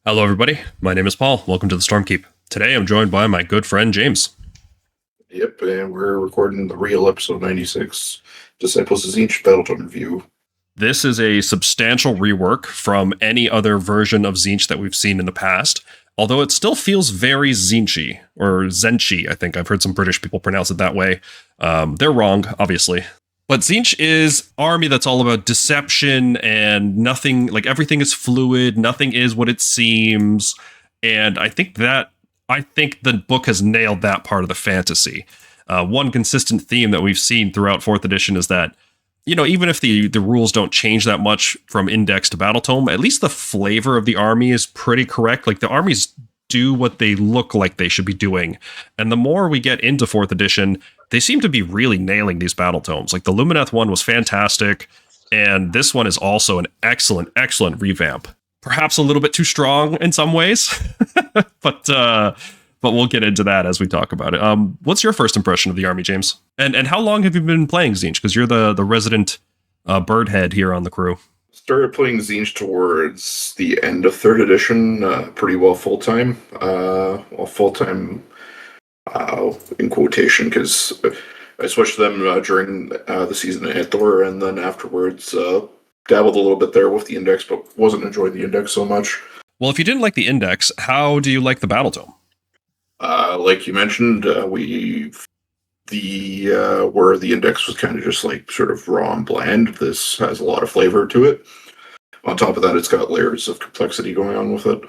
Hello, everybody. My name is Paul. Welcome to the Stormkeep. Today, I'm joined by my good friend, James. Yep, and we're recording the real episode 96, Disciples of Tzeentch Battletome review. This is a substantial rework from any other version of Tzeentch that we've seen in the past, although it still feels very Tzeentchy, or Tzeentchy, I think. I've heard some British people pronounce it that way. They're wrong, obviously. But Tzeentch is army that's all about deception and nothing, like everything is fluid, nothing is what it seems. And I think the book has nailed that part of the fantasy. One consistent theme that we've seen throughout 4th edition is that, even if the rules don't change that much from Index to Battletome, at least the flavor of the army is pretty correct. Like the armies do what they look like they should be doing. And the more we get into 4th edition, they seem to be really nailing these Battletomes. Like the Lumineth one was fantastic, and this one is also an excellent, excellent revamp. Perhaps a little bit too strong in some ways, but we'll get into that as we talk about it. What's your first impression of the army, James? And how long have you been playing Tzeentch? Because you're the resident bird head here on the crew. Started playing Tzeentch towards the end of 3rd edition, pretty well full-time. Full-time in quotation, because I switched them during the season at Thor, and then afterwards dabbled a little bit there with the Index, but wasn't enjoying the Index so much. Well, if you didn't like the Index, how do you like the Battletome? Like you mentioned, where the Index was kind of just like sort of raw and bland, this has a lot of flavor to it. On top of that, it's got layers of complexity going on with it.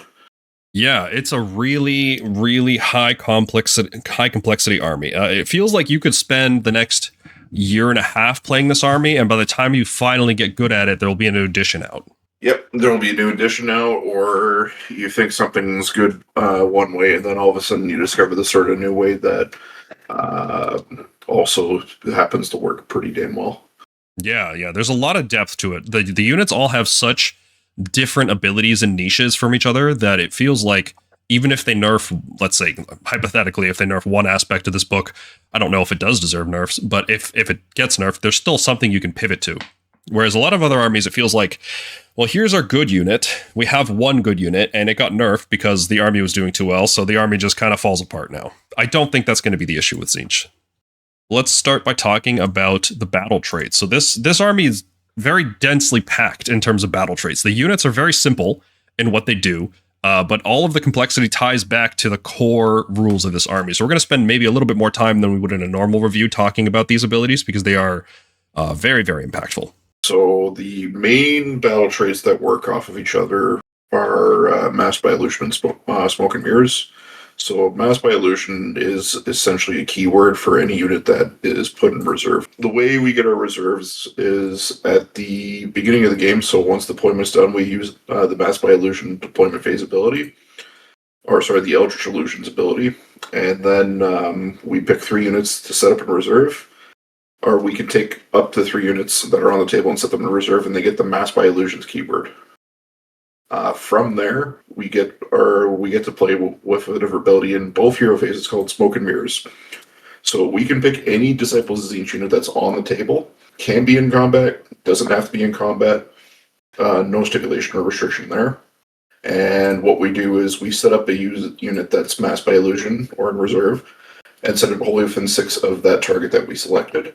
Yeah, it's a really, really high complexity army. It feels like you could spend the next year and a half playing this army, and by the time you finally get good at it, there will be a new edition out. Yep, there will be a new edition out, or you think something's good one way, and then all of a sudden you discover this sort of new way that also happens to work pretty damn well. Yeah, there's a lot of depth to it. The units all have such different abilities and niches from each other that it feels like even if they nerf, let's say, hypothetically, if they nerf one aspect of this book, I don't know if it does deserve nerfs, but if it gets nerfed, there's still something you can pivot to. Whereas a lot of other armies, it feels like, well, here's our good unit. We have one good unit, and it got nerfed because the army was doing too well, so the army just kind of falls apart now. I don't think that's going to be the issue with Tzeentch. Let's start by talking about the battle traits. So this army is very densely packed in terms of battle traits. The units are very simple in what they do, but all of the complexity ties back to the core rules of this army. So we're going to spend maybe a little bit more time than we would in a normal review talking about these abilities because they are very, very impactful. So the main battle traits that work off of each other are Masked by Illusion and Smoke and Mirrors. So Masked by Illusion is essentially a keyword for any unit that is put in reserve. The way we get our reserves is at the beginning of the game. So once deployment's done, we use the Masked by Illusion deployment phase ability, the Eldritch Illusions ability, and then we pick 3 units to set up in reserve. Or we can take up to 3 units that are on the table and set them in reserve, and they get the Masked by Illusions keyword. From there, we get to play with a different ability in both hero phases called Smoke and Mirrors. So we can pick any Disciples of Tzeentch unit that's on the table. Can be in combat, doesn't have to be in combat. No stipulation or restriction there. And what we do is we set up a unit that's Masked by Illusion or in reserve, and set it wholly within 6 of that target that we selected.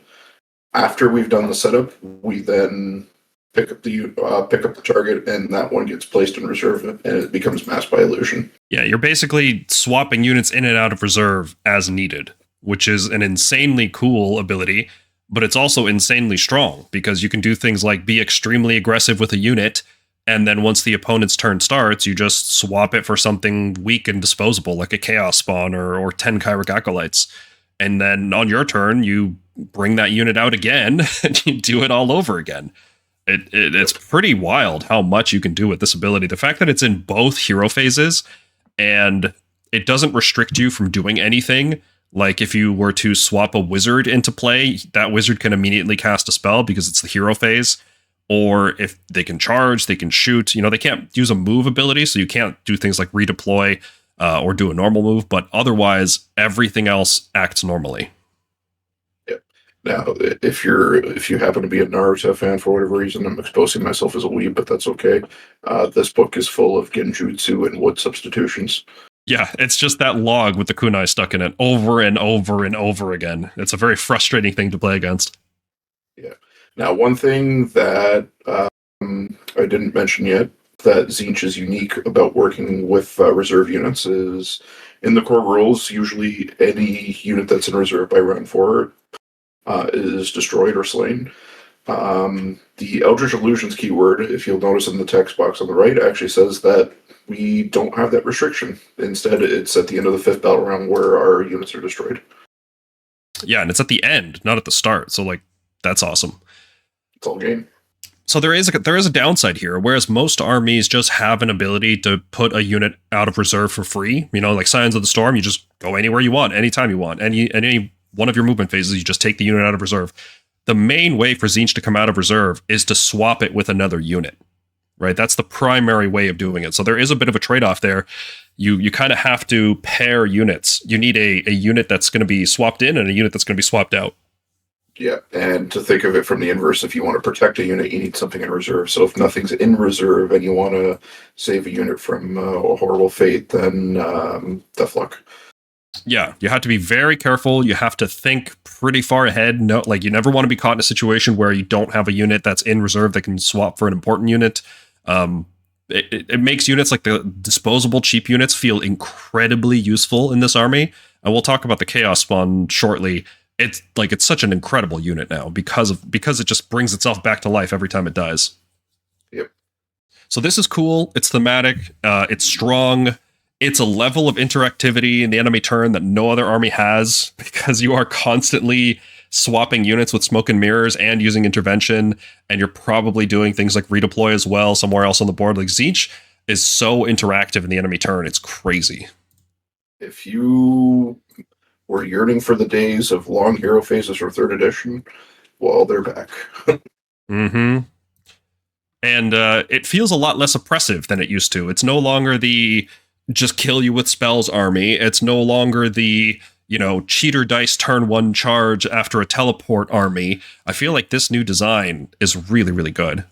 After we've done the setup, we then pick up the target, and that one gets placed in reserve, and it becomes Masked by Illusion. Yeah, you're basically swapping units in and out of reserve as needed, which is an insanely cool ability, but it's also insanely strong, because you can do things like be extremely aggressive with a unit, and then once the opponent's turn starts, you just swap it for something weak and disposable, like a Chaos Spawn or 10 Kairic Acolytes. And then on your turn, you bring that unit out again, and you do it all over again. It's pretty wild how much you can do with this ability. The fact that it's in both hero phases, and it doesn't restrict you from doing anything. Like if you were to swap a wizard into play, that wizard can immediately cast a spell because it's the hero phase. Or if they can charge, they can shoot. They can't use a move ability, so you can't do things like redeploy or do a normal move. But otherwise, everything else acts normally. Yep. Now, if you happen to be a Naruto fan for whatever reason, I'm exposing myself as a weeb, but that's okay. This book is full of genjutsu and wood substitutions. Yeah, it's just that log with the kunai stuck in it over and over and over again. It's a very frustrating thing to play against. Yeah. Now, one thing that I didn't mention yet that Tzeentch is unique about working with reserve units is in the core rules, usually any unit that's in reserve by round 4 is destroyed or slain. The Eldritch Illusions keyword, if you'll notice in the text box on the right, actually says that we don't have that restriction. Instead, it's at the end of the 5th battle round where our units are destroyed. Yeah, and it's at the end, not at the start. So, like, that's awesome. It's all game. So there is a downside here, whereas most armies just have an ability to put a unit out of reserve for free. You know, like Scions of the Storm, you just go anywhere you want, anytime you want. Any one of your movement phases, you just take the unit out of reserve. The main way for Tzeentch to come out of reserve is to swap it with another unit, right? That's the primary way of doing it. So there is a bit of a trade-off there. You kind of have to pair units. You need a unit that's going to be swapped in and a unit that's going to be swapped out. Yeah, and to think of it from the inverse, if you want to protect a unit, you need something in reserve. So if nothing's in reserve and you want to save a unit from a horrible fate, then tough luck. Yeah, you have to be very careful. You have to think pretty far ahead. No, like you never want to be caught in a situation where you don't have a unit that's in reserve that can swap for an important unit. It makes units like the disposable cheap units feel incredibly useful in this army. And we'll talk about the Chaos Spawn shortly. It's such an incredible unit now because it just brings itself back to life every time it dies. Yep. So this is cool. It's thematic. It's strong. It's a level of interactivity in the enemy turn that no other army has because you are constantly swapping units with smoke and mirrors and using intervention, and you're probably doing things like redeploy as well somewhere else on the board. Like Tzeentch is so interactive in the enemy turn. It's crazy. If you were yearning for the days of long hero phases for 3rd edition, well, they're back. Mm-hmm. And it feels a lot less oppressive than it used to. It's no longer the just kill you with spells army. It's no longer the, cheater dice turn 1 charge after a teleport army. I feel like this new design is really, really good.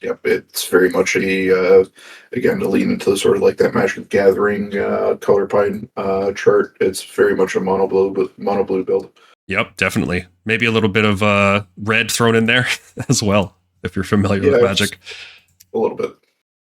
Yep, it's very much again, to lean into sort of like that Magic Gathering color pine chart. It's very much a mono blue build. Yep, definitely. Maybe a little bit of red thrown in there as well, if you're familiar with Magic. A little bit.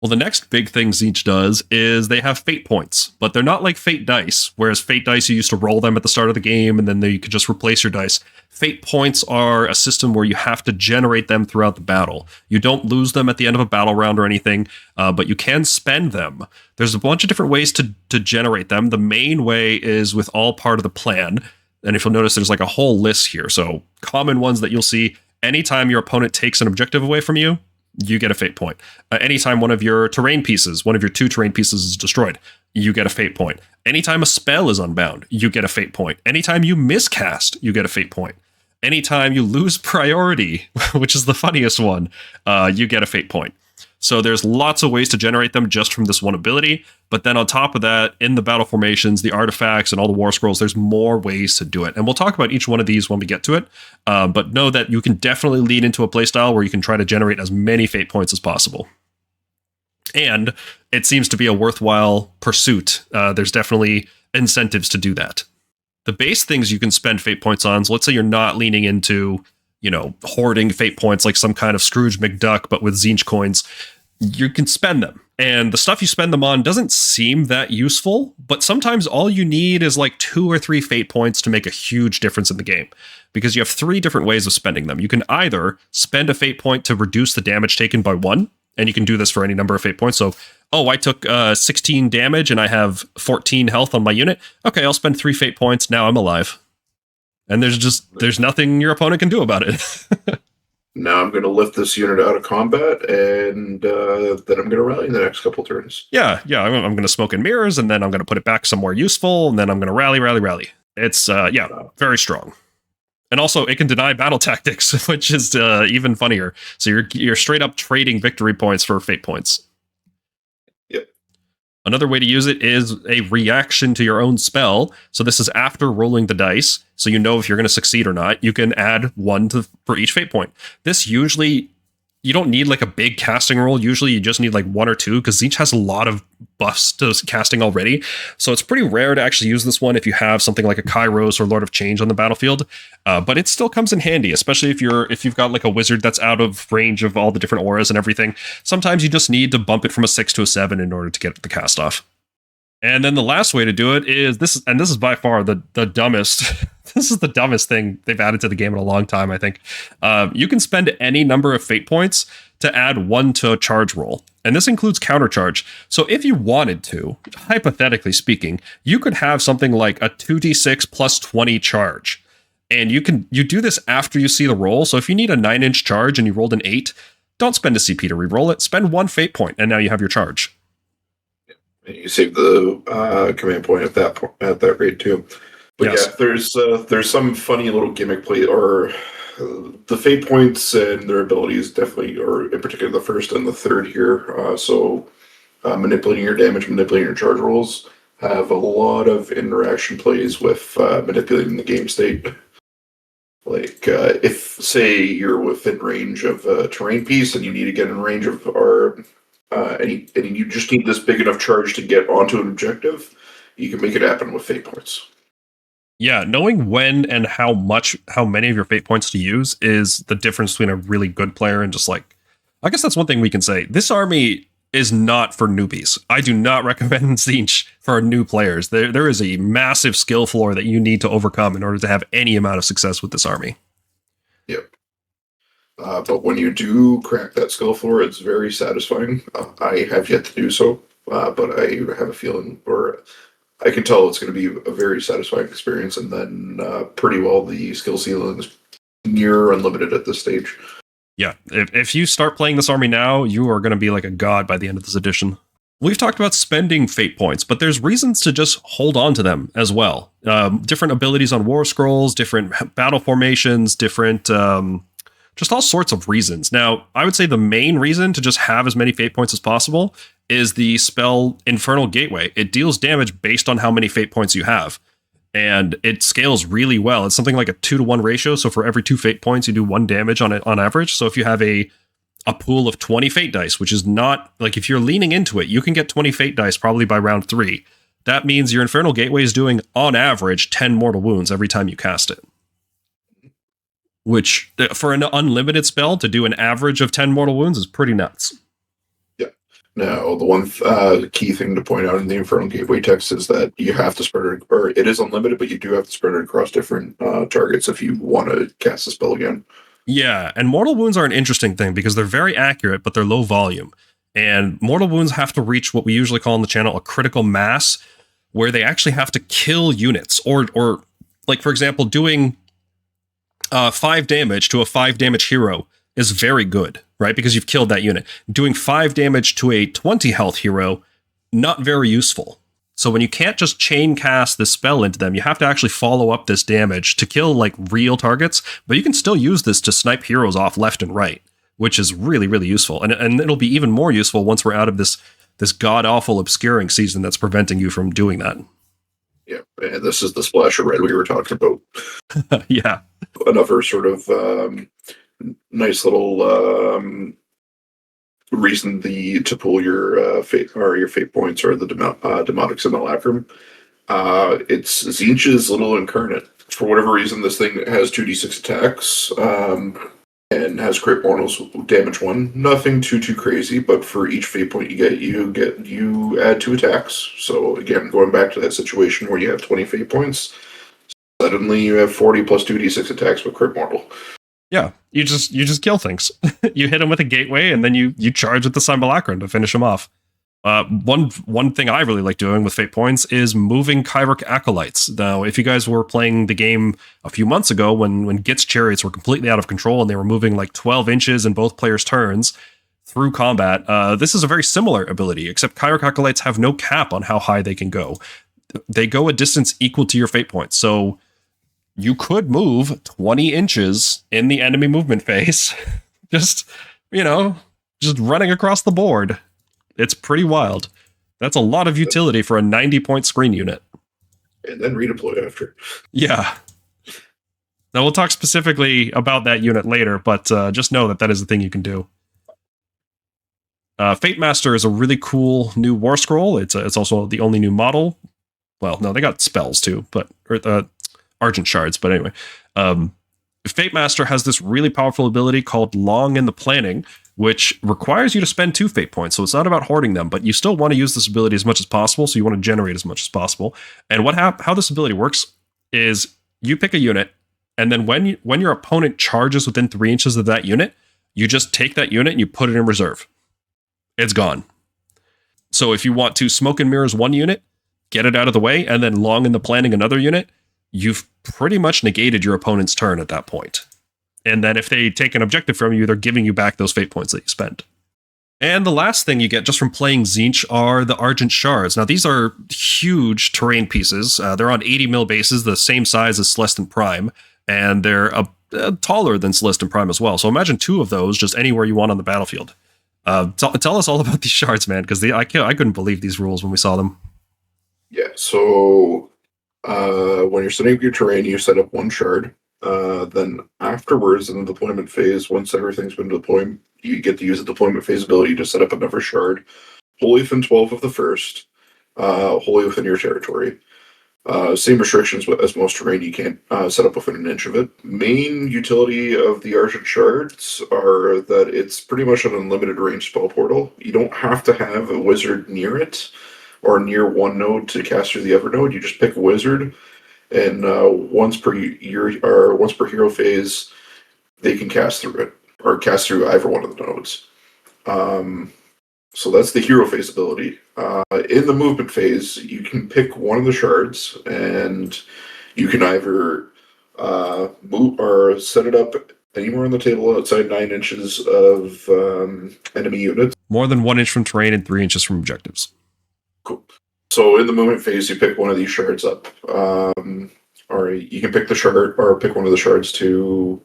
Well, the next big thing Tzeentch does is they have fate points, but they're not like fate dice, whereas fate dice, you used to roll them at the start of the game, and then you could just replace your dice. Fate points are a system where you have to generate them throughout the battle. You don't lose them at the end of a battle round or anything, but you can spend them. There's a bunch of different ways to generate them. The main way is with all part of the plan, and if you'll notice, there's like a whole list here. So common ones that you'll see, anytime your opponent takes an objective away from you, you get a fate point. Anytime one of your terrain pieces, one of your 2 terrain pieces is destroyed, you get a fate point. Anytime a spell is unbound, you get a fate point. Anytime you miscast, you get a fate point. Anytime you lose priority, which is the funniest one, you get a fate point. So there's lots of ways to generate them just from this one ability. But then on top of that, in the battle formations, the artifacts, and all the Warscrolls, there's more ways to do it. And we'll talk about each one of these when we get to it. But know that you can definitely lean into a playstyle where you can try to generate as many fate points as possible. And it seems to be a worthwhile pursuit. There's definitely incentives to do that. The base things you can spend fate points on, so let's say you're not leaning into, hoarding fate points like some kind of Scrooge McDuck, but with Tzeentch coins, you can spend them. And the stuff you spend them on doesn't seem that useful, but sometimes all you need is like 2 or 3 fate points to make a huge difference in the game, because you have 3 different ways of spending them. You can either spend a fate point to reduce the damage taken by 1, and you can do this for any number of fate points. So, I took 16 damage and I have 14 health on my unit. Okay, I'll spend 3 fate points. Now I'm alive. And there's nothing your opponent can do about it. Now I'm going to lift this unit out of combat, and then I'm going to rally in the next couple turns. Yeah. I'm going to smoke and mirrors, and then I'm going to put it back somewhere useful, and then I'm going to rally. It's, very strong. And also, it can deny battle tactics, which is even funnier. So you're straight up trading victory points for fate points. Yep. Another way to use it is a reaction to your own spell. So this is after rolling the dice, so you know if you're going to succeed or not. You can add one for each fate point. This usually, you don't need like a big casting roll. Usually you just need like one or two, because Tzeentch has a lot of buffs to casting already. So it's pretty rare to actually use this one if you have something like a Kairos or Lord of Change on the battlefield. But it still comes in handy, especially if you've got like a wizard that's out of range of all the different auras and everything. Sometimes you just need to bump it from a 6 to a 7 in order to get the cast off. And then the last way to do it is this is by far the dumbest. This is the dumbest thing they've added to the game in a long time, I think. You can spend any number of fate points to add one to a charge roll. And this includes countercharge. So if you wanted to, hypothetically speaking, you could have something like a 2d6 plus 20 charge. And you do this after you see the roll. So if you need a 9-inch charge and you rolled an 8, don't spend a CP to reroll it. Spend one fate point, and now you have your charge. You save the command point at that rate too. But yes. Yeah, there's some funny little gimmick play, or the fate points and their abilities definitely, or in particular the first and the third here. So manipulating your damage, manipulating your charge rolls have a lot of interaction plays with manipulating the game state. Like if, say, you're within range of a terrain piece and you need to get in range of and you just need this big enough charge to get onto an objective, you can make it happen with fate points. Yeah, knowing when and how many of your fate points to use is the difference between a really good player and just like, I guess that's one thing we can say. This army is not for newbies. I do not recommend Tzeentch for new players. There is a massive skill floor that you need to overcome in order to have any amount of success with this army. Yep. But when you do crack that skill floor, it's very satisfying. I have yet to do so, but I have a feeling, or I can tell it's going to be a very satisfying experience, and then pretty well the skill ceiling is near unlimited at this stage. Yeah, if you start playing this army now, you are going to be like a god by the end of this edition. We've talked about spending fate points, but there's reasons to just hold on to them as well. Different abilities on Warscrolls, different battle formations, different... just all sorts of reasons. Now, I would say the main reason to just have as many fate points as possible is the spell Infernal Gateway. It deals damage based on how many fate points you have, and it scales really well. It's something like a 2-to-1 ratio, so for every 2 fate points, you do 1 damage on average. So if you have a pool of 20 fate dice, which is not, like if you're leaning into it, you can get 20 fate dice probably by round 3. That means your Infernal Gateway is doing, on average, 10 mortal wounds every time you cast it. Which, for an unlimited spell, to do an average of 10 mortal wounds is pretty nuts. Yeah. Now, the one key thing to point out in the Infernal Gateway text is that you have to spread it, or it is unlimited, but you do have to spread it across different targets if you want to cast the spell again. Yeah, and mortal wounds are an interesting thing because they're very accurate, but they're low volume. And mortal wounds have to reach what we usually call on the channel a critical mass, where they actually have to kill units, or like, for example, doing 5 damage to a 5 damage hero is very good, right? Because you've killed that unit. Doing 5 damage to a 20 health hero, not very useful. So when you can't just chain cast this spell into them, you have to actually follow up this damage to kill like real targets, but you can still use this to snipe heroes off left and right, which is really, really useful. And it'll be even more useful once we're out of this god-awful obscuring season that's preventing you from doing that. Yeah, and this is the splash of red we were talking about. Yeah. Another sort of nice little reason to pull your fate points or the Demotic Simulacrum. It's Tzeentch's little incarnate. For whatever reason, this thing has 2d6 attacks and has crit mortals damage 1. Nothing too crazy, but for each fate point you add 2 attacks. So again, going back to that situation where you have 20 fate points, suddenly you have 40 plus 2d6 attacks with crit mortal. Yeah, you just kill things. You hit them with a gateway, and then you charge with the Simulacrum to finish them off. One thing I really like doing with fate points is moving Kairic Acolytes. Now, if you guys were playing the game a few months ago when Git's chariots were completely out of control and they were moving like 12 inches in both players' turns through combat, this is a very similar ability, except Kairic Acolytes have no cap on how high they can go. They go a distance equal to your fate points. So you could move 20 inches in the enemy movement phase, just running across the board. It's pretty wild. That's a lot of utility for a 90-point screen unit. And then redeploy after. Yeah. Now, we'll talk specifically about that unit later, but just know that is the thing you can do. Fatemaster is a really cool new Warscroll. It's also the only new model. Well, no, they got spells too, but Argent Shards. But anyway, Fatemaster has this really powerful ability called Long in the Planning, which requires you to spend 2 fate points. So it's not about hoarding them, but you still want to use this ability as much as possible. So you want to generate as much as possible. And how this ability works is you pick a unit, and then when your opponent charges within 3 inches of that unit, you just take that unit and you put it in reserve. It's gone. So if you want to Smoke and Mirrors one unit, get it out of the way, and then Long in the Planning another unit, you've pretty much negated your opponent's turn at that point. And then if they take an objective from you, they're giving you back those fate points that you spent. And the last thing you get just from playing Tzeentch are the Argent Shards. Now, these are huge terrain pieces. They're on 80 mil bases, the same size as Celestin Prime, and they're taller than Celestin Prime as well. So imagine 2 of those just anywhere you want on the battlefield. Tell us all about these shards, man, because I couldn't believe these rules when we saw them. Yeah, so when you're setting up your terrain, you set up 1 shard. Then afterwards, in the deployment phase, once everything's been deployed, you get to use the deployment phase ability to set up another shard, wholly within 12 of the first, wholly within your territory. Same restrictions as most terrain, you can't set up within an inch of it. Main utility of the Argent Shards are that it's pretty much an unlimited range spell portal. You don't have to have a wizard near it or near one node to cast through the other node. You just pick a wizard, and once per hero phase, they can cast through it or cast through either one of the nodes. So that's the hero phase ability. In the movement phase, you can pick one of the shards, and you can either move or set it up anywhere on the table outside 9 inches of enemy units. More than 1 inch from terrain and 3 inches from objectives. Cool. So in the movement phase, you pick one of these shards up. Or you can pick the shard, or pick one of the shards to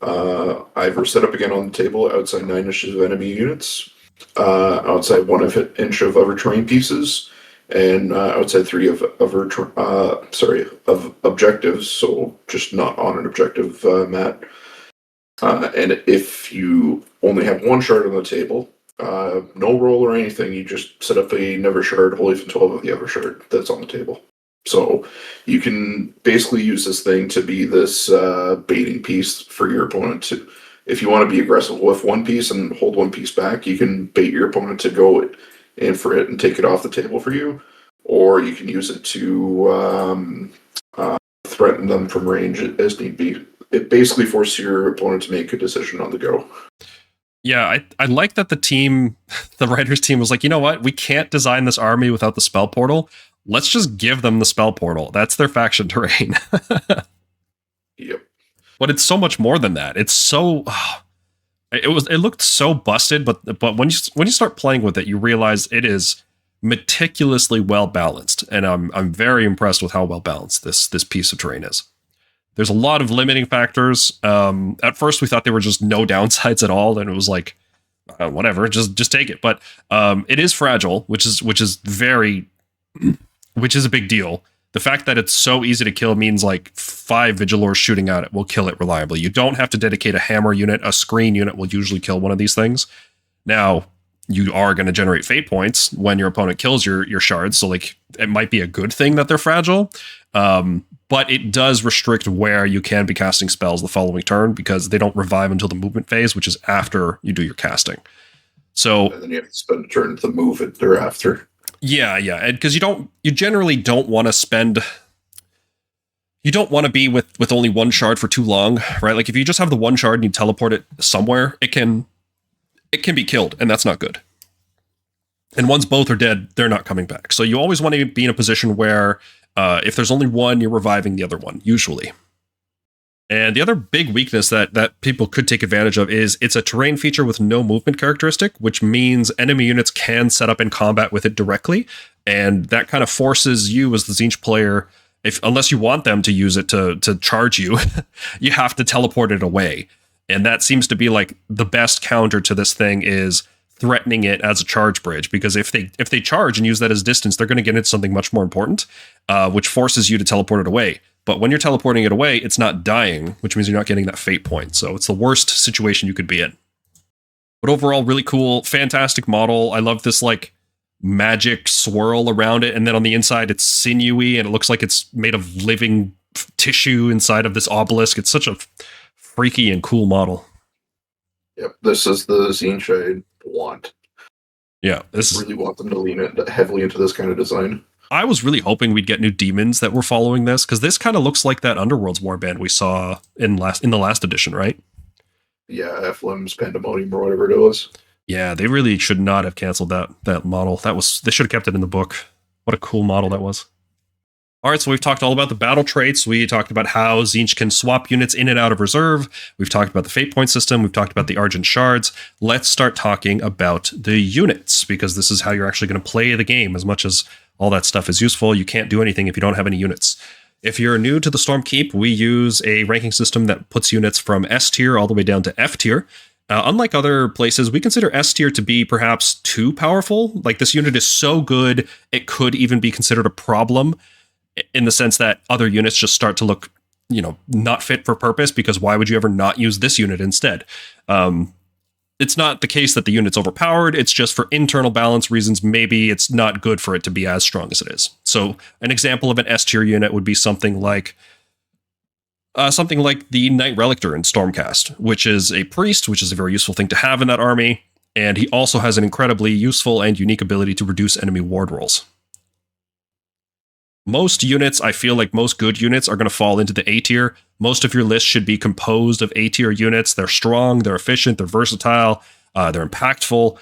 either set up again on the table outside 9 inches of enemy units, outside 1 inch of other terrain pieces, and outside 3 of objectives. So just not on an objective map. And if you only have 1 shard on the table, no roll or anything, you just set up another shard wholly from 12 of the other shard that's on the table. So you can basically use this thing to be this baiting piece for your opponent to. If you want to be aggressive with 1 piece and hold 1 piece back, you can bait your opponent to go in for it and take it off the table for you, or you can use it to threaten them from range as need be. It basically forces your opponent to make a decision on the go. Yeah, I like that the writers team was like, you know what? We can't design this army without the spell portal. Let's just give them the spell portal. That's their faction terrain. Yep. But it's so much more than that. It's so it looked so busted, but when you start playing with it, you realize it is meticulously well balanced, and I'm very impressed with how well balanced this piece of terrain is. There's a lot of limiting factors. At first, we thought there were just no downsides at all, and it was like, whatever, just take it. But it is fragile, which is a big deal. The fact that it's so easy to kill means like 5 Vigilors shooting at it will kill it reliably. You don't have to dedicate a hammer unit. A screen unit will usually kill one of these things. Now, you are going to generate fate points when your opponent kills your shards, so like it might be a good thing that they're fragile. But it does restrict where you can be casting spells the following turn, because they don't revive until the movement phase, which is after you do your casting. So and then you have to spend a turn to move it thereafter. Yeah, and because you generally don't want to spend. You don't want to be with only 1 shard for too long, right? Like if you just have the 1 shard and you teleport it somewhere, it can be killed, and that's not good. And once both are dead, they're not coming back. So you always want to be in a position where if there's only one, you're reviving the other one, usually. And the other big weakness that people could take advantage of is it's a terrain feature with no movement characteristic, which means enemy units can set up in combat with it directly. And that kind of forces you as the Tzeentch player, unless you want them to use it to charge you, you have to teleport it away. And that seems to be like the best counter to this thing is threatening it as a charge bridge, because if they charge and use that as distance, they're going to get into something much more important, which forces you to teleport it away. But when you're teleporting it away, it's not dying, which means you're not getting that fate point. So it's the worst situation you could be in. But overall, really cool, fantastic model. I love this like magic swirl around it, and then on the inside it's sinewy and it looks like it's made of living tissue inside of this obelisk. It's such a freaky and cool model. Yep, this is the Tzeentch I want. Yeah, I really want them to lean heavily into this kind of design. I was really hoping we'd get new demons that were following this, because this kind of looks like that Underworld's warband we saw in the last edition, right? Yeah, Ephlem's Pandemonium or whatever it was. Yeah, they really should not have canceled that model. They should have kept it in the book. What a cool model that was. All right, so we've talked all about the battle traits. We talked about how Tzeentch can swap units in and out of reserve. We've talked about the fate point system. We've talked about the Argent Shards. Let's start talking about the units, because this is how you're actually going to play the game. As much as all that stuff is useful, you can't do anything if you don't have any units. If you're new to the Stormkeep, we use a ranking system that puts units from S tier all the way down to F tier. Unlike other places, we consider S tier to be perhaps too powerful. Like, this unit is so good, it could even be considered a problem, in the sense that other units just start to look, not fit for purpose, because why would you ever not use this unit instead? It's not the case that the unit's overpowered. It's just for internal balance reasons, maybe it's not good for it to be as strong as it is. So an example of an S tier unit would be something like the Knight Relictor in Stormcast, which is a priest, which is a very useful thing to have in that army. And he also has an incredibly useful and unique ability to reduce enemy ward rolls. Most units, I feel like most good units are going to fall into the A tier. Most of your list should be composed of A tier units. They're strong, they're efficient, they're versatile, they're impactful.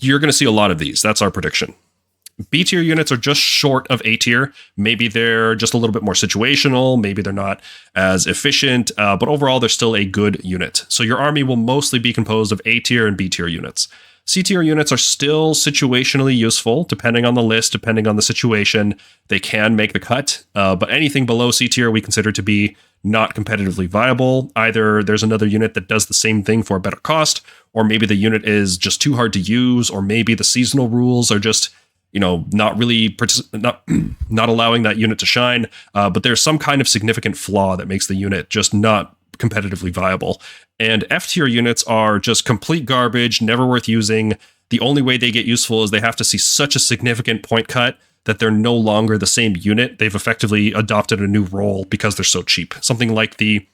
You're going to see a lot of these. That's our prediction. B tier units are just short of A tier. Maybe they're just a little bit more situational. Maybe they're not as efficient, but overall, they're still a good unit. So your army will mostly be composed of A tier and B tier units. C tier units are still situationally useful, depending on the list, depending on the situation. They can make the cut, but anything below C tier we consider to be not competitively viable. Either there's another unit that does the same thing for a better cost, or maybe the unit is just too hard to use, or maybe the seasonal rules are just, not really not allowing that unit to shine. But there's some kind of significant flaw that makes the unit just not competitively viable. And F tier units are just complete garbage, never worth using. The only way they get useful is they have to see such a significant point cut that they're no longer the same unit. They've effectively adopted a new role because they're so cheap. Something like the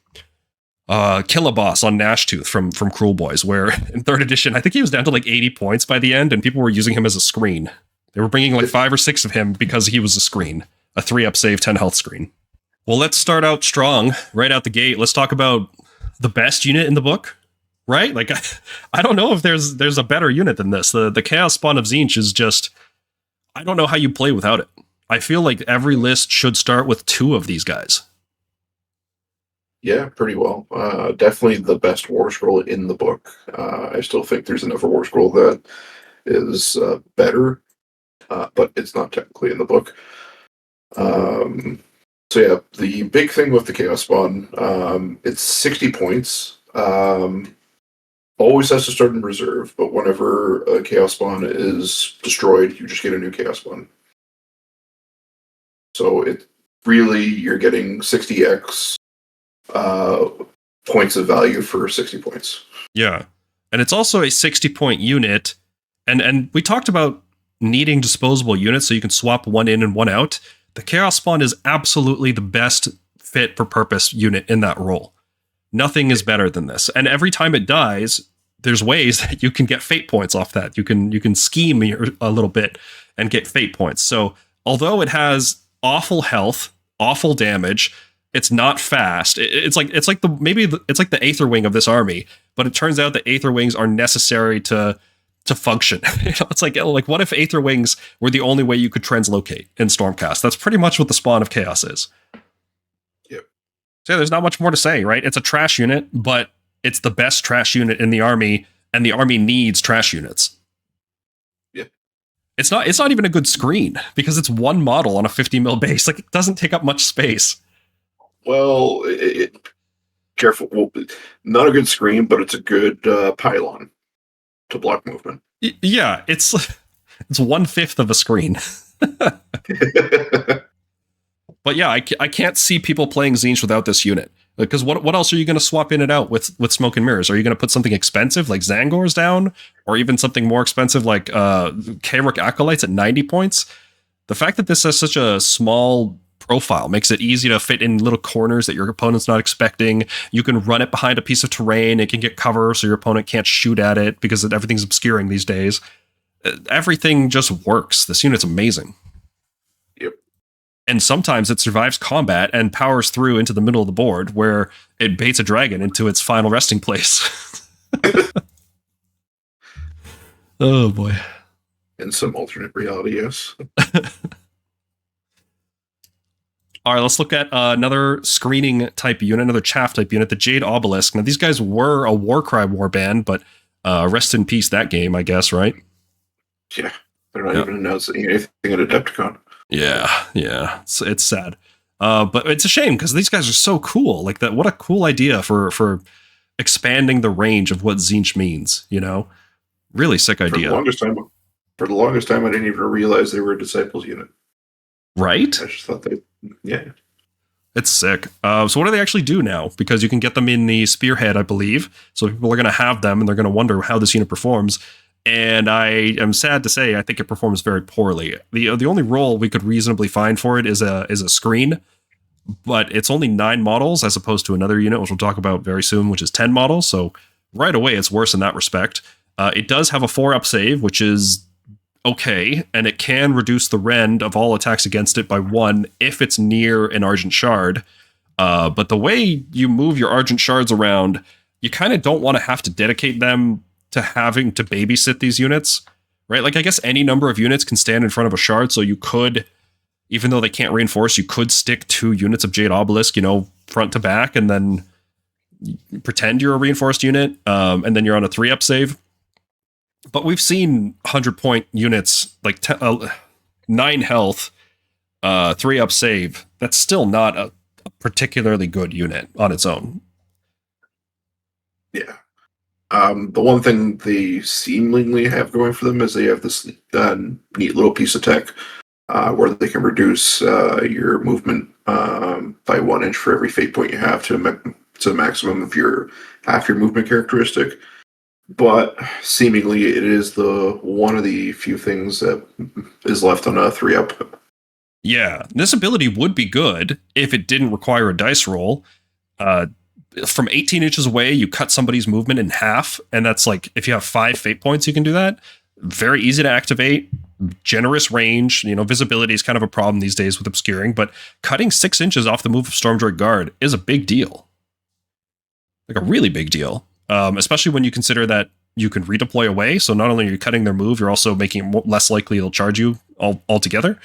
Killaboss on Gnashtooth from Cruel Boys, where in 3rd edition, I think he was down to like 80 points by the end, and people were using him as a screen. They were bringing like 5 or 6 of him because he was a screen, a 3-up save, 10 health screen. Well, let's start out strong right out the gate. Let's talk about the best unit in the book, right? Like, I don't know if there's a better unit than this. The Chaos Spawn of Tzeentch is just, I don't know how you play without it. I feel like every list should start with 2 of these guys. Yeah, pretty well. Definitely the best Warscroll in the book. I still think there's another Warscroll that is better, but it's not technically in the book. So yeah, the big thing with the Chaos Spawn, it's 60 points. Always has to start in reserve, but whenever a Chaos Spawn is destroyed, you just get a new Chaos Spawn. So it really, you're getting 60x points of value for 60 points. Yeah, and it's also a 60-point unit, and we talked about needing disposable units so you can swap one in and one out. The Chaos Spawn is absolutely the best fit for purpose unit in that role. Nothing is better than this. And every time it dies, there's ways that you can get fate points off that. You can scheme a little bit and get fate points. So although it has awful health, awful damage, it's not fast. It's like the Aether Wing of this army, but it turns out that Aether Wings are necessary to function. It's like what if Aether Wings were the only way you could translocate in Stormcast? That's pretty much what the Spawn of Chaos is. Yep. So yeah, there's not much more to say, right? It's a trash unit, but it's the best trash unit in the army, and the army needs trash units. Yep. It's not even a good screen, because it's one model on a 50 mil base. Like, it doesn't take up much space. Well, careful. Well, not a good screen, but it's a good pylon to block movement. Yeah, it's 1/5 of a screen. But yeah, I can't see people playing Tzeentch without this unit. Because what else are you going to swap in and out with Smoke and Mirrors? Are you going to put something expensive like Tzaangors down? Or even something more expensive like Kairic Acolytes at 90 points? The fact that this has such a small profile makes it easy to fit in little corners that your opponent's not expecting. You can run it behind a piece of terrain. It can get cover so your opponent can't shoot at it because everything's obscuring these days. Everything just works. This unit's amazing. Yep. And sometimes it survives combat and powers through into the middle of the board where it baits a dragon into its final resting place. Oh boy. In some alternate reality, yes. All right, let's look at another screening type unit, another chaff type unit, the Jade Obelisk. Now, these guys were a Warcry warband, but rest in peace that game, I guess, right? Yeah, they're not even announcing anything at Adepticon. Yeah, it's sad. But it's a shame because these guys are so cool. Like that, what a cool idea for expanding the range of what Tzeentch means. You know, really sick idea. For the longest time, I didn't even realize they were a Disciples unit. Right? I just thought It's sick. So what do they actually do now? Because you can get them in the Spearhead, I believe. So people are going to have them, and they're going to wonder how this unit performs. And I am sad to say, I think it performs very poorly. The only role we could reasonably find for it is a screen, but it's only 9 models as opposed to another unit, which we'll talk about very soon, which is 10 models. So right away, it's worse in that respect. It does have a 4-up save, which is okay, and it can reduce the rend of all attacks against it by 1 if it's near an Argent Shard. But the way you move your Argent Shards around, you kind of don't want to have to dedicate them to having to babysit these units, right? Like, I guess any number of units can stand in front of a shard, so you could, even though they can't reinforce, you could stick 2 units of Jade Obelisk, front to back, and then pretend you're a reinforced unit, and then you're on a 3-up save. But we've seen 100-point units, like 9 health, 3-up save. That's still not a particularly good unit on its own. Yeah. The one thing they seemingly have going for them is they have this neat little piece of tech where they can reduce your movement by 1 inch for every fate point you have to the maximum of your half your movement characteristic. But seemingly it is one of the few things that is left on a 3-up. Yeah, this ability would be good if it didn't require a dice roll. From 18 inches away, you cut somebody's movement in half, and that's like, if you have 5 fate points, you can do that. Very easy to activate, generous range. Visibility is kind of a problem these days with obscuring, but cutting 6 inches off the move of Stormdroid Guard is a big deal. Like a really big deal. Especially when you consider that you can redeploy away. So not only are you cutting their move, you're also making it less likely they'll charge you altogether.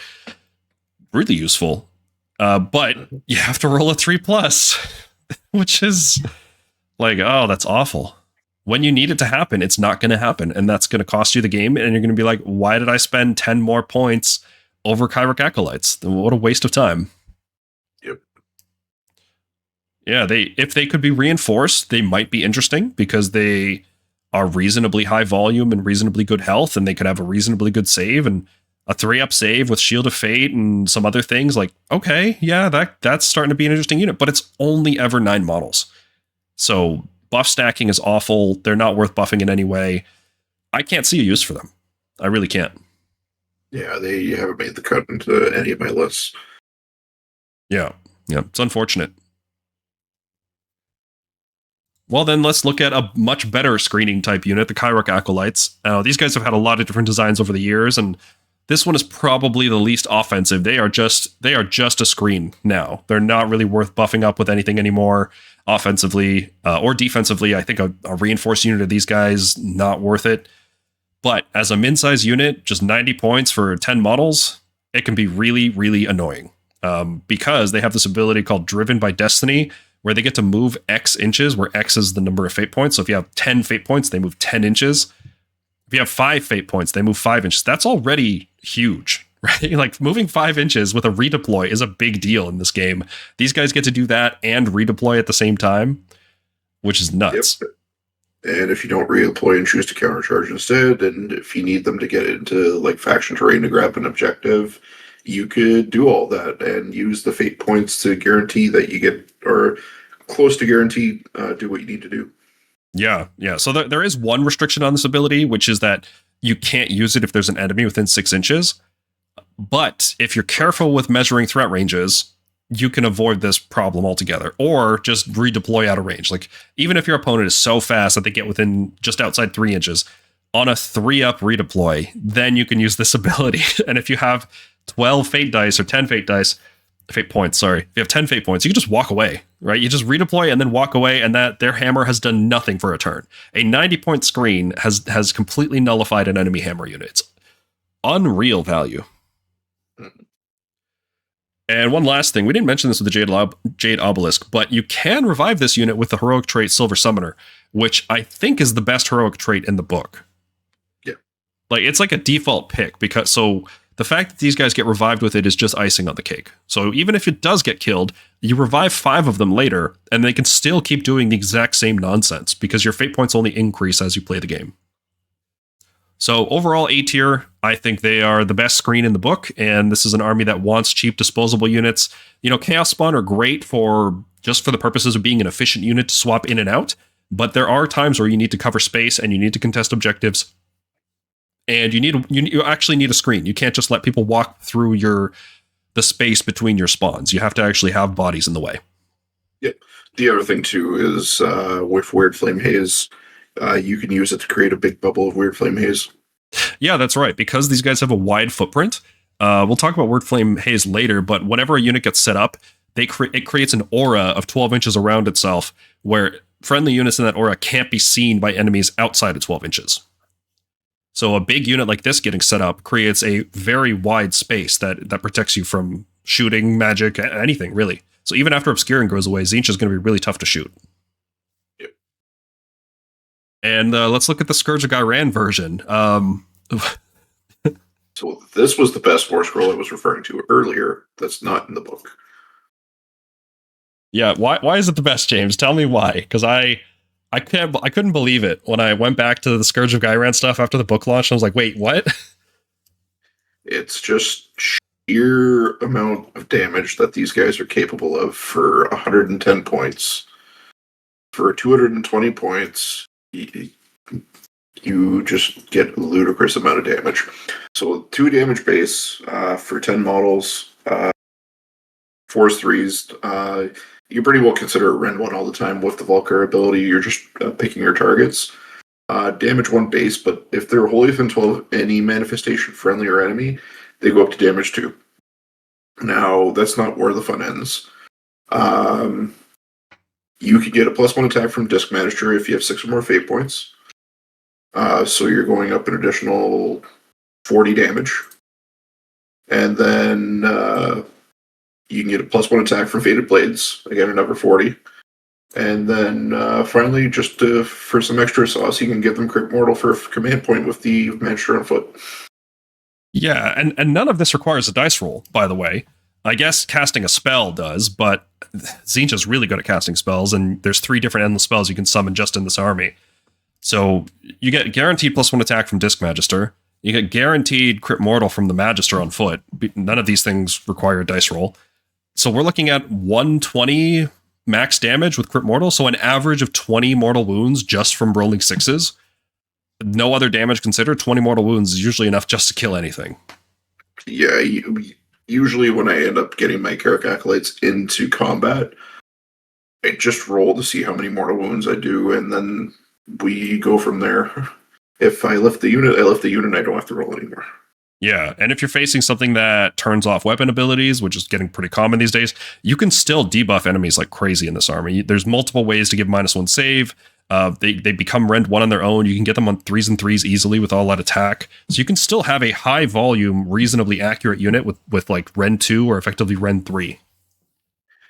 Really useful. But you have to roll a 3+, which is like, oh, that's awful. When you need it to happen, it's not going to happen. And that's going to cost you the game. And you're going to be like, why did I spend 10 more points over Kairic Acolytes? What a waste of time. Yeah, if they could be reinforced, they might be interesting because they are reasonably high volume and reasonably good health, and they could have a reasonably good save and a 3-up save with Shield of Fate and some other things. Like, okay, yeah, that's starting to be an interesting unit, but it's only ever 9 models. So buff stacking is awful. They're not worth buffing in any way. I can't see a use for them. I really can't. Yeah, they haven't made the cut into any of my lists. Yeah, it's unfortunate. Well, then let's look at a much better screening type unit, the Kairic Acolytes. These guys have had a lot of different designs over the years, and this one is probably the least offensive. They are just a screen now. They're not really worth buffing up with anything anymore, offensively or defensively. I think a reinforced unit of these guys, not worth it. But as a min-size unit, just 90 points for 10 models, it can be really, really annoying because they have this ability called Driven by Destiny, where they get to move X inches, where X is the number of fate points. So if you have 10 fate points, they move 10 inches. If you have 5 fate points, they move 5 inches. That's already huge, right? Like moving 5 inches with a redeploy is a big deal in this game. These guys get to do that and redeploy at the same time, which is nuts. And if you don't redeploy and choose to countercharge instead, and if you need them to get into like faction terrain to grab an objective, you could do all that and use the fate points to guarantee that you get, or close to guarantee, do what you need to do. Yeah, yeah. So there is one restriction on this ability, which is that you can't use it if there's an enemy within 6 inches. But if you're careful with measuring threat ranges, you can avoid this problem altogether, or just redeploy out of range. Like, even if your opponent is so fast that they get within just outside 3 inches, on a 3-up redeploy, then you can use this ability. And if you have 12 fate dice or 10 fate points, sorry. If you have 10 fate points, you can just walk away, right? You just redeploy and then walk away, and that their hammer has done nothing for a turn. A 90-point screen has completely nullified an enemy hammer unit. It's unreal value. And one last thing, we didn't mention this with the Jade Obelisk, but you can revive this unit with the heroic trait Silver Summoner, which I think is the best heroic trait in the book. Yeah. Like, it's like a default pick, because so the fact that these guys get revived with it is just icing on the cake. So even if it does get killed, you revive 5 of them later, and they can still keep doing the exact same nonsense, because your fate points only increase as you play the game. So overall, A tier, I think they are the best screen in the book, and this is an army that wants cheap disposable units. You know, Chaos Spawn are great for just for the purposes of being an efficient unit to swap in and out, but there are times where you need to cover space and you need to contest objectives, and you actually need a screen. You can't just let people walk through the space between your spawns. You have to actually have bodies in the way. Yep. The other thing too is with Weird Flame Haze, you can use it to create a big bubble of Weird Flame Haze. Yeah, that's right. Because these guys have a wide footprint. We'll talk about Weird Flame Haze later, but whenever a unit gets set up, it creates an aura of 12 inches around itself, where friendly units in that aura can't be seen by enemies outside of 12 inches. So a big unit like this getting set up creates a very wide space that protects you from shooting, magic, anything, really. So even after Obscuring goes away, Tzeentch is going to be really tough to shoot. Yep. And let's look at the Scourge of Ghyran version. So this was the best Warscroll I was referring to earlier. That's not in the book. Yeah, why is it the best, James? Tell me why, because I couldn't believe it when I went back to the Scourge of Ghyran stuff after the book launch. I was like, wait, what? It's just sheer amount of damage that these guys are capable of for 110 points. For 220 points, you just get a ludicrous amount of damage. So 2 damage base for 10 models, 4s, 3s. You pretty well consider a Rend 1 all the time with the Volcar ability. You're just picking your targets. Damage 1 base, but if they're wholly within 12 any manifestation, friendly or enemy, they go up to damage 2. Now, that's not where the fun ends. You can get a +1 attack from Disc Magister if you have 6 or more fate points. So you're going up an additional 40 damage. And then you can get a +1 attack from Fated Blades, again another 40. And then finally, just for some extra sauce, you can get them Crit Mortal for a command point with the Magister on foot. Yeah, and none of this requires a dice roll, by the way. I guess casting a spell does, but Tzeentch is really good at casting spells, and there's 3 different endless spells you can summon just in this army. So you get guaranteed +1 attack from Disc Magister. You get guaranteed Crit Mortal from the Magister on foot. None of these things require a dice roll. So we're looking at 120 max damage with Crit Mortal, so an average of 20 mortal wounds just from rolling 6s. No other damage considered, 20 mortal wounds is usually enough just to kill anything. Yeah, usually when I end up getting my Kairic Acolytes into combat, I just roll to see how many mortal wounds I do, and then we go from there. If I lift the unit, I lift the unit, I don't have to roll anymore. Yeah, and if you're facing something that turns off weapon abilities, which is getting pretty common these days, you can still debuff enemies like crazy in this army. There's multiple ways to give -1 save. They become Rend 1 on their own. You can get them on 3s and 3s easily with all out attack. So you can still have a high volume, reasonably accurate unit with like Rend 2 or effectively Rend 3.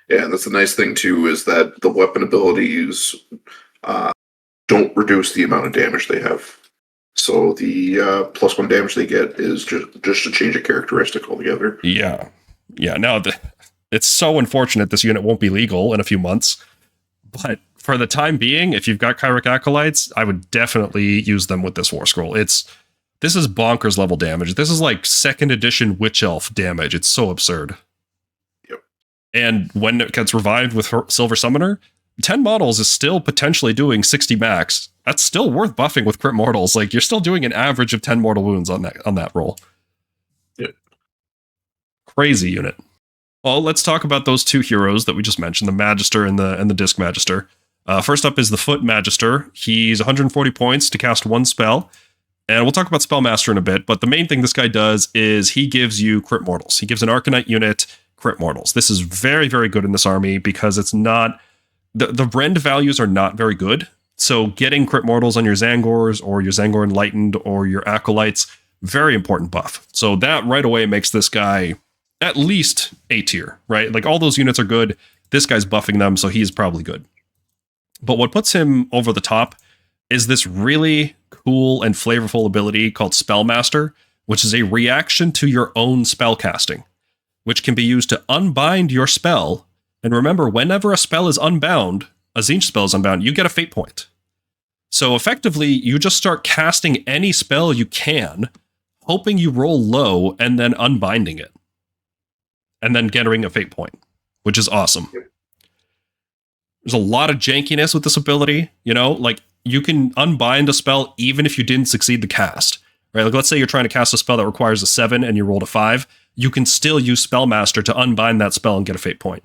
Yeah, and that's the nice thing too, is that the weapon abilities don't reduce the amount of damage they have. So the +1 damage they get is just a change of characteristic altogether. Yeah. Now, it's so unfortunate this unit won't be legal in a few months. But for the time being, if you've got Kairic Acolytes, I would definitely use them with this War Scroll. This is bonkers level damage. This is like 2nd edition Witch Elf damage. It's so absurd. Yep. And when it gets revived with Silver Summoner, 10 models is still potentially doing 60 max. That's still worth buffing with crit mortals. Like, you're still doing an average of 10 mortal wounds on that roll. Yep. Crazy unit. Well, let's talk about those 2 heroes that we just mentioned, the Magister and the Disc Magister. First up is the Foot Magister. He's 140 points to cast 1 spell. And we'll talk about Spellmaster in a bit, but the main thing this guy does is he gives you crit mortals. He gives an Arcanite unit crit mortals. This is very, very good in this army because it's not... The rend values are not very good. So getting crit mortals on your Tzaangors or your Tzaangor Enlightened or your Acolytes, very important buff. So that right away makes this guy at least A tier, right? Like, all those units are good. This guy's buffing them, so he's probably good. But what puts him over the top is this really cool and flavorful ability called Spellmaster, which is a reaction to your own spell casting, which can be used to unbind your spell. And remember, whenever a spell is unbound, a Tzeentch spell is unbound, you get a fate point. So effectively, you just start casting any spell you can, hoping you roll low, and then unbinding it. And then getting a fate point, which is awesome. There's a lot of jankiness with this ability, like, you can unbind a spell even if you didn't succeed the cast, right? Like, let's say you're trying to cast a spell that requires a 7 and you rolled a 5, you can still use Spellmaster to unbind that spell and get a fate point.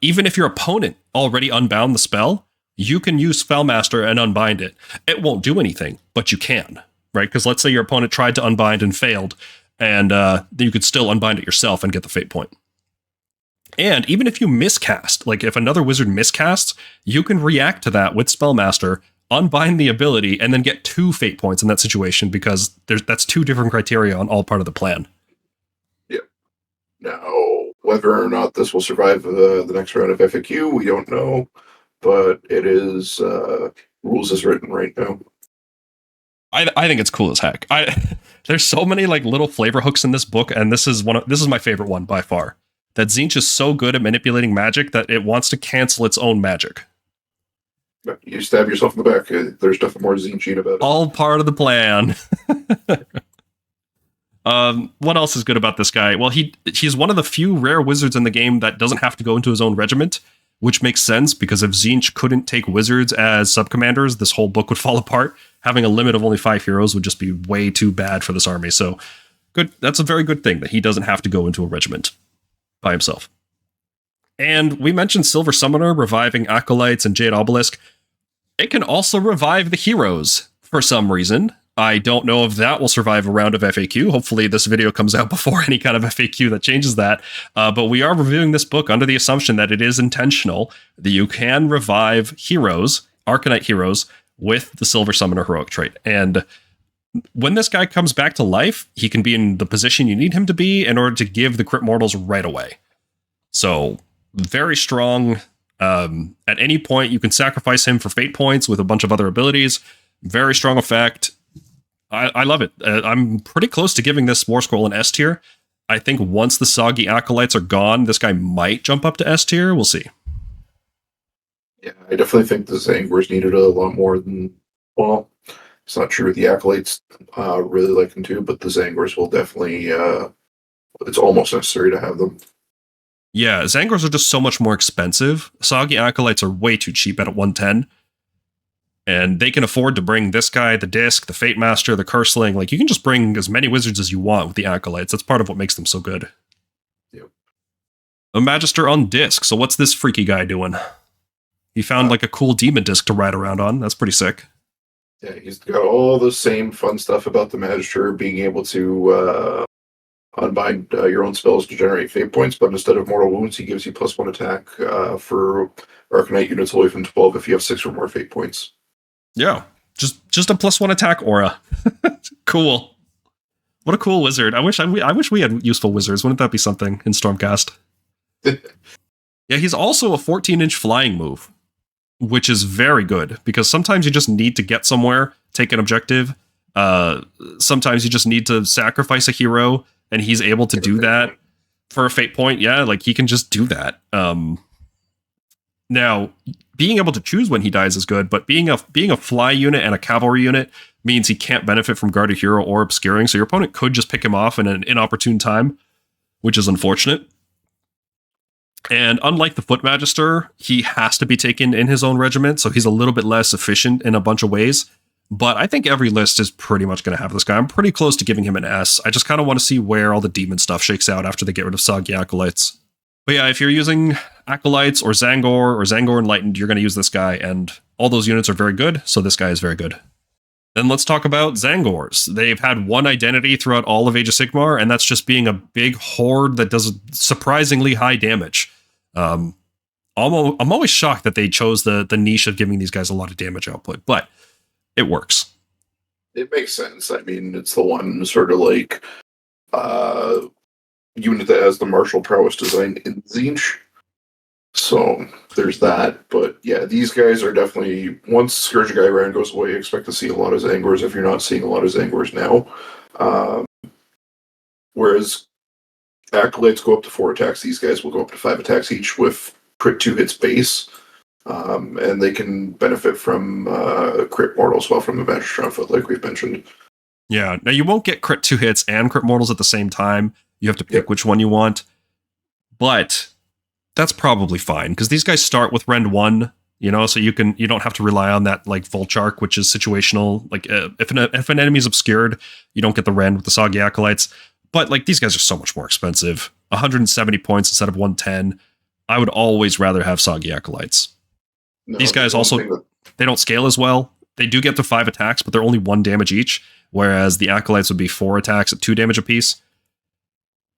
Even if your opponent already unbound the spell, you can use Spellmaster and unbind it. It won't do anything, but you can, right? Because let's say your opponent tried to unbind and failed, and then you could still unbind it yourself and get the fate point. And even if you miscast, like if another wizard miscasts, you can react to that with Spellmaster, unbind the ability, and then get 2 fate points in that situation, because that's 2 different criteria on all part of the plan. Yep. Now, whether or not this will survive the next round of FAQ, we don't know, but it is rules as written right now. I think it's cool as heck. There's so many like little flavor hooks in this book, and this is my favorite one by far. That Tzeentch is so good at manipulating magic that it wants to cancel its own magic. You stab yourself in the back. There's nothing more Tzeentchian about it. All part of the plan. What else is good about this guy? Well, he's one of the few rare wizards in the game that doesn't have to go into his own regiment, which makes sense, because if Tzeentch couldn't take wizards as subcommanders, this whole book would fall apart. Having a limit of only 5 heroes would just be way too bad for this army. So good. That's a very good thing that he doesn't have to go into a regiment by himself. And we mentioned Silver Summoner reviving Acolytes and Jade Obelisk. It can also revive the heroes for some reason. I don't know if that will survive a round of FAQ. Hopefully this video comes out before any kind of FAQ that changes that. But we are reviewing this book under the assumption that it is intentional, that you can revive heroes, Arcanite heroes, with the Silver Summoner heroic trait. And when this guy comes back to life, he can be in the position you need him to be in order to give the crit mortals right away. So very strong. At any point, you can sacrifice him for fate points with a bunch of other abilities. Very strong effect. I love it. I'm pretty close to giving this Warscroll an S tier. I think once the soggy Acolytes are gone, this guy might jump up to S tier. We'll see. Yeah, I definitely think the Tzaangors needed a lot more than, well, it's not true. The Acolytes really like them too, but the Tzaangors will definitely, it's almost necessary to have them. Yeah, Tzaangors are just so much more expensive. Soggy Acolytes are way too cheap at 110. And they can afford to bring this guy, the Disc, the Fatemaster, the Curseling. Like, you can just bring as many wizards as you want with the Acolytes. That's part of what makes them so good. Yep. A Magister on Disc. So what's this freaky guy doing? He found like a cool demon disc to ride around on. That's pretty sick. Yeah, he's got all the same fun stuff about the Magister, being able to unbind your own spells to generate fate points, but instead of mortal wounds, he gives you +1 attack for Arcanite units all the way from 12 if you have 6 or more fate points. Yeah, just a +1 attack aura. Cool. What a cool wizard. I wish we had useful wizards. Wouldn't that be something in Stormcast? Yeah, he's also a 14-inch flying move, which is very good, because sometimes you just need to get somewhere, take an objective. Sometimes you just need to sacrifice a hero, and he's able to do that for a fate point. Yeah, like he can just do that. Now, being able to choose when he dies is good, but being a fly unit and a cavalry unit means he can't benefit from guarded hero or obscuring, so your opponent could just pick him off in an inopportune time, which is unfortunate. And unlike the Foot Magister, he has to be taken in his own regiment, so he's a little bit less efficient in a bunch of ways. But I think every list is pretty much going to have this guy. I'm pretty close to giving him an S. I just kind of want to see where all the demon stuff shakes out after they get rid of Tzaangor Acolytes. But yeah, if you're using Acolytes or Tzaangor Enlightened, you're going to use this guy, and all those units are very good, so this guy is very good. Then let's talk about Tzaangors. They've had one identity throughout all of Age of Sigmar, and that's just being a big horde that does surprisingly high damage. I'm always shocked that they chose the niche of giving these guys a lot of damage output, but it works. It makes sense. I mean, it's the one sort of like unit that has the martial prowess design in Tzeentch. So there's that. But yeah, these guys are definitely, once Scourge of Ghyran goes away, expect to see a lot of Tzaangors if you're not seeing a lot of Tzaangors now. Whereas Acolytes go up to 4 attacks, these guys will go up to 5 attacks each with crit 2 hits base. And they can benefit from crit mortal as well from the Magister foot, like we've mentioned. Yeah, now you won't get crit 2 hits and crit mortals at the same time. You have to pick which one you want. But that's probably fine, because these guys start with Rend 1, so you don't have to rely on that like Volchark, which is situational. Like if an enemy's obscured, you don't get the Rend with the Tzaangor Acolytes. But like these guys are so much more expensive. 170 points instead of 110. I would always rather have Tzaangor Acolytes. No, these guys also, they don't scale as well. They do get to 5 attacks, but they're only 1 damage each, whereas the Acolytes would be 4 attacks at 2 damage apiece.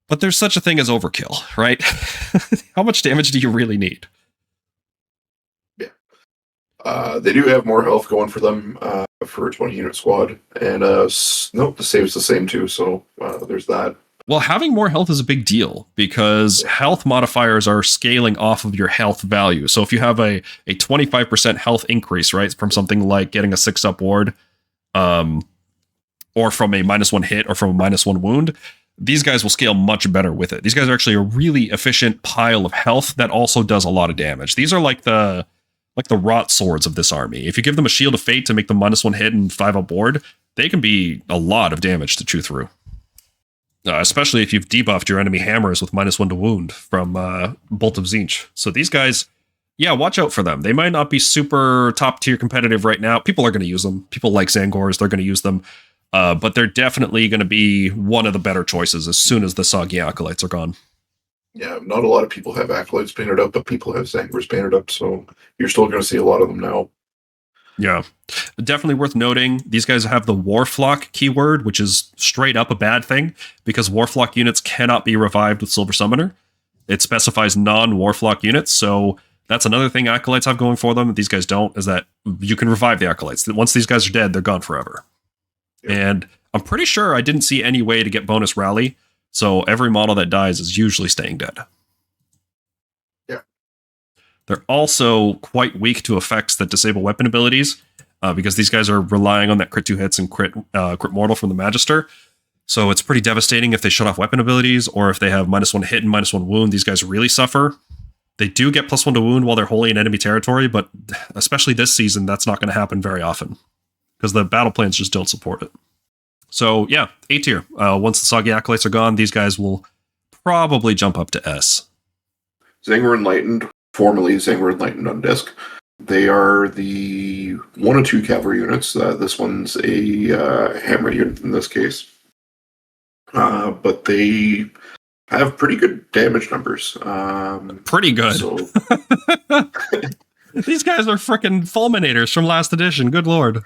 But there's such a thing as overkill, right? How much damage do you really need? Yeah. They do have more health going for them for a 20-unit squad. And the save's the same too, so there's that. Well, having more health is a big deal, because health modifiers are scaling off of your health value. So if you have a 25% health increase, right, from something like getting a 6-up ward, or from a -1 hit, or from a -1 wound, these guys will scale much better with it. These guys are actually a really efficient pile of health that also does a lot of damage. These are like the rot swords of this army. If you give them a Shield of Fate to make them -1 hit and 5-up ward, they can be a lot of damage to chew through. Especially if you've debuffed your enemy hammers with -1 to wound from Bolt of Tzeentch. So these guys, yeah, watch out for them. They might not be super top tier competitive right now. People are going to use them. People like Tzaangors, they're going to use them. But they're definitely going to be one of the better choices as soon as the Tzaangor Acolytes are gone. Yeah, not a lot of people have Acolytes painted up, but people have Tzaangors painted up, so you're still going to see a lot of them now. Yeah. Definitely worth noting, these guys have the Warflock keyword, which is straight up a bad thing, because Warflock units cannot be revived with Silver Summoner. It specifies non-Warflock units, so that's another thing Acolytes have going for them that these guys don't, is that you can revive the Acolytes. Once these guys are dead, they're gone forever. Yep. And I'm pretty sure I didn't see any way to get bonus rally, so every model that dies is usually staying dead. Yeah. They're also quite weak to effects that disable weapon abilities, because these guys are relying on that crit 2 hits and crit mortal from the Magister. So it's pretty devastating if they shut off weapon abilities, or if they have -1 hit and -1 wound, these guys really suffer. They do get +1 to wound while they're wholly in enemy territory, but especially this season, that's not going to happen very often, because the battle plans just don't support it. So yeah, A tier. Once the Tzaangor Acolytes are gone, these guys will probably jump up to S. Tzaangor Enlightened, formerly Tzaangor Enlightened on disc. They are the 1 of 2 cavalry units. This one's a hammer unit in this case. But they have pretty good damage numbers. Pretty good. So these guys are frickin' fulminators from last edition. Good lord.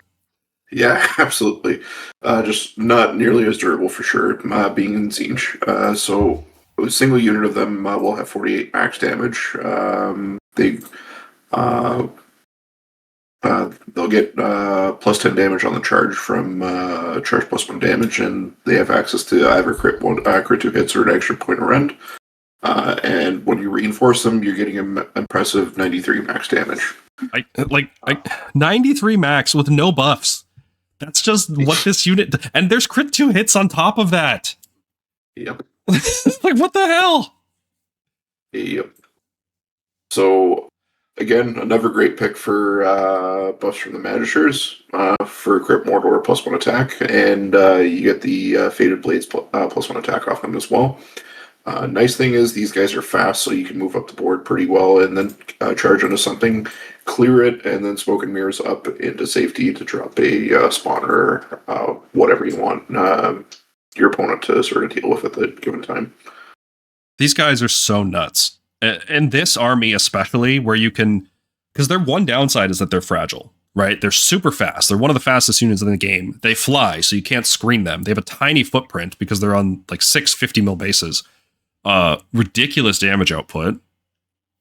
Yeah, absolutely. Just not nearly as durable for sure, being in Tzeentch. So a single unit of them will have 48 max damage. They'll get +10 damage on the charge from charge +1 damage, and they have access to either crit 2 hits or an extra point of rend. And when you reinforce them, you're getting an impressive 93 max damage. 93 max with no buffs. That's just what this unit... And there's crit 2 hits on top of that. Yep. Like, what the hell? Yep. So, Again, another great pick for buffs from the Magisters for Crit Mordor +1 attack, and you get the Faded Blades +1 attack off them as well. Nice thing is these guys are fast, so you can move up the board pretty well and then charge into something, clear it, and then Smoke and Mirrors up into safety to drop a spawner, whatever you want your opponent to sort of deal with at the given time. These guys are so nuts. And this army especially, where you can... Because their one downside is that they're fragile, right? They're super fast. They're one of the fastest units in the game. They fly, so you can't screen them. They have a tiny footprint because they're on like 6 50 mil bases. Ridiculous damage output.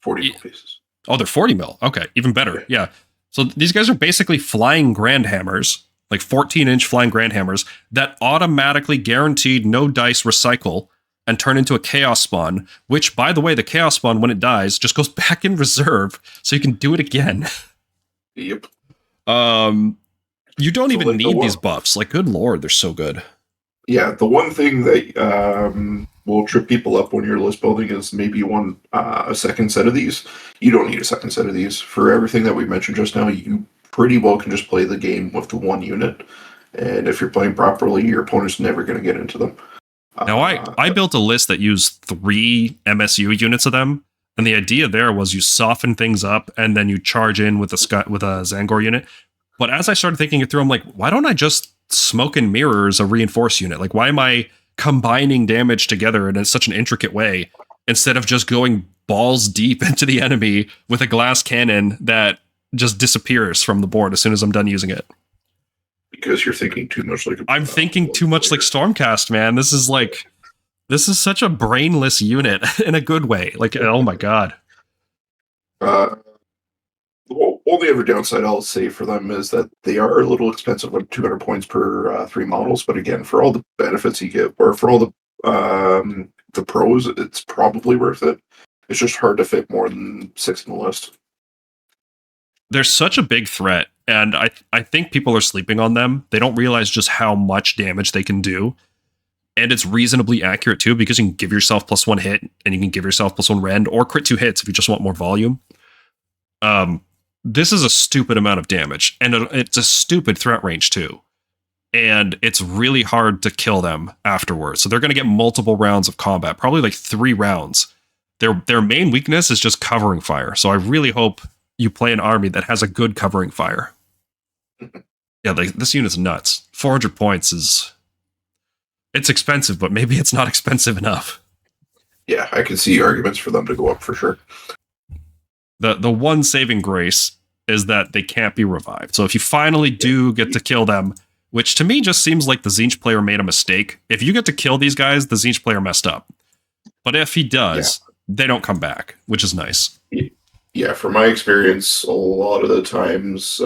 40 mil bases. Oh, they're 40 mil. Okay, even better. Yeah. So these guys are basically flying grand hammers, like 14-inch flying grand hammers, that automatically guaranteed no dice recycle and turn into a chaos spawn, which, by the way, the chaos spawn, when it dies, just goes back in reserve, so you can do it again. Yep. You don't even need these buffs. Like, good lord, they're so good. Yeah, the one thing that will trip people up when you're list building is maybe you want a second set of these. You don't need a second set of these. For everything that we mentioned just now, you pretty well can just play the game with the one unit. And if you're playing properly, your opponent's never going to get into them. Now, I built a list that used 3 MSU units of them, and the idea there was you soften things up, and then you charge in with a Tzaangor unit. But as I started thinking it through, I'm like, why don't I just Smoke and Mirrors a reinforce unit? Like, why am I combining damage together in such an intricate way, instead of just going balls deep into the enemy with a glass cannon that just disappears from the board as soon as I'm done using it? Because you're thinking too much like I'm thinking too much like Stormcast, man. This is such a brainless unit in a good way. Like, oh my god. The only other downside I'll say for them is that they are a little expensive, like 200 points per 3 models. But again, for all the benefits you get, or for all the pros, it's probably worth it. It's just hard to fit more than 6 in the list. They're such a big threat, and I think people are sleeping on them. They don't realize just how much damage they can do. And it's reasonably accurate, too, because you can give yourself +1 hit, and you can give yourself +1 rend, or crit 2 hits if you just want more volume. This is a stupid amount of damage, and it's a stupid threat range, too. And it's really hard to kill them afterwards. So they're going to get multiple rounds of combat, probably like 3 rounds. Their main weakness is just covering fire. So I really hope you play an army that has a good covering fire. Yeah, like, this unit's nuts. 400 points is... It's expensive, but maybe it's not expensive enough. Yeah, I can see arguments for them to go up for sure. The one saving grace is that they can't be revived. So if you finally do get to kill them, which to me just seems like the Tzeentch player made a mistake. If you get to kill these guys, the Tzeentch player messed up. But if he does, they don't come back, which is nice. Yeah, from my experience, a lot of the times,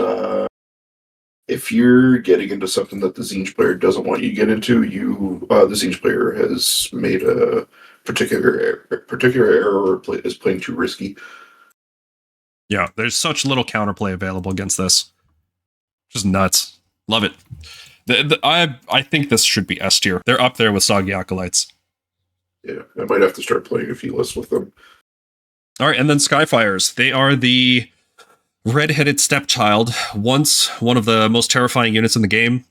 if you're getting into something that the Tzeentch player doesn't want you to get into, the Tzeentch player has made a particular error or is playing too risky. Yeah, there's such little counterplay available against this. Just nuts. Love it. I think this should be S tier. They're up there with Soggy Acolytes. Yeah, I might have to start playing a few lists with them. All right, and then Skyfires. They are the red-headed stepchild, once one of the most terrifying units in the game.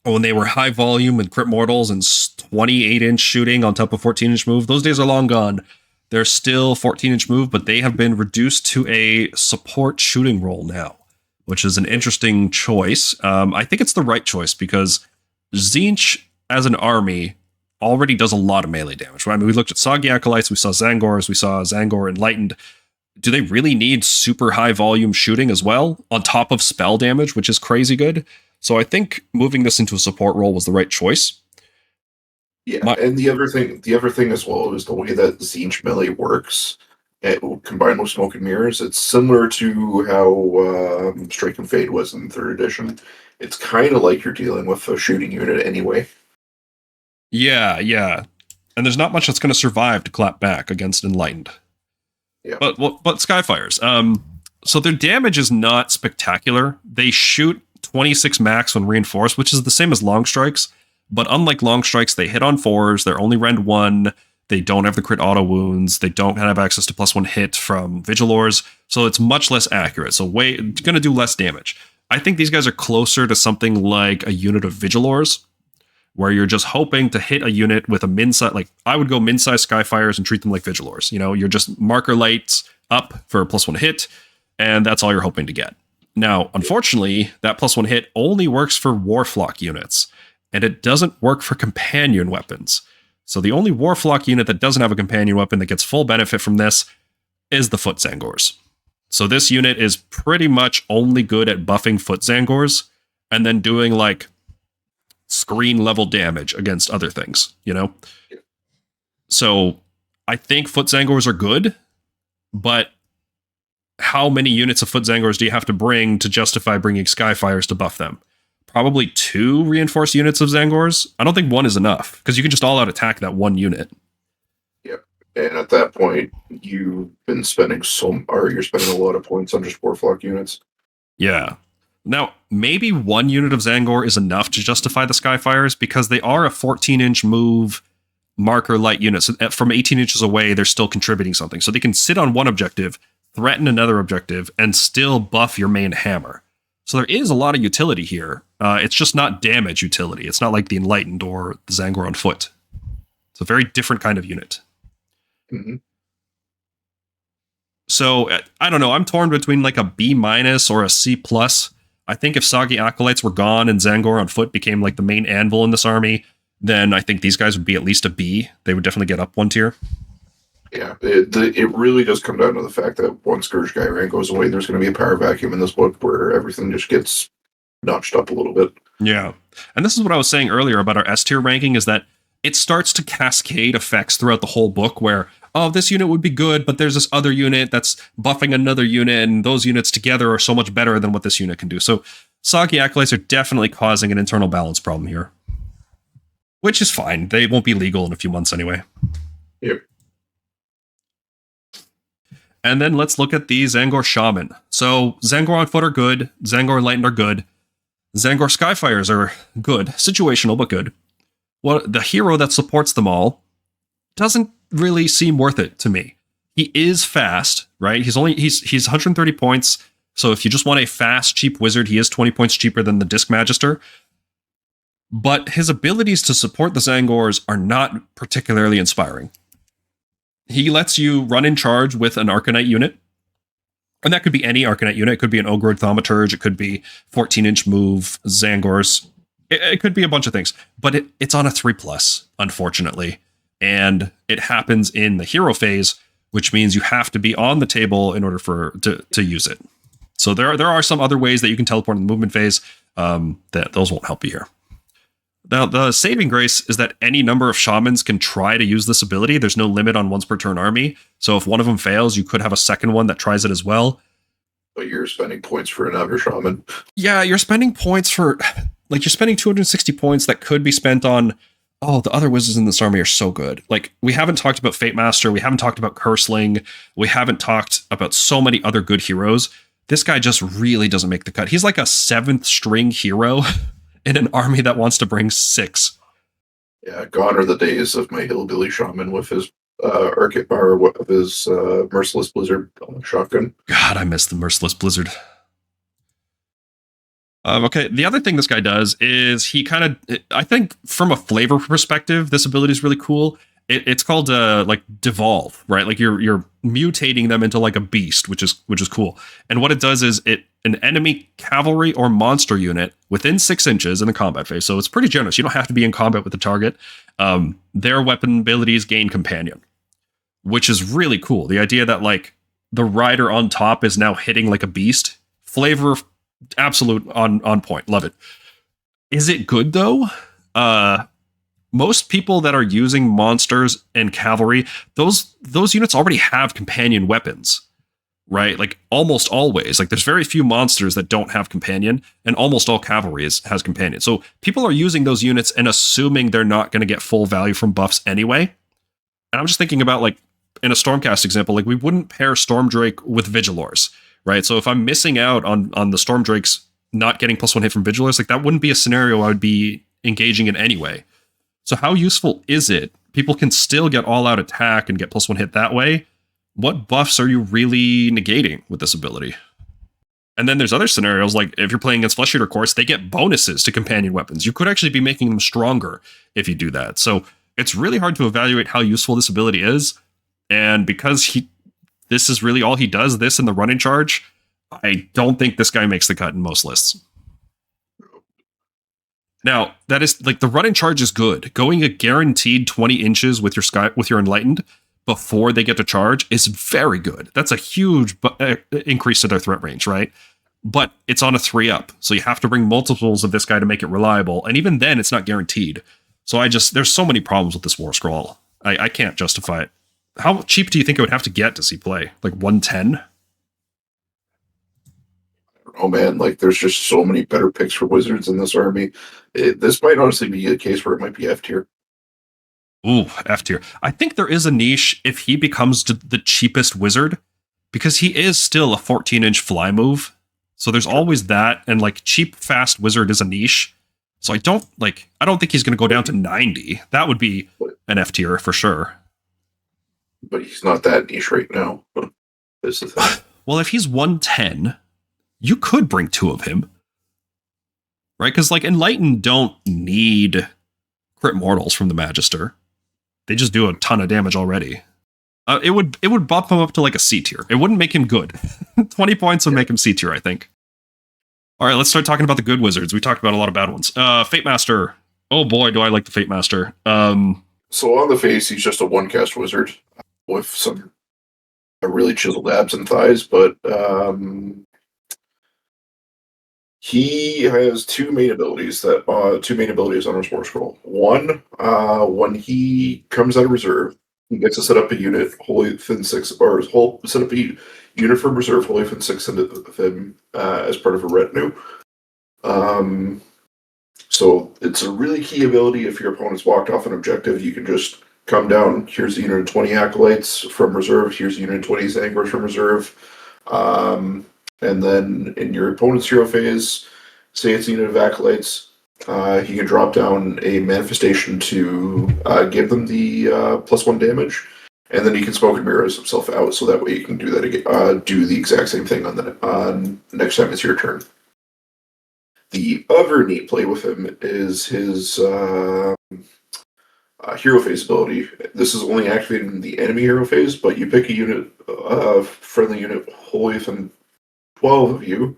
When they were high volume and crit mortals and 28-inch shooting on top of 14-inch move, those days are long gone. They're still 14-inch move, but they have been reduced to a support shooting role now, which is an interesting choice. I think it's the right choice because Tzeentch as an army already does a lot of melee damage. Right? I mean, we looked at Soggy Acolytes, we saw Tzaangors, we saw Tzaangor Enlightened. Do they really need super high volume shooting as well, on top of spell damage, which is crazy good? So I think moving this into a support role was the right choice. Yeah, and the other thing as well is the way that Tzeentch melee works, combined with Smoke and Mirrors. It's similar to how Strike and Fade was in 3rd edition. It's kind of like you're dealing with a shooting unit anyway. Yeah. And there's not much that's going to survive to clap back against Enlightened. Yeah. But Skyfires. So their damage is not spectacular. They shoot 26 max when reinforced, which is the same as long strikes. But unlike long strikes, they hit on 4s. They're only rend 1. They don't have the crit auto wounds. They don't have access to +1 hit from Vigilors. So it's much less accurate. So going to do less damage. I think these guys are closer to something like a unit of Vigilors, where you're just hoping to hit a unit with a min-size. Like, I would go min-size Skyfires and treat them like Vigilors. You know, you're just marker lights up for a +1 hit, and that's all you're hoping to get. Now, unfortunately, that +1 hit only works for Warflock units, and it doesn't work for companion weapons. So the only Warflock unit that doesn't have a companion weapon that gets full benefit from this is the Foot Tzaangors. So this unit is pretty much only good at buffing Foot Tzaangors and then doing like screen level damage against other things, you know? So I think Foot Tzaangors are good, but how many units of Foot Tzaangors do you have to bring to justify bringing Skyfires to buff them? Probably 2 reinforced units of Tzaangors. I don't think 1 is enough, because you can just all-out attack that 1 unit. Yep. And at that point, you've been spending you're spending a lot of points on just Warflock units. Yeah. Now, maybe 1 unit of Tzaangor is enough to justify the Skyfires, because they are a 14-inch move marker light unit. So from 18 inches away, they're still contributing something. So they can sit on one objective, threaten another objective, and still buff your main hammer. So there is a lot of utility here. It's just not damage utility. It's not like the Enlightened or the Tzaangor on foot. It's a very different kind of unit. Mm-hmm. So, I don't know. I'm torn between like a B- or a C+. I think if Sagi Acolytes were gone and Tzaangor on foot became like the main anvil in this army, then I think these guys would be at least a B. They would definitely get up 1 tier. Yeah, it really does come down to the fact that once Scourge Ghyran goes away, there's going to be a power vacuum in this book where everything just gets notched up a little bit. Yeah. And this is what I was saying earlier about our S tier ranking, is that it starts to cascade effects throughout the whole book where, oh, this unit would be good, but there's this other unit that's buffing another unit, and those units together are so much better than what this unit can do. So Sagi Acolytes are definitely causing an internal balance problem here. Which is fine. They won't be legal in a few months anyway. Yep. And then let's look at the Tzaangor Shaman. So Tzaangor on foot are good. Tzaangor Enlightened are good. Tzaangor Skyfires are good. Situational, but good. Well, the hero that supports them all doesn't really seem worth it to me. He is fast, right? He's 130 points. So if you just want a fast, cheap wizard, he is 20 points cheaper than the Disc Magister. But his abilities to support the Tzaangors are not particularly inspiring. He lets you run in charge with an Arcanite unit. And that could be any Arcanite unit. It could be an Ogroid Thaumaturge. It could be 14-inch move, Tzaangors. It could be a bunch of things. But it's on a 3+, unfortunately. And it happens in the hero phase, which means you have to be on the table in order to use it. So there are some other ways that you can teleport in the movement phase. That those won't help you here. Now, the saving grace is that any number of shamans can try to use this ability. There's no limit on once per turn army. So if one of them fails, you could have a second one that tries it as well. But you're spending points for another shaman. Yeah, you're spending points for... Like, you're spending 260 points that could be spent on... Oh, the other wizards in this army are so good. Like, we haven't talked about Fatemaster. We haven't talked about Curseling. We haven't talked about so many other good heroes. This guy just really doesn't make the cut. He's like a 7th string hero in an army that wants to bring 6. Yeah, gone are the days of my hillbilly shaman with his Merciless Blizzard shotgun. God, I miss the Merciless Blizzard. Okay, the other thing this guy does is he kind of, I think from a flavor perspective, this ability is really cool. It's called like devolve, right? Like you're mutating them into like a beast, which is cool. And what it does is an enemy cavalry or monster unit within 6 inches in the combat phase. So it's pretty generous. You don't have to be in combat with the target. Their weapon abilities gain companion, which is really cool. The idea that like the rider on top is now hitting like a beast. Flavor absolute on point. Love it. Is it good though? Most people that are using monsters and cavalry, those units already have companion weapons, right? Like almost always. Like there's very few monsters that don't have companion, and almost all cavalry has companion. So people are using those units and assuming they're not going to get full value from buffs anyway. And I'm just thinking about like in a Stormcast example, like we wouldn't pair Stormdrake with Vigilors, right? So if I'm missing out on the Stormdrakes not getting +1 hit from Vigilors, like that wouldn't be a scenario I would be engaging in anyway. So how useful is it? people can still get all-out attack and get +1 hit that way. What buffs are you really negating with this ability? And then there's other scenarios, like if you're playing against Flesh Eater Course, they get bonuses to companion weapons. You could actually be making them stronger if you do that. So it's really hard to evaluate how useful this ability is. And because this is really all he does, this and the running charge, I don't think this guy makes the cut in most lists. Now, that is like the running charge is good. Going a guaranteed 20 inches with your Enlightened before they get to charge is very good. That's a huge increase to their threat range, right? But it's on a 3-up, so you have to bring multiples of this guy to make it reliable, and even then, it's not guaranteed. So there's so many problems with this War Scroll. I can't justify it. How cheap do you think it would have to get to see play? Like 110? Oh man, like there's just so many better picks for Wizards in this army. This might honestly be a case where it might be F tier. Ooh, F tier. I think there is a niche if he becomes the cheapest wizard, because he is still a 14-inch fly move. So there's always that, and like cheap, fast wizard is a niche. So I don't think he's going to go down to 90. That would be an F tier for sure. But he's not that niche right now. This is the thing. Well, if he's 110, you could bring 2 of him, right? Because like Enlightened don't need crit mortals from the Magister. They just do a ton of damage already. It would bump him up to like a C tier. It wouldn't make him good. 20 points would make him C tier, I think. All right, let's start talking about the good wizards. We talked about a lot of bad ones. Fatemaster. Oh boy, do I like the Fatemaster. So on the face, he's just a 1-cast wizard with some really chiseled abs and thighs, but he has two main abilities on his Warscroll. One, when he comes out of reserve, he gets to set up a unit wholly within 6, or set up a unit from reserve wholly within 6 into them as part of a retinue. So it's a really key ability. If your opponent's walked off an objective, you can just come down. Here's a unit of 20 Acolytes from reserve. Here's a unit of 20 Tzaangors from reserve. And then in your opponent's hero phase, say it's a unit of Acolytes, he can drop down a manifestation to give them the +1 damage, and then he can smoke and mirrors himself out, so that way you can do that again, do the exact same thing on next time it's your turn. The other neat play with him is his hero phase ability. This is only activated in the enemy hero phase, but you pick a unit, friendly unit wholly within 12 of you,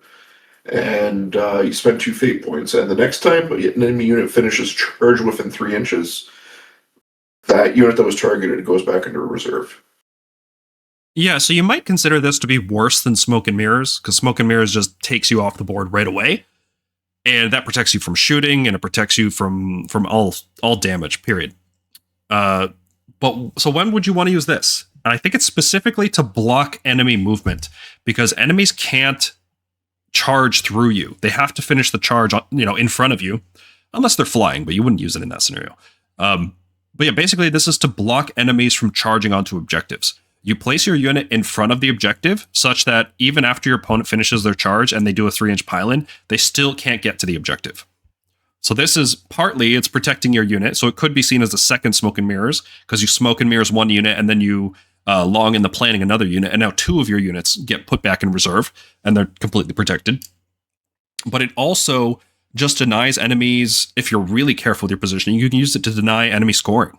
and you spend 2 fate points, and the next time an enemy unit finishes charge within 3 inches, that unit that was targeted goes back into reserve. Yeah, so you might consider this to be worse than Smoke and Mirrors, because Smoke and Mirrors just takes you off the board right away, and that protects you from shooting, and it protects you from all damage, period. But so when would you want to use this? I think it's specifically to block enemy movement, because enemies can't charge through you. They have to finish the charge, in front of you, unless they're flying, but you wouldn't use it in that scenario. But yeah, basically this is to block enemies from charging onto objectives. You place your unit in front of the objective such that even after your opponent finishes their charge and they do a 3-inch pile-in, they still can't get to the objective. So this is partly, it's protecting your unit, so it could be seen as the second Smoke and Mirrors, because you Smoke and Mirrors one unit and then you long in the planning another unit, and now 2 of your units get put back in reserve, and they're completely protected. But it also just denies enemies, if you're really careful with your positioning, you can use it to deny enemy scoring.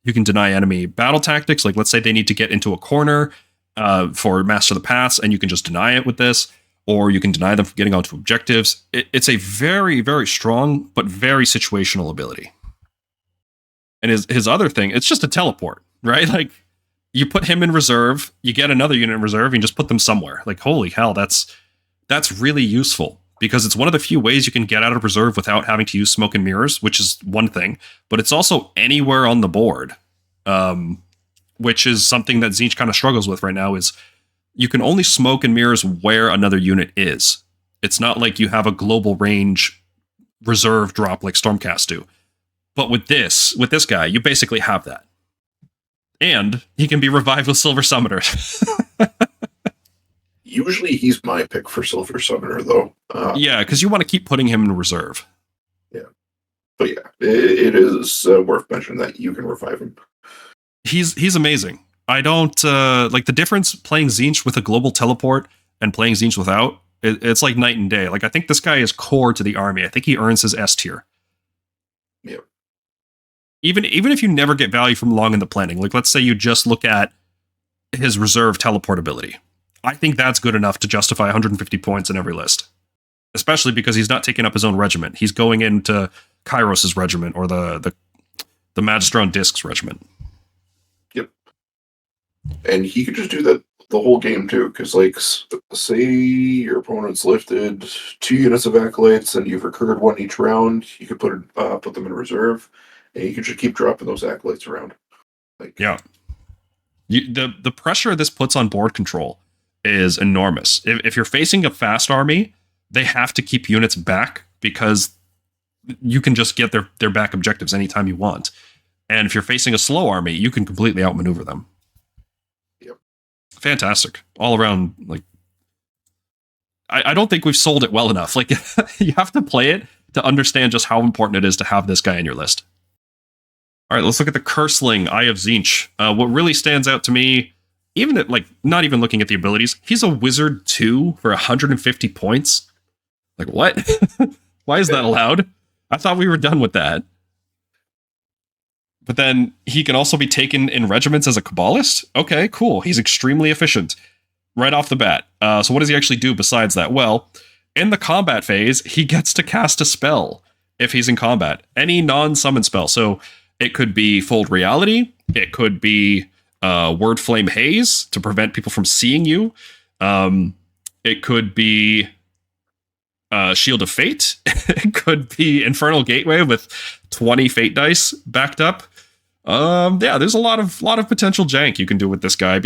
You can deny enemy battle tactics, like let's say they need to get into a corner for Master the Paths, and you can just deny it with this, or you can deny them from getting onto objectives. It's a very, very strong, but very situational ability. And his other thing, it's just a teleport, right? Like, you put him in reserve, you get another unit in reserve, and you just put them somewhere. Like, holy hell, that's really useful, because it's one of the few ways you can get out of reserve without having to use Smoke and Mirrors, which is one thing, but it's also anywhere on the board, which is something that Tzeentch kind of struggles with right now, is you can only Smoke and Mirrors where another unit is. It's not like you have a global range reserve drop like Stormcast do. But with this guy, you basically have that. And he can be revived with Silver Summoner. Usually he's my pick for Silver Summoner, though. Yeah, because you want to keep putting him in reserve. Yeah. But yeah, it is worth mentioning that you can revive him. He's amazing. I don't like the difference playing Tzeentch with a global teleport and playing Tzeentch without. It's like night and day. Like, I think this guy is core to the army. I think he earns his S tier. Yep. Even if you never get value from long in the planning, like let's say you just look at his reserve teleport ability, I think that's good enough to justify 150 points in every list. Especially because he's not taking up his own regiment. He's going into Kairos' regiment or the Magister on Discs regiment. Yep. And he could just do that the whole game too, because like say your opponent's lifted 2 units of acolytes and you've recurred 1 each round, you could put them in reserve, and you could just keep dropping those acolytes around. Like, yeah, the pressure this puts on board control is enormous. If you're facing a fast army, they have to keep units back because you can just get their back objectives anytime you want. And if you're facing a slow army, you can completely outmaneuver them. Fantastic all around. Like, I don't think we've sold it well enough. Like, you have to play it to understand just how important it is to have this guy in your list. All right, let's look at the Curseling, Eye of Tzeentch. What really stands out to me, even at, like, not even looking at the abilities, he's a wizard 2 for 150 points. Like, what? Why is that allowed? I thought we were done with that. But then he can also be taken in regiments as a Kabbalist? Okay, cool. He's extremely efficient right off the bat. So what does he actually do besides that? Well, in the combat phase, he gets to cast a spell if he's in combat. Any non-summon spell. So it could be Fold Reality. It could be Word Flame Haze to prevent people from seeing you. It could be Shield of Fate. It could be Infernal Gateway with 20 Fate dice backed up. Yeah, there's a lot of potential jank you can do with this guy.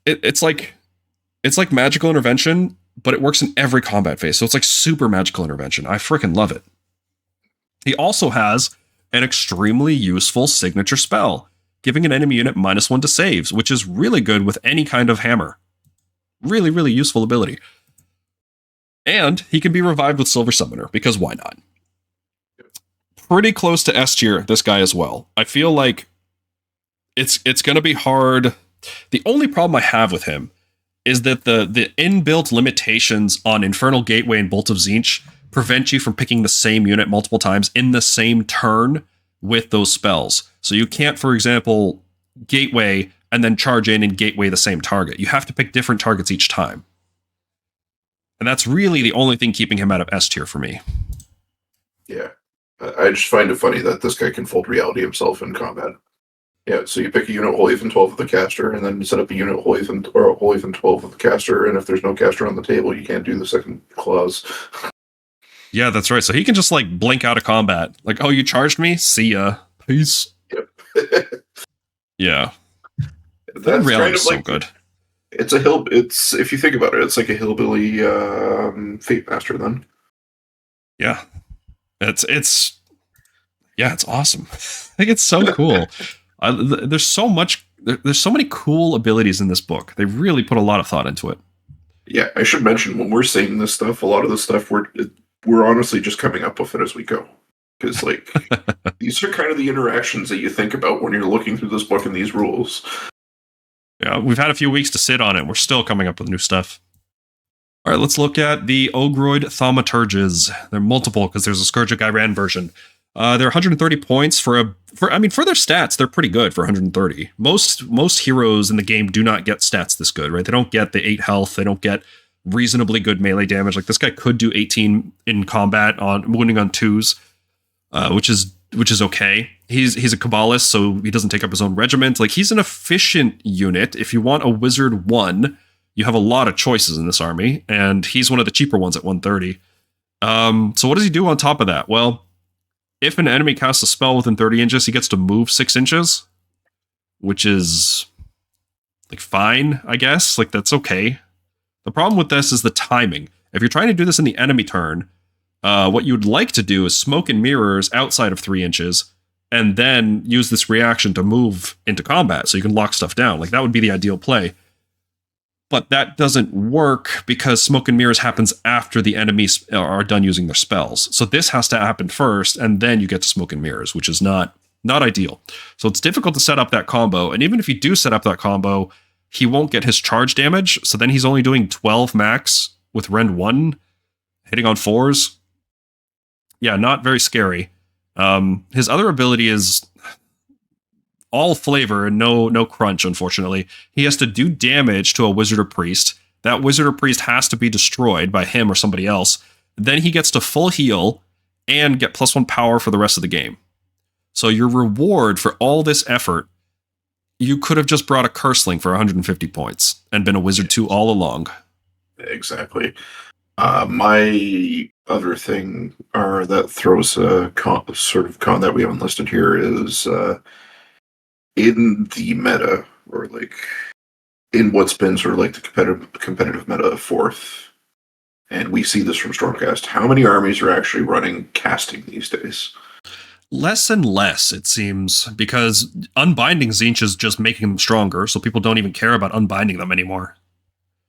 It's like magical intervention, but it works in every combat phase. So it's like super magical intervention. I freaking love it. He also has an extremely useful signature spell, giving an enemy unit -1 to saves, which is really good with any kind of hammer. Really, really useful ability. And he can be revived with Silver Summoner, because why not? Pretty close to S tier, this guy as well. I feel like it's going to be hard. The only problem I have with him is that the inbuilt limitations on Infernal Gateway and Bolt of Tzeentch prevent you from picking the same unit multiple times in the same turn with those spells. So you can't, for example, Gateway and then charge in and Gateway the same target. You have to pick different targets each time. And that's really the only thing keeping him out of S tier for me. Yeah. I just find it funny that this guy can Fold Reality himself in combat. Yeah, so you pick a unit Holy 12 with the caster, and then you set up a unit Holy 12 with the caster, and if there's no caster on the table, you can't do the second clause. Yeah, that's right. So he can just like blink out of combat. Like, oh, you charged me? See ya. Peace. Yep. Yeah. That's reality is so like, good. It's if you think about it, it's like a hillbilly Fatemaster then. Yeah. It's awesome. I think it's so cool. There's so many cool abilities in this book. They really put a lot of thought into it. Yeah, I should mention when we're saying this stuff, a lot of the stuff we're honestly just coming up with it as we go. Because like these are kind of the interactions that you think about when you're looking through this book and these rules. Yeah, we've had a few weeks to sit on it. We're still coming up with new stuff. All right, let's look at the Ogroid Thaumaturges. They're multiple because there's a Scourge of Ghyran version. They're 130 points for their stats. They're pretty good for 130. Most heroes in the game do not get stats this good, right? They don't get the 8 health. They don't get reasonably good melee damage. Like this guy could do 18 in combat on wounding on 2s, which is okay. He's a Kabbalist, so he doesn't take up his own regiment. Like he's an efficient unit. If you want a wizard 1, you have a lot of choices in this army, and he's one of the cheaper ones at 130. So what does he do on top of that? Well, if an enemy casts a spell within 30 inches, he gets to move 6 inches, which is like fine, I guess. Like that's okay. The problem with this is the timing. If you're trying to do this in the enemy turn, what you would like to do is smoke and mirrors outside of 3 inches, and then use this reaction to move into combat so you can lock stuff down. Like that would be the ideal play. But that doesn't work because smoke and mirrors happens after the enemies are done using their spells. So this has to happen first, and then you get to smoke and mirrors, which is not Not ideal. So it's difficult to set up that combo. And even if you do set up that combo, he won't get his charge damage. So then he's only doing 12 max with Rend 1, hitting on 4s. Yeah, not very scary. His other ability is all flavor and no crunch, unfortunately. He has to do damage to a wizard or priest. That wizard or priest has to be destroyed by him or somebody else. Then he gets to full heal and get +1 power for the rest of the game. So your reward for all this effort, you could have just brought a Curseling for 150 points and been a wizard 2 all along. Exactly. My other thing that throws a sort of con that we haven't listed here is in the meta, or like in what's been sort of like the competitive meta of 4th, and we see this from Stormcast. How many armies are actually running casting these days? Less and less, it seems, because unbinding Tzeentch is just making them stronger, so people don't even care about unbinding them anymore.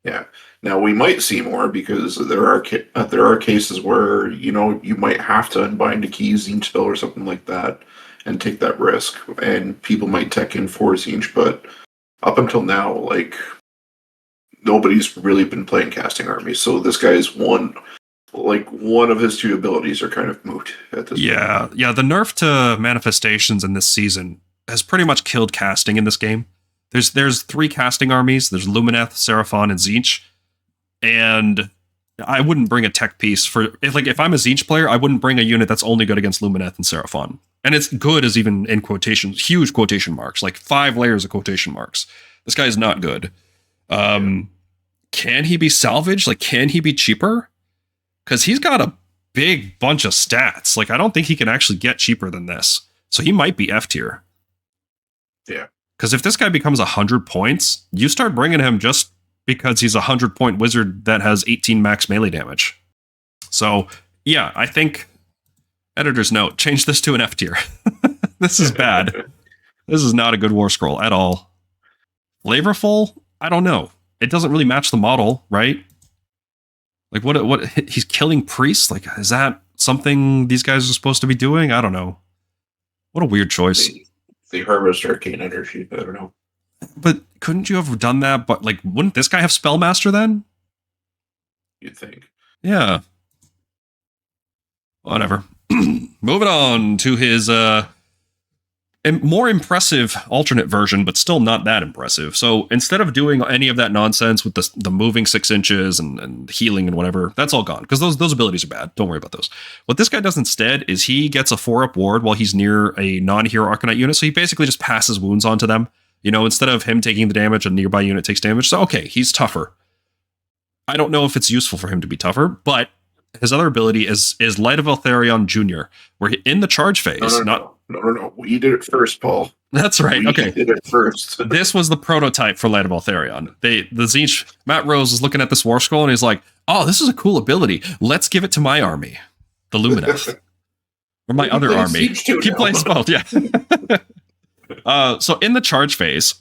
Yeah. Now we might see more because there are cases where you might have to unbind a key Tzeentch spell or something like that and take that risk, and people might tech in for Tzeentch, but up until now, like, nobody's really been playing casting armies, so this guy's one of his 2 abilities are kind of moot at this point. Yeah, the nerf to manifestations in this season has pretty much killed casting in this game. There's 3 casting armies. There's Lumineth, Seraphon, and Tzeentch. And I wouldn't bring a tech piece if I'm a Tzeentch player, I wouldn't bring a unit that's only good against Lumineth and Seraphon. And it's good as even in quotations, huge quotation marks, like 5 layers of quotation marks. This guy is not good. Can he be salvaged? Like, can he be cheaper? Because he's got a big bunch of stats. Like, I don't think he can actually get cheaper than this. So he might be F tier. Yeah. Because if this guy becomes 100 points, you start bringing him just because he's a 100-point wizard that has 18 max melee damage. So, yeah, I think, editor's note, change this to an F tier. This is bad. This is not a good war scroll at all. Flavorful? I don't know. It doesn't really match the model, right? Like, what he's killing priests? Like, is that something these guys are supposed to be doing? I don't know. What a weird choice. They harvest arcane energy. I don't know. But couldn't you have done that? But, like, wouldn't this guy have Spellmaster then? You'd think. Yeah. Whatever. Moving on to his more impressive alternate version, but still not that impressive. So instead of doing any of that nonsense with the moving 6 inches and healing and whatever, that's all gone, because those abilities are bad. Don't worry about those. What this guy does instead is he gets a 4-up ward while he's near a non-hero Arcanite unit, so he basically just passes wounds onto them. Instead of him taking the damage, a nearby unit takes damage. So, okay, he's tougher. I don't know if it's useful for him to be tougher, but his other ability is Light of Eltharion Jr., where in the charge phase... No. We did it first, Paul. That's right. Okay. We did it first. This was the prototype for Light of Eltharion. The Tzeentch, Matt Rose is looking at this Warscroll and he's like, oh, this is a cool ability. Let's give it to my army, the Lumineth. Or my other army. Keep playing both, yeah. So in the charge phase,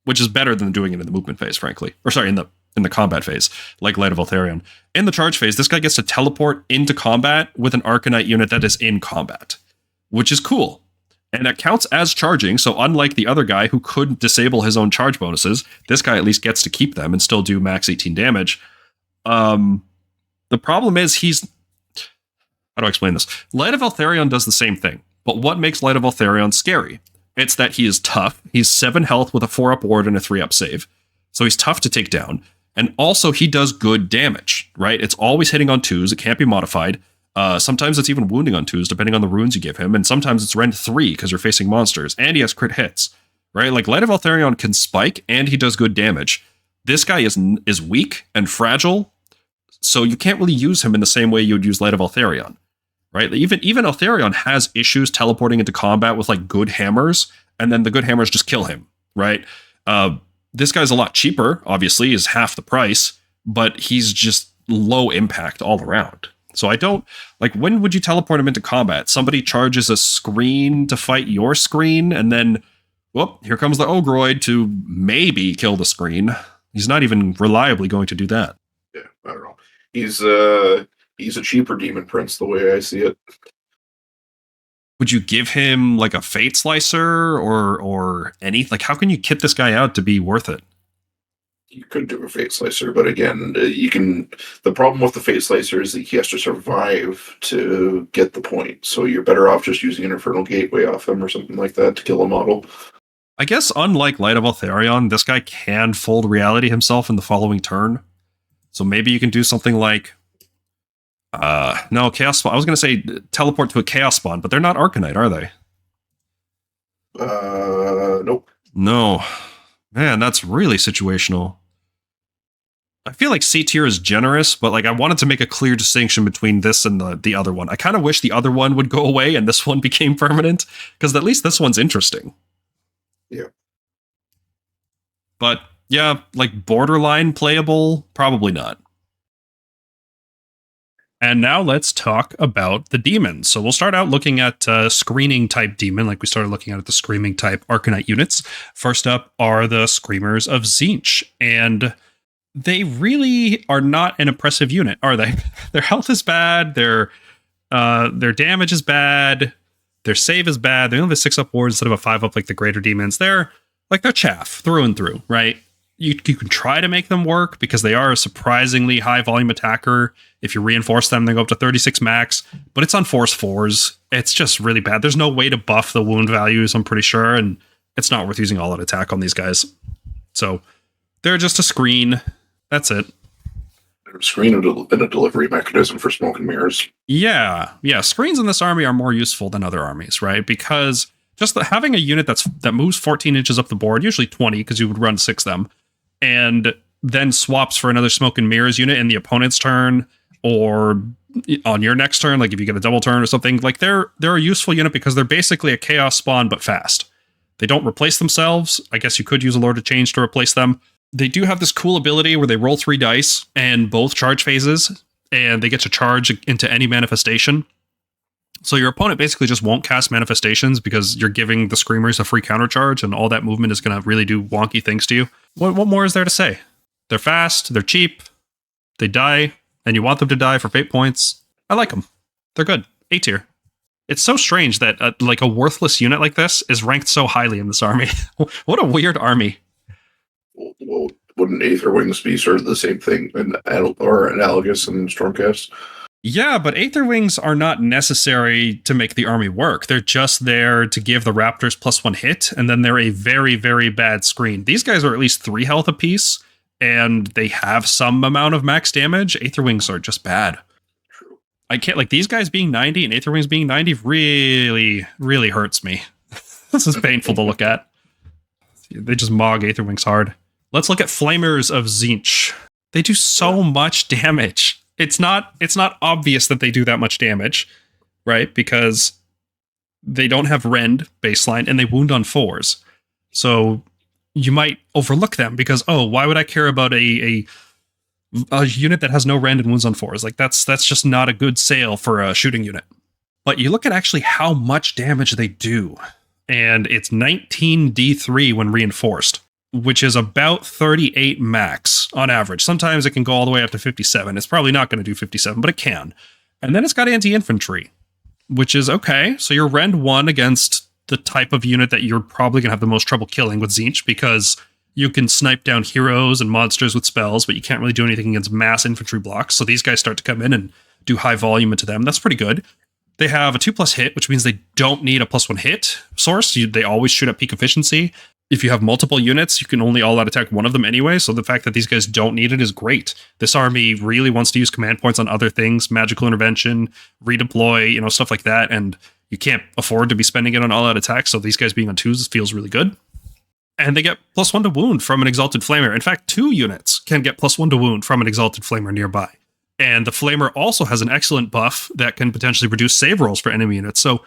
which is better than doing it in the movement phase, frankly. Or sorry, in the combat phase, like Light of Eltharion. In the charge phase, this guy gets to teleport into combat with an Arcanite unit that is in combat, which is cool. And that counts as charging, so unlike the other guy who could disable his own charge bonuses, this guy at least gets to keep them and still do max 18 damage. The problem is how do I explain this? Light of Eltharion does the same thing, but what makes Light of Eltharion scary? It's that he is tough. He's 7 health with a 4-up ward and a 3-up save. So he's tough to take down. And also he does good damage, right? It's always hitting on 2s. It can't be modified. Sometimes it's even wounding on 2s, depending on the runes you give him. And sometimes it's Rend 3 because you're facing monsters. And he has crit hits, right? Like, Light of Eltharion can spike and he does good damage. This guy is weak and fragile, so you can't really use him in the same way you would use Light of Eltharion, right? Even Eltharion has issues teleporting into combat with, like, good hammers, and then the good hammers just kill him, right? This guy's a lot cheaper, obviously, is half the price, but he's just low impact all around. So I don't, like, when would you teleport him into combat? Somebody charges a screen to fight your screen, and then, whoop, here comes the Ogroid to maybe kill the screen. He's not even reliably going to do that. Yeah, I don't know. He's a cheaper Demon Prince, the way I see it. would you give him like a Fate Slicer or any? Like, how can you kit this guy out to be worth it? You could do a Fate Slicer, but again, you can. The problem with the Fate Slicer is that he has to survive to get the point. So you're better off just using an Infernal Gateway off him or something like that to kill a model. I guess unlike Light of Altharion, this guy can fold reality himself in the following turn. So maybe you can do something like no, Chaos Spawn. I was going to say teleport to a Chaos Spawn, but they're not Arcanite, are they? Nope. No. Man, that's really situational. I feel like C tier is generous, but like I wanted to make a clear distinction between this and the other one. I kind of wish the other one would go away and this one became permanent, because at least this one's interesting. Yeah. But yeah, like borderline playable, probably not. And now let's talk about the demons. So we'll start out looking at screening type demon, like we started looking at the screaming type Arcanite units. First up are the Screamers of Tzeentch, and they really are not an impressive unit, are they? Their health is bad, their damage is bad, their save is bad. They only have a 6-up ward instead of a 5-up like the greater demons. They're chaff through and through, right? You can try to make them work because they are a surprisingly high volume attacker. If you reinforce them, they go up to 36 max, but it's on force 4s. It's just really bad. There's no way to buff the wound values, I'm pretty sure, and it's not worth using all-out attack on these guys. So they're just a screen. That's it. They're a screen and a delivery mechanism for smoke and mirrors. Yeah. Screens in this army are more useful than other armies, right? Because just having a unit that moves 14 inches up the board, usually 20 because you would run 6 of them, and then swaps for another smoke and mirrors unit in the opponent's turn or on your next turn, like if you get a double turn or something, like they're a useful unit because they're basically a chaos spawn but fast. They don't replace themselves. I guess you could use a Lord of Change to replace them. They do have this cool ability where they roll 3 dice and both charge phases, and they get to charge into any manifestation. So your opponent basically just won't cast manifestations because you're giving the Screamers a free countercharge, and all that movement is going to really do wonky things to you. What more is there to say? They're fast, they're cheap, they die, and you want them to die for fate points. I like them. They're good. A tier. It's so strange that like a worthless unit like this is ranked so highly in this army. What a weird army. Well, wouldn't Aether Wings be sort of the same thing or analogous in Stormcast? Yeah, but Aether Wings are not necessary to make the army work. They're just there to give the Raptors +1 hit, and then they're a very, very bad screen. These guys are at least 3 health apiece, and they have some amount of max damage. Aether Wings are just bad. True. I can't, like, these guys being 90 and Aether Wings being 90 really, really hurts me. This is painful to look at. They just mog Aether Wings hard. Let's look at Flamers of Tzeentch. They do so much damage. It's not obvious that they do that much damage, right? Because they don't have rend baseline and they wound on 4s. So you might overlook them because, oh, why would I care about a unit that has no rend and wounds on 4s? Like that's just not a good sale for a shooting unit. But you look at actually how much damage they do, and it's 19 D3 when reinforced, which is about 38 max on average. Sometimes it can go all the way up to 57. It's probably not going to do 57, but it can. And then it's got anti-infantry, which is okay. So you're rend 1 against the type of unit that you're probably going to have the most trouble killing with Tzeentch, because you can snipe down heroes and monsters with spells, but you can't really do anything against mass infantry blocks. So these guys start to come in and do high volume into them. That's pretty good. They have a 2+ hit, which means they don't need a +1 hit source. They always shoot at peak efficiency. If you have multiple units, you can only all-out attack one of them anyway, so the fact that these guys don't need it is great. This army really wants to use command points on other things, magical intervention, redeploy, stuff like that, and you can't afford to be spending it on all-out attack, so these guys being on 2s feels really good. And they get +1 to wound from an Exalted Flamer. In fact, 2 units can get +1 to wound from an Exalted Flamer nearby. And the Flamer also has an excellent buff that can potentially reduce save rolls for enemy units, so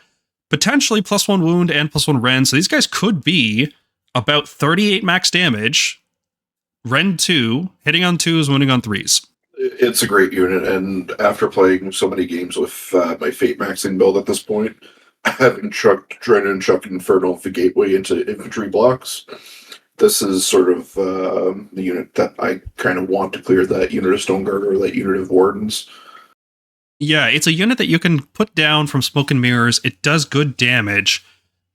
potentially +1 wound and +1 rend, so these guys could be about 38 max damage, rend 2, hitting on 2s, wounding on 3s. It's a great unit, and after playing so many games with my Fate maxing build at this point, having chucked Drennan and chucked Infernal the Gateway into infantry blocks, this is sort of the unit that I kind of want to clear that unit of Stoneguard or that unit of Wardens. Yeah, it's a unit that you can put down from Smoke and Mirrors. It does good damage,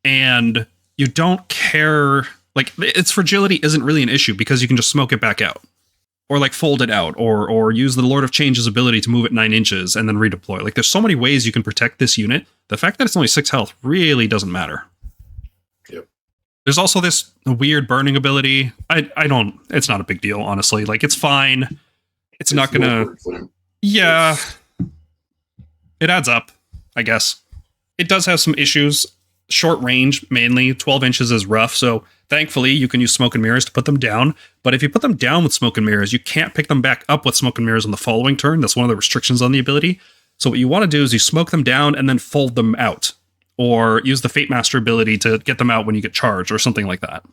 and you don't care. Like, its fragility isn't really an issue because you can just smoke it back out. Or like fold it out, or use the Lord of Change's ability to move it 9 inches and then redeploy. Like, there's so many ways you can protect this unit. The fact that it's only 6 health really doesn't matter. Yep. There's also this weird burning ability. I don't. It's not a big deal, honestly. Like, it's fine. It's not gonna. Yeah. It adds up, I guess. It does have some issues. Short range, mainly. 12 inches is rough, so thankfully you can use Smoke and Mirrors to put them down. But if you put them down with Smoke and Mirrors, you can't pick them back up with Smoke and Mirrors on the following turn. That's one of the restrictions on the ability. So what you want to do is you smoke them down and then fold them out. Or use the Fatemaster ability to get them out when you get charged, or something like that.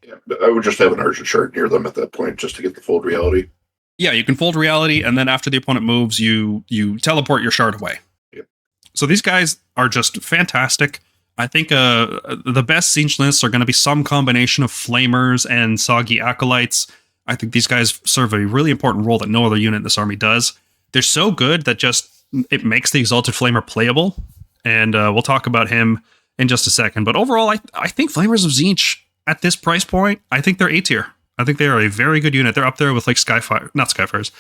Yeah, but I would just have an Argent Shard near them at that point, just to get the fold reality. Yeah, you can fold reality, and then after the opponent moves, you teleport your shard away. Yep. So these guys are just fantastic. I think the best Tzeentch lists are going to be some combination of Flamers and Soggy Acolytes. I think these guys serve a really important role that no other unit in this army does. They're so good that it makes the Exalted Flamer playable, and we'll talk about him in just a second. But overall, I think Flamers of Tzeentch, at this price point, I think they're A tier. I think they are a very good unit. They're up there with like not Skyfires.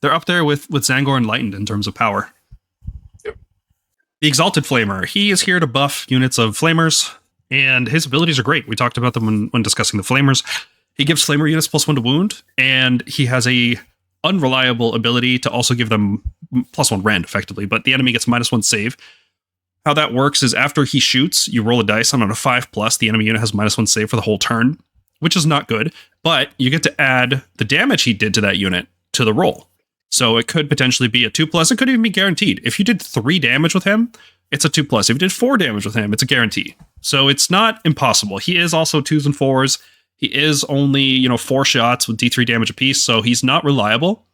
They're up there with Tzaangor Enlightened in terms of power. Yep. The Exalted Flamer. He is here to buff units of Flamers, and his abilities are great. We talked about them when discussing the Flamers. He gives Flamer units +1 to wound, and he has a unreliable ability to also give them +1 rend, effectively, but the enemy gets -1 save. How that works is after he shoots, you roll a dice, and on a 5+, the enemy unit has -1 save for the whole turn, which is not good, but you get to add the damage he did to that unit to the roll. So it could potentially be a 2+. It could even be guaranteed. If you did 3 damage with him, it's a 2+. If you did 4 damage with him, it's a guarantee. So it's not impossible. He is also 2s and 4s. He is only, 4 shots with D3 damage apiece, so he's not reliable.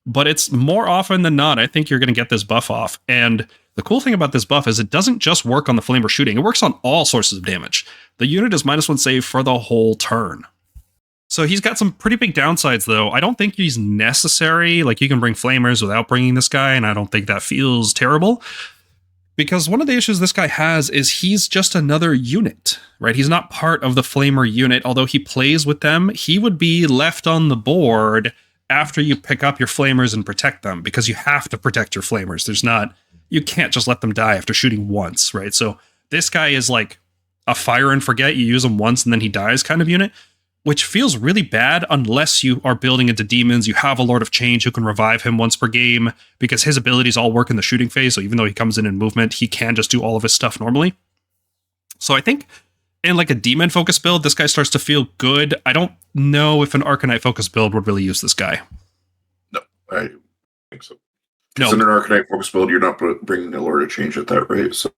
But it's more often than not, I think you're going to get this buff off. And the cool thing about this buff is it doesn't just work on the Flamer shooting. It works on all sources of damage. The unit is -1 save for the whole turn. So he's got some pretty big downsides, though. I don't think he's necessary. Like, you can bring Flamers without bringing this guy, and I don't think that feels terrible. Because one of the issues this guy has is he's just another unit, right? He's not part of the Flamer unit. Although he plays with them, he would be left on the board after you pick up your Flamers and protect them, because you have to protect your Flamers. You can't just let them die after shooting once, right? So this guy is like a fire and forget. You use him once and then he dies kind of unit, which feels really bad unless you are building into demons. You have a Lord of Change who can revive him once per game, because his abilities all work in the shooting phase. So even though he comes in movement, he can just do all of his stuff normally. So I think in like a demon focus build, this guy starts to feel good. I don't know if an Arcanite focus build would really use this guy. No, I think so. No. In an Arcanite focus build, you're not bringing a Lord of Change at that rate. So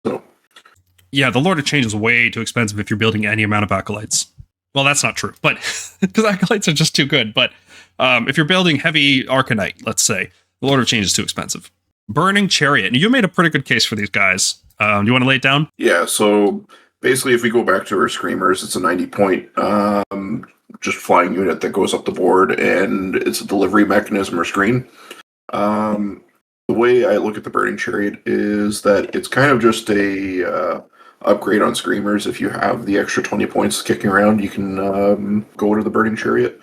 yeah, the Lord of Change is way too expensive if you're building any amount of Acolytes. Well, that's not true, but because Acolytes are just too good. But if you're building heavy Arcanite, let's say, the Lord of Change is too expensive. Burning Chariot. And you made a pretty good case for these guys. Do you want to lay it down? Yeah, so basically, if we go back to our Screamers, it's a 90-point just flying unit that goes up the board, and it's a delivery mechanism or screen. The way I look at the Burning Chariot is that it's kind of just a upgrade on Screamers. If you have the extra 20 points kicking around, you can go to the Burning Chariot.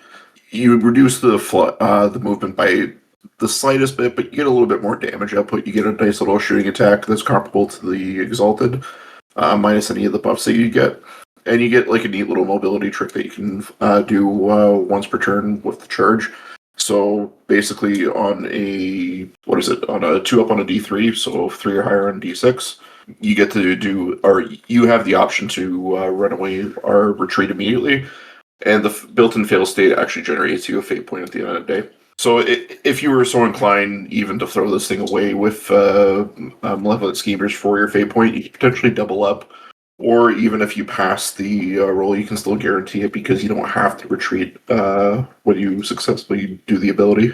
You reduce the movement by the slightest bit, but you get a little bit more damage output. You get a nice little shooting attack that's comparable to the Exalted, minus any of the buffs that you get. And you get like a neat little mobility trick that you can do once per turn with the charge. So basically on a 2-up on a D3, so 3 or higher on D6, you get to you have the option to run away or retreat immediately. And the built-in fail state actually generates you a fate point at the end of the day. So if you were so inclined even to throw this thing away with Malevolent Schemers for your fate point, you could potentially double up. Or even if you pass the roll, you can still guarantee it because you don't have to retreat when you successfully do the ability.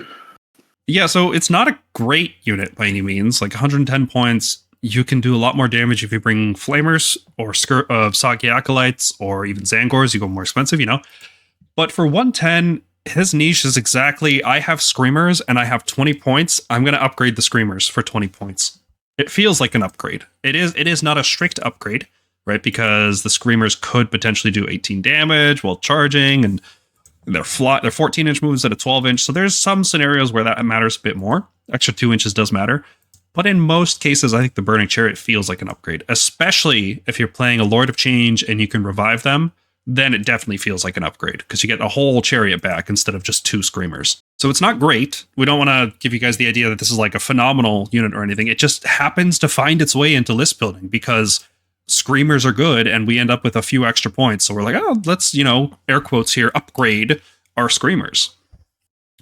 Yeah, so it's not a great unit by any means. Like 110 points, you can do a lot more damage if you bring Flamers or Soggy Acolytes or even Tzaangors. You go more expensive, But for 110, his niche is exactly, I have Screamers and I have 20 points. I'm going to upgrade the Screamers for 20 points. It feels like an upgrade. It is not a strict upgrade, right? Because the Screamers could potentially do 18 damage while charging, and they're 14-inch moves instead of 12-inch. So there's some scenarios where that matters a bit more. Extra 2 inches does matter. But in most cases, I think the Burning Chariot feels like an upgrade, especially if you're playing a Lord of Change and you can revive them. Then it definitely feels like an upgrade because you get a whole Chariot back instead of just 2 Screamers. So it's not great. We don't want to give you guys the idea that this is like a phenomenal unit or anything. It just happens to find its way into list building because Screamers are good and we end up with a few extra points. So we're like, oh, let's, air quotes here, upgrade our Screamers,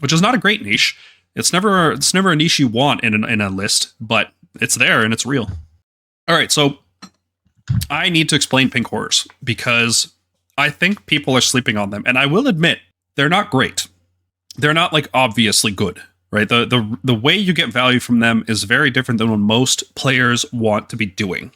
which is not a great niche. It's never a niche you want in a list, but it's there and it's real. All right, so I need to explain Pink Horrors because I think people are sleeping on them, and I will admit they're not great. They're not like obviously good, right? The way you get value from them is very different than what most players want to be doing.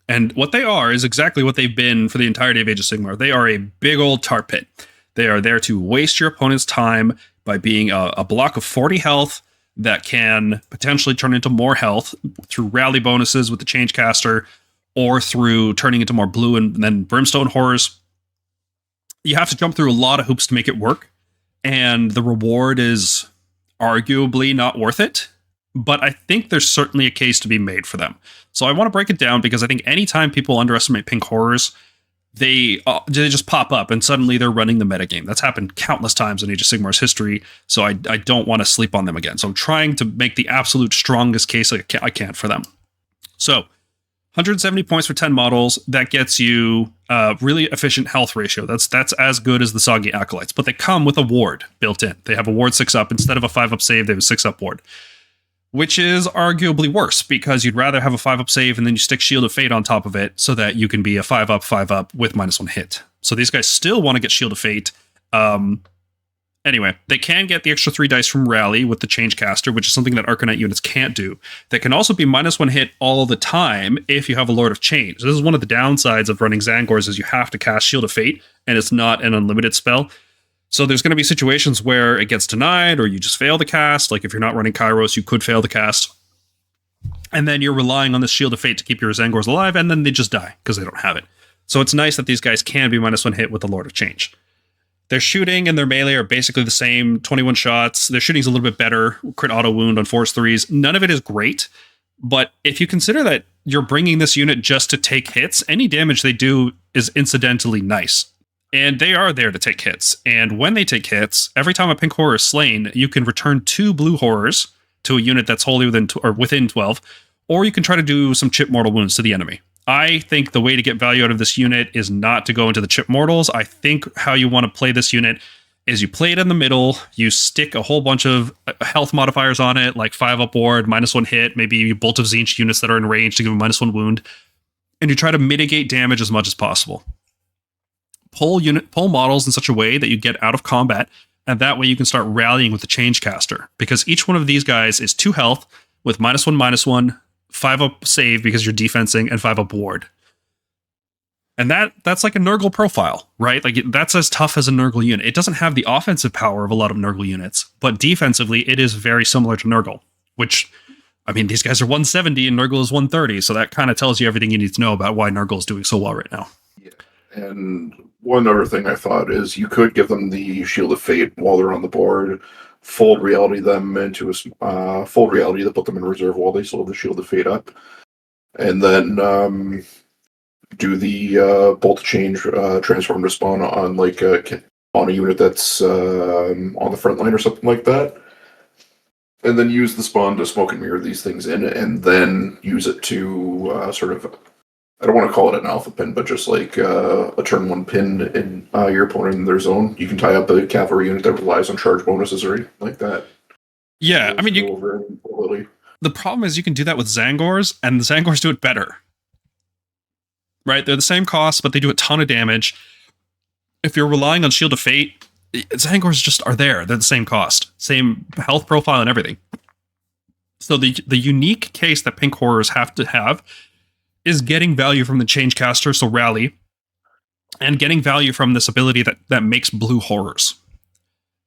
And what they are is exactly what they've been for the entirety of Age of Sigmar. They are a big old tar pit. They are there to waste your opponent's time by being a block of 40 health that can potentially turn into more health through rally bonuses with the Changecaster or through turning into more blue and then Brimstone Horrors. You have to jump through a lot of hoops to make it work, and the reward is arguably not worth it, but I think there's certainly a case to be made for them. So I want to break it down because I think anytime people underestimate Pink Horrors, they just pop up and suddenly they're running the metagame. That's happened countless times in Age of Sigmar's history, so I don't want to sleep on them again. So I'm trying to make the absolute strongest case I can for them. So 170 points for 10 models, that gets you a really efficient health ratio. That's as good as the Soggy Acolytes, but they come with a ward built in. They have a ward 6-up. Instead of a 5-up save, they have a 6-up ward, which is arguably worse because you'd rather have a 5-up save and then you stick Shield of Fate on top of it so that you can be a 5-up with -1 hit. So these guys still want to get Shield of Fate. Anyway, they can get the extra 3 dice from Rally with the Changecaster, which is something that Arcanite units can't do. They can also be -1 hit all the time if you have a Lord of Change. This is one of the downsides of running Tzaangors is you have to cast Shield of Fate, and it's not an unlimited spell. So there's going to be situations where it gets denied or you just fail the cast. Like if you're not running Kairos, you could fail the cast. And then you're relying on this Shield of Fate to keep your Tzaangors alive, and then they just die because they don't have it. So it's nice that these guys can be -1 hit with the Lord of Change. Their shooting and their melee are basically the same, 21 shots. Their shooting's a little bit better, crit auto wound on force 3s. None of it is great, but if you consider that you're bringing this unit just to take hits, any damage they do is incidentally nice. And they are there to take hits. And when they take hits, every time a Pink Horror is slain, you can return 2 blue horrors to a unit that's wholly within 12, or you can try to do some chip mortal wounds to the enemy. I think the way to get value out of this unit is not to go into the chip mortals. I think how you want to play this unit is you play it in the middle, you stick a whole bunch of health modifiers on it, like 5-up ward, -1 hit, maybe Bolt of Tzeentch units that are in range to give them -1 wound, and you try to mitigate damage as much as possible. Pull models in such a way that you get out of combat, and that way you can start rallying with the Changecaster, because each one of these guys is 2 health with -1/-1, 5-up save because you're defensing, and 5-up ward. And that's like a Nurgle profile, right? Like that's as tough as a Nurgle unit. It doesn't have the offensive power of a lot of Nurgle units, but defensively it is very similar to Nurgle, which, I mean, these guys are 170 and Nurgle is 130, so that kind of tells you everything you need to know about why Nurgle is doing so well right now. Yeah. And one other thing I thought is you could give them the Shield of Fate while they're on the board, fold reality them into a fold reality that put them in reserve while they still have the Shield of Fate up, and then do the bolt change transform to spawn on like on a unit that's on the front line or something like that, and then use the spawn to smoke and mirror these things in, and then use it to sort of, I don't want to call it an alpha pin, but just like a turn 1 pin in your opponent in their zone. You can tie up a cavalry unit that relies on charge bonuses or anything like that. Yeah, I mean, the problem is you can do that with Tzaangors, and the Tzaangors do it better. Right? They're the same cost, but they do a ton of damage. If you're relying on Shield of Fate, Tzaangors just are there. They're the same cost, same health profile and everything. So the unique case that Pink Horrors have to have is getting value from the Changecaster, so Rally, and getting value from this ability that makes blue horrors.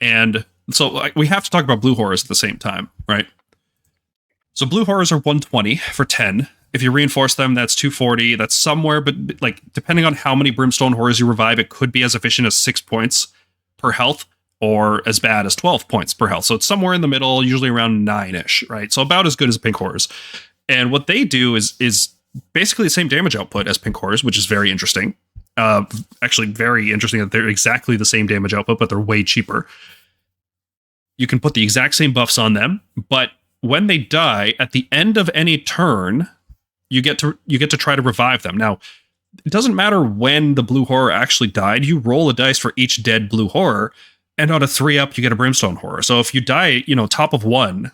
And so we have to talk about blue horrors at the same time, right? So blue horrors are 120 for 10. If you reinforce them, that's 240. That's somewhere, but like depending on how many brimstone horrors you revive, it could be as efficient as 6 points per health, or as bad as 12 points per health. So it's somewhere in the middle, usually around 9-ish, right? So about as good as pink horrors. And what they do is basically the same damage output as pink horrors, which is very interesting. Actually, very interesting that they're exactly the same damage output, but they're way cheaper. You can put the exact same buffs on them, but when they die at the end of any turn, you get to try to revive them. Now, it doesn't matter when the blue horror actually died. You roll a dice for each dead blue horror, and on a 3-up, you get a brimstone horror. So if you die, top of one,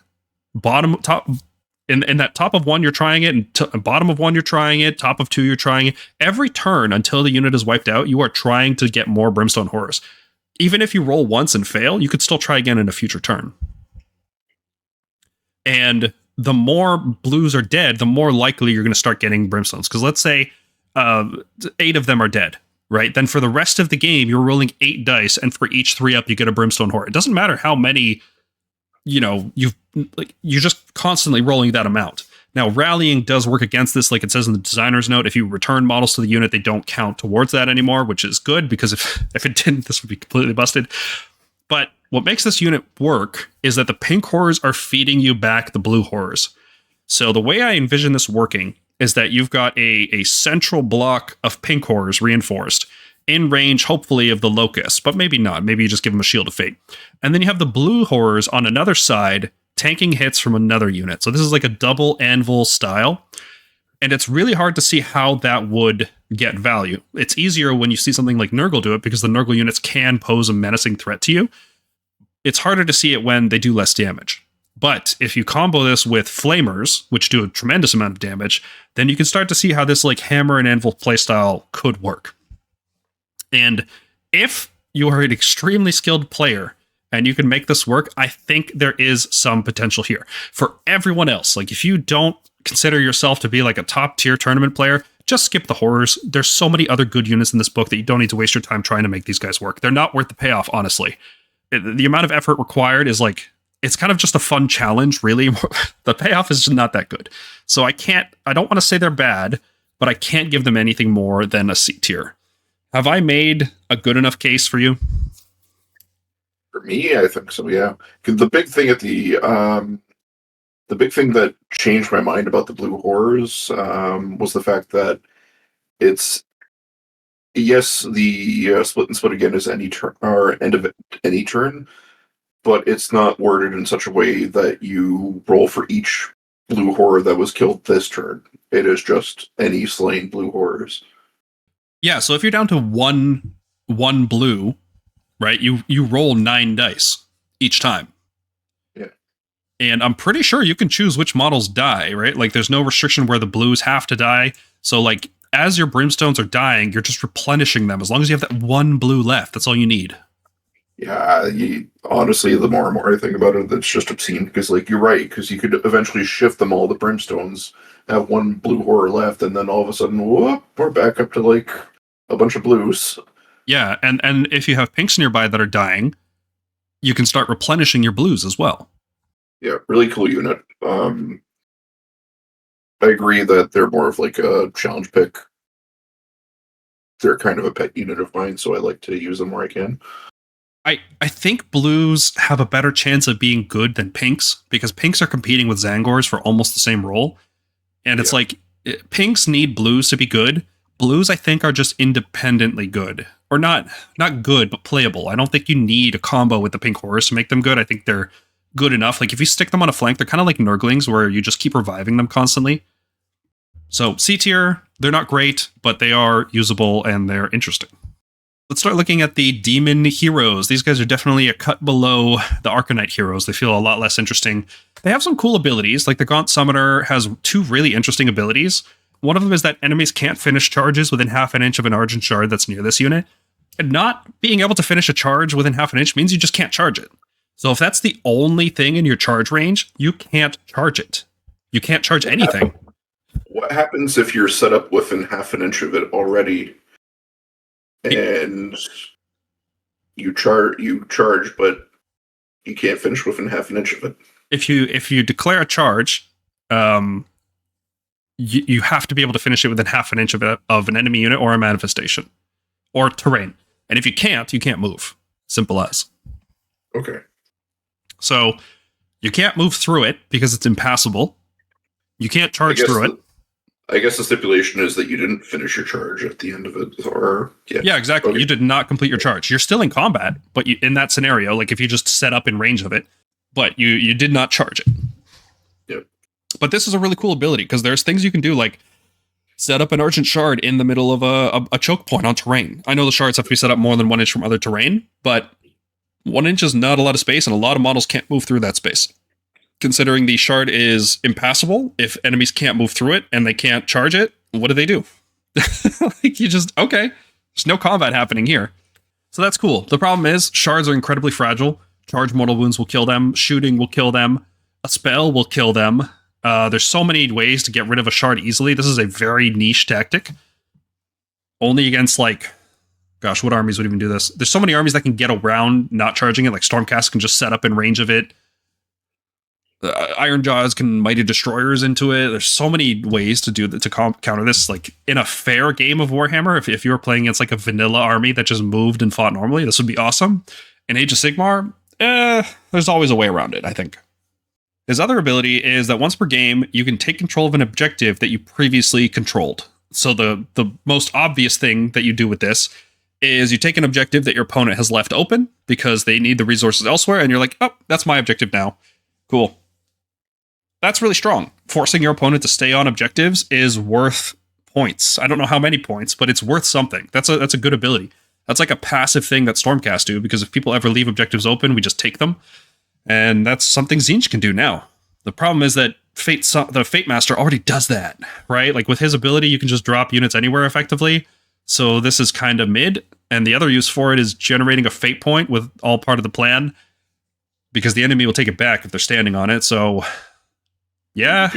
top in that top of one, you're trying it, and bottom of one, you're trying it, top of two, you're trying it. Every turn until the unit is wiped out, you are trying to get more brimstone horrors. Even if you roll once and fail, you could still try again in a future turn. And the more blues are dead, the more likely you're going to start getting brimstones. Because let's say 8 of them are dead, right? Then for the rest of the game, you're rolling 8 dice, and for each 3-up, you get a brimstone horror. It doesn't matter how many, you're just constantly rolling that amount. Now, rallying does work against this, like it says in the designer's note. If you return models to the unit, they don't count towards that anymore, which is good, because if it didn't, this would be completely busted. But what makes this unit work is that the pink horrors are feeding you back the blue horrors. So the way I envision this working is that you've got a central block of pink horrors reinforced, in range, hopefully, of the locust, but maybe not. Maybe you just give them a shield of fate. And then you have the blue horrors on another side, tanking hits from another unit. So this is like a double anvil style. And it's really hard to see how that would get value. It's easier when you see something like Nurgle do it, because the Nurgle units can pose a menacing threat to you. It's harder to see it when they do less damage. But if you combo this with Flamers, which do a tremendous amount of damage, then you can start to see how this like hammer and anvil playstyle could work. And if you are an extremely skilled player and you can make this work, I think there is some potential here. For everyone else, like if you don't consider yourself to be like a top tier tournament player, just skip the horrors. There's so many other good units in this book that you don't need to waste your time trying to make these guys work. They're not worth the payoff, honestly. The amount of effort required is like, it's kind of just a fun challenge, really. The payoff is just not that good. So I don't want to say they're bad, but I can't give them anything more than a C tier. Have I made a good enough case for you? For me, I think so, yeah. 'Cause the big thing that changed my mind about the blue horrors was the fact that it's, yes, the split and split again is any turn or end of any turn, but it's not worded in such a way that you roll for each blue horror that was killed this turn. It is just any slain blue horrors. Yeah, so if you're down to one blue, right, you roll 9 dice each time. Yeah. And I'm pretty sure you can choose which models die, right? Like there's no restriction where the blues have to die. So like as your brimstones are dying, you're just replenishing them. As long as you have that one blue left, that's all you need. Yeah, honestly, the more and more I think about it, it's just obscene, because like you're right, because you could eventually shift them all to brimstones, have one blue horror left, and then all of a sudden, whoop, we're back up to like a bunch of blues. Yeah, and if you have pinks nearby that are dying, you can start replenishing your blues as well. Yeah, really cool unit. I agree that they're more of like a challenge pick. They're kind of a pet unit of mine, so I like to use them where I can. I think blues have a better chance of being good than pinks, because pinks are competing with Tzaangors for almost the same role. And it's like, pinks need blues to be good. Blues, I think, are just independently good. Or not good, but playable. I don't think you need a combo with the pink horrors to make them good. I think they're good enough. Like, if you stick them on a flank, they're kind of like Nurglings, where you just keep reviving them constantly. So, C tier, they're not great, but they are usable and they're interesting. Let's start looking at the demon heroes. These guys are definitely a cut below the Arcanite heroes. They feel a lot less interesting. They have some cool abilities, like the Gaunt Summoner has 2 really interesting abilities. One of them is that enemies can't finish charges within half an inch of an Argent Shard that's near this unit. And not being able to finish a charge within half an inch means you just can't charge it. So if that's the only thing in your charge range, you can't charge it. You can't charge anything. What happens if you're set up within half an inch of it already? And you charge, but You can't finish within half an inch of it. If you declare a charge, you have to be able to finish it within half an inch of an enemy unit or a manifestation or terrain. And if you can't move. Simple as. Okay. So you can't move through it because it's impassable. You can't charge through it. I guess the stipulation is that you didn't finish your charge at the end of it, or yeah, exactly. Okay. You did not complete your charge. You're still in combat, but in that scenario, like if you just set up in range of it, but you did not charge it. Yep. But this is a really cool ability because there's things you can do, like set up an Argent Shard in the middle of a choke point on terrain. I know the shards have to be set up more than 1 inch from other terrain, but 1 inch is not a lot of space, and a lot of models can't move through that space. Considering the shard is impassable, if enemies can't move through it and they can't charge it, what do? Like you just, okay, there's no combat happening here. So that's cool. The problem is shards are incredibly fragile. Charge mortal wounds will kill them. Shooting will kill them. A spell will kill them. There's so many ways to get rid of a shard easily. This is a very niche tactic. Only against, like, gosh, what armies would even do this? There's so many armies that can get around not charging it. Like Stormcast can just set up in range of it. Iron Jaws can Mighty Destroyers into it. There's so many ways to do that to counter this. Like in a fair game of Warhammer, if you were playing against like a vanilla army that just moved and fought normally, this would be awesome. In Age of Sigmar, there's always a way around it, I think. His other ability is that once per game, you can take control of an objective that you previously controlled. So the most obvious thing that you do with this is you take an objective that your opponent has left open because they need the resources elsewhere, and you're like, oh, that's my objective now. Cool. That's really strong. Forcing your opponent to stay on objectives is worth points. I don't know how many points, but it's worth something. That's a good ability. That's like a passive thing that Stormcast do, because if people ever leave objectives open, we just take them. And that's something Tzeentch can do now. The problem is that the Fatemaster already does that, right? Like with his ability, you can just drop units anywhere effectively. So this is kind of mid. And the other use for it is generating a fate point with all part of the plan, because the enemy will take it back if they're standing on it. So yeah.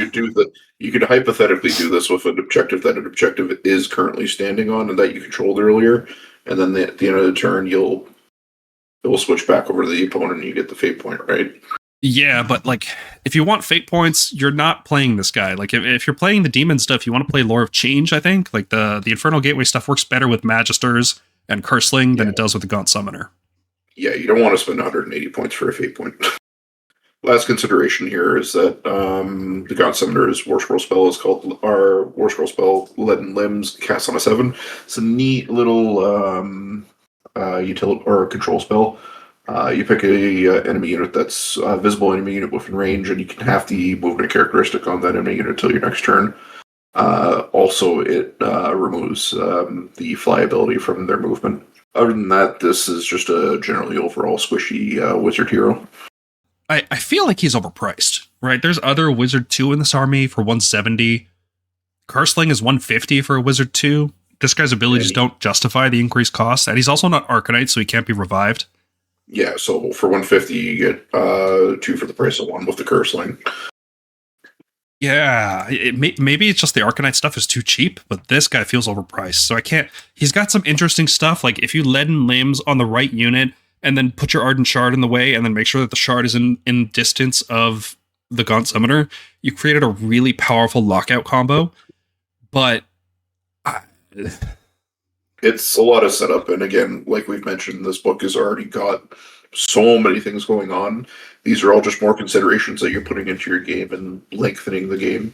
You could hypothetically do this with an objective that an objective is currently standing on and that you controlled earlier, and then at the end of the turn it will switch back over to the opponent and you get the fate point, right? Yeah, but like if you want fate points, you're not playing this guy. Like if you're playing the demon stuff, you want to play Lore of Change, I think. Like the Infernal Gateway stuff works better with Magisters and Curseling than it does with the Gaunt Summoner. Yeah, you don't want to spend 180 points for a fate point. Last consideration here is that the Gaunt Summoner's Warscroll spell is called our Warscroll spell, Leaden Limbs, cast on a 7. It's a neat little utility or control spell. You pick a enemy unit that's a visible enemy unit within range, and you can have the movement characteristic on that enemy unit until your next turn. Also, it removes the fly ability from their movement. Other than that, this is just a generally overall squishy wizard hero. I feel like he's overpriced, right? There's other Wizard 2 in this army for 170. Curseling is 150 for a Wizard 2. This guy's abilities don't justify the increased cost, and he's also not Arcanite, so he can't be revived. Yeah, so for 150, you get 2 for the price of 1 with the Curseling. Yeah, maybe it's just the Arcanite stuff is too cheap, but this guy feels overpriced, so I can't... He's got some interesting stuff, like if you Leaden Limbs on the right unit, and then put your Argent Shard in the way, and then make sure that the shard is in distance of the Gaunt Summoner, you created a really powerful lockout combo. But it's a lot of setup, and again, like we've mentioned, this book has already got so many things going on. These are all just more considerations that you're putting into your game and lengthening the game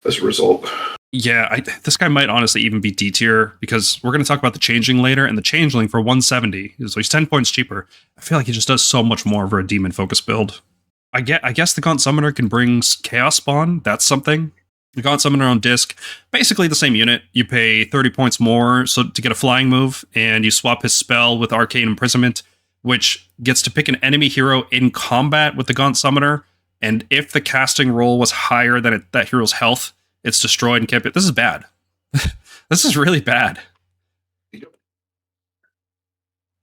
as a result. Yeah, this guy might honestly even be D tier, because we're going to talk about the Changeling later, and the Changeling for 170, so he's 10 points cheaper. I feel like he just does so much more for a demon-focused build. I guess the Gaunt Summoner can bring Chaos Spawn. That's something. The Gaunt Summoner on disc, basically the same unit. You pay 30 points more to get a flying move, and you swap his spell with Arcane Imprisonment, which gets to pick an enemy hero in combat with the Gaunt Summoner, and if the casting roll was higher than that hero's health, it's destroyed and can't be... This is bad. This is really bad.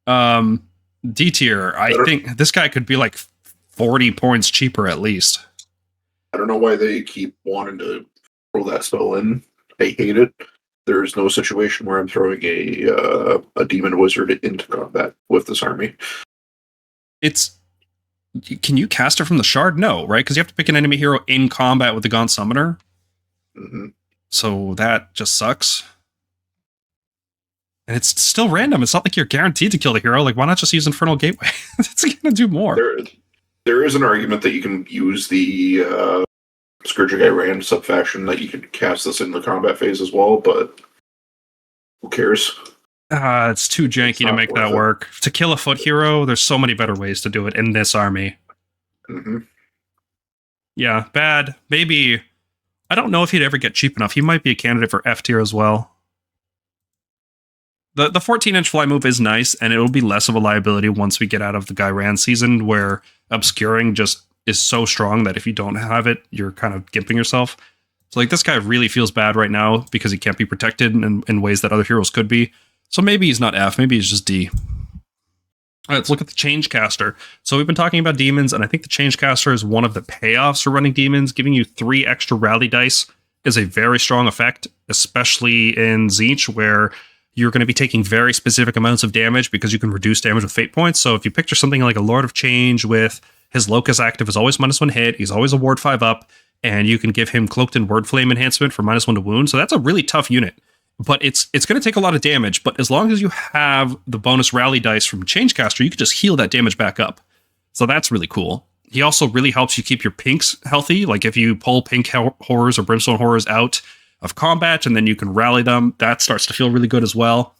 D tier, I think this guy could be like 40 points cheaper at least. I don't know why they keep wanting to throw that spell in. I hate it. There's no situation where I'm throwing a demon wizard into combat with this army. It's Can you cast it from the shard? No, right? Because you have to pick an enemy hero in combat with the Gaunt Summoner. Mm-hmm. So that just sucks. And it's still random. It's not like you're guaranteed to kill the hero. Like, why not just use Infernal Gateway? It's going to do more. There is an argument that you can use the Scourge of Ghyran subfaction that you could cast this in the combat phase as well, but who cares? It's too janky to make that work. To kill a foot hero, there's so many better ways to do it in this army. Mm-hmm. Yeah, bad. Maybe. I don't know if he'd ever get cheap enough. He might be a candidate for F tier as well. The 14-inch fly move is nice, and it'll be less of a liability once we get out of the Ghyran season, where obscuring just is so strong that if you don't have it, you're kind of gimping yourself. So like this guy really feels bad right now because he can't be protected in ways that other heroes could be. So maybe he's not F, maybe he's just D. All right, let's look at the Changecaster. So we've been talking about demons, and I think the Changecaster is one of the payoffs for running demons. Giving you 3 extra rally dice is a very strong effect, especially in Tzeentch, where you're going to be taking very specific amounts of damage because you can reduce damage with fate points. So if you picture something like a Lord of Change with his Locus active is always -1 hit, he's always a ward 5 up, and you can give him Cloaked in Word Flame enhancement for -1 to wound. So that's a really tough unit. But it's going to take a lot of damage, but as long as you have the bonus rally dice from Changecaster, you can just heal that damage back up. So that's really cool. He also really helps you keep your pinks healthy. Like if you pull pink horrors or brimstone horrors out of combat and then you can rally them, that starts to feel really good as well.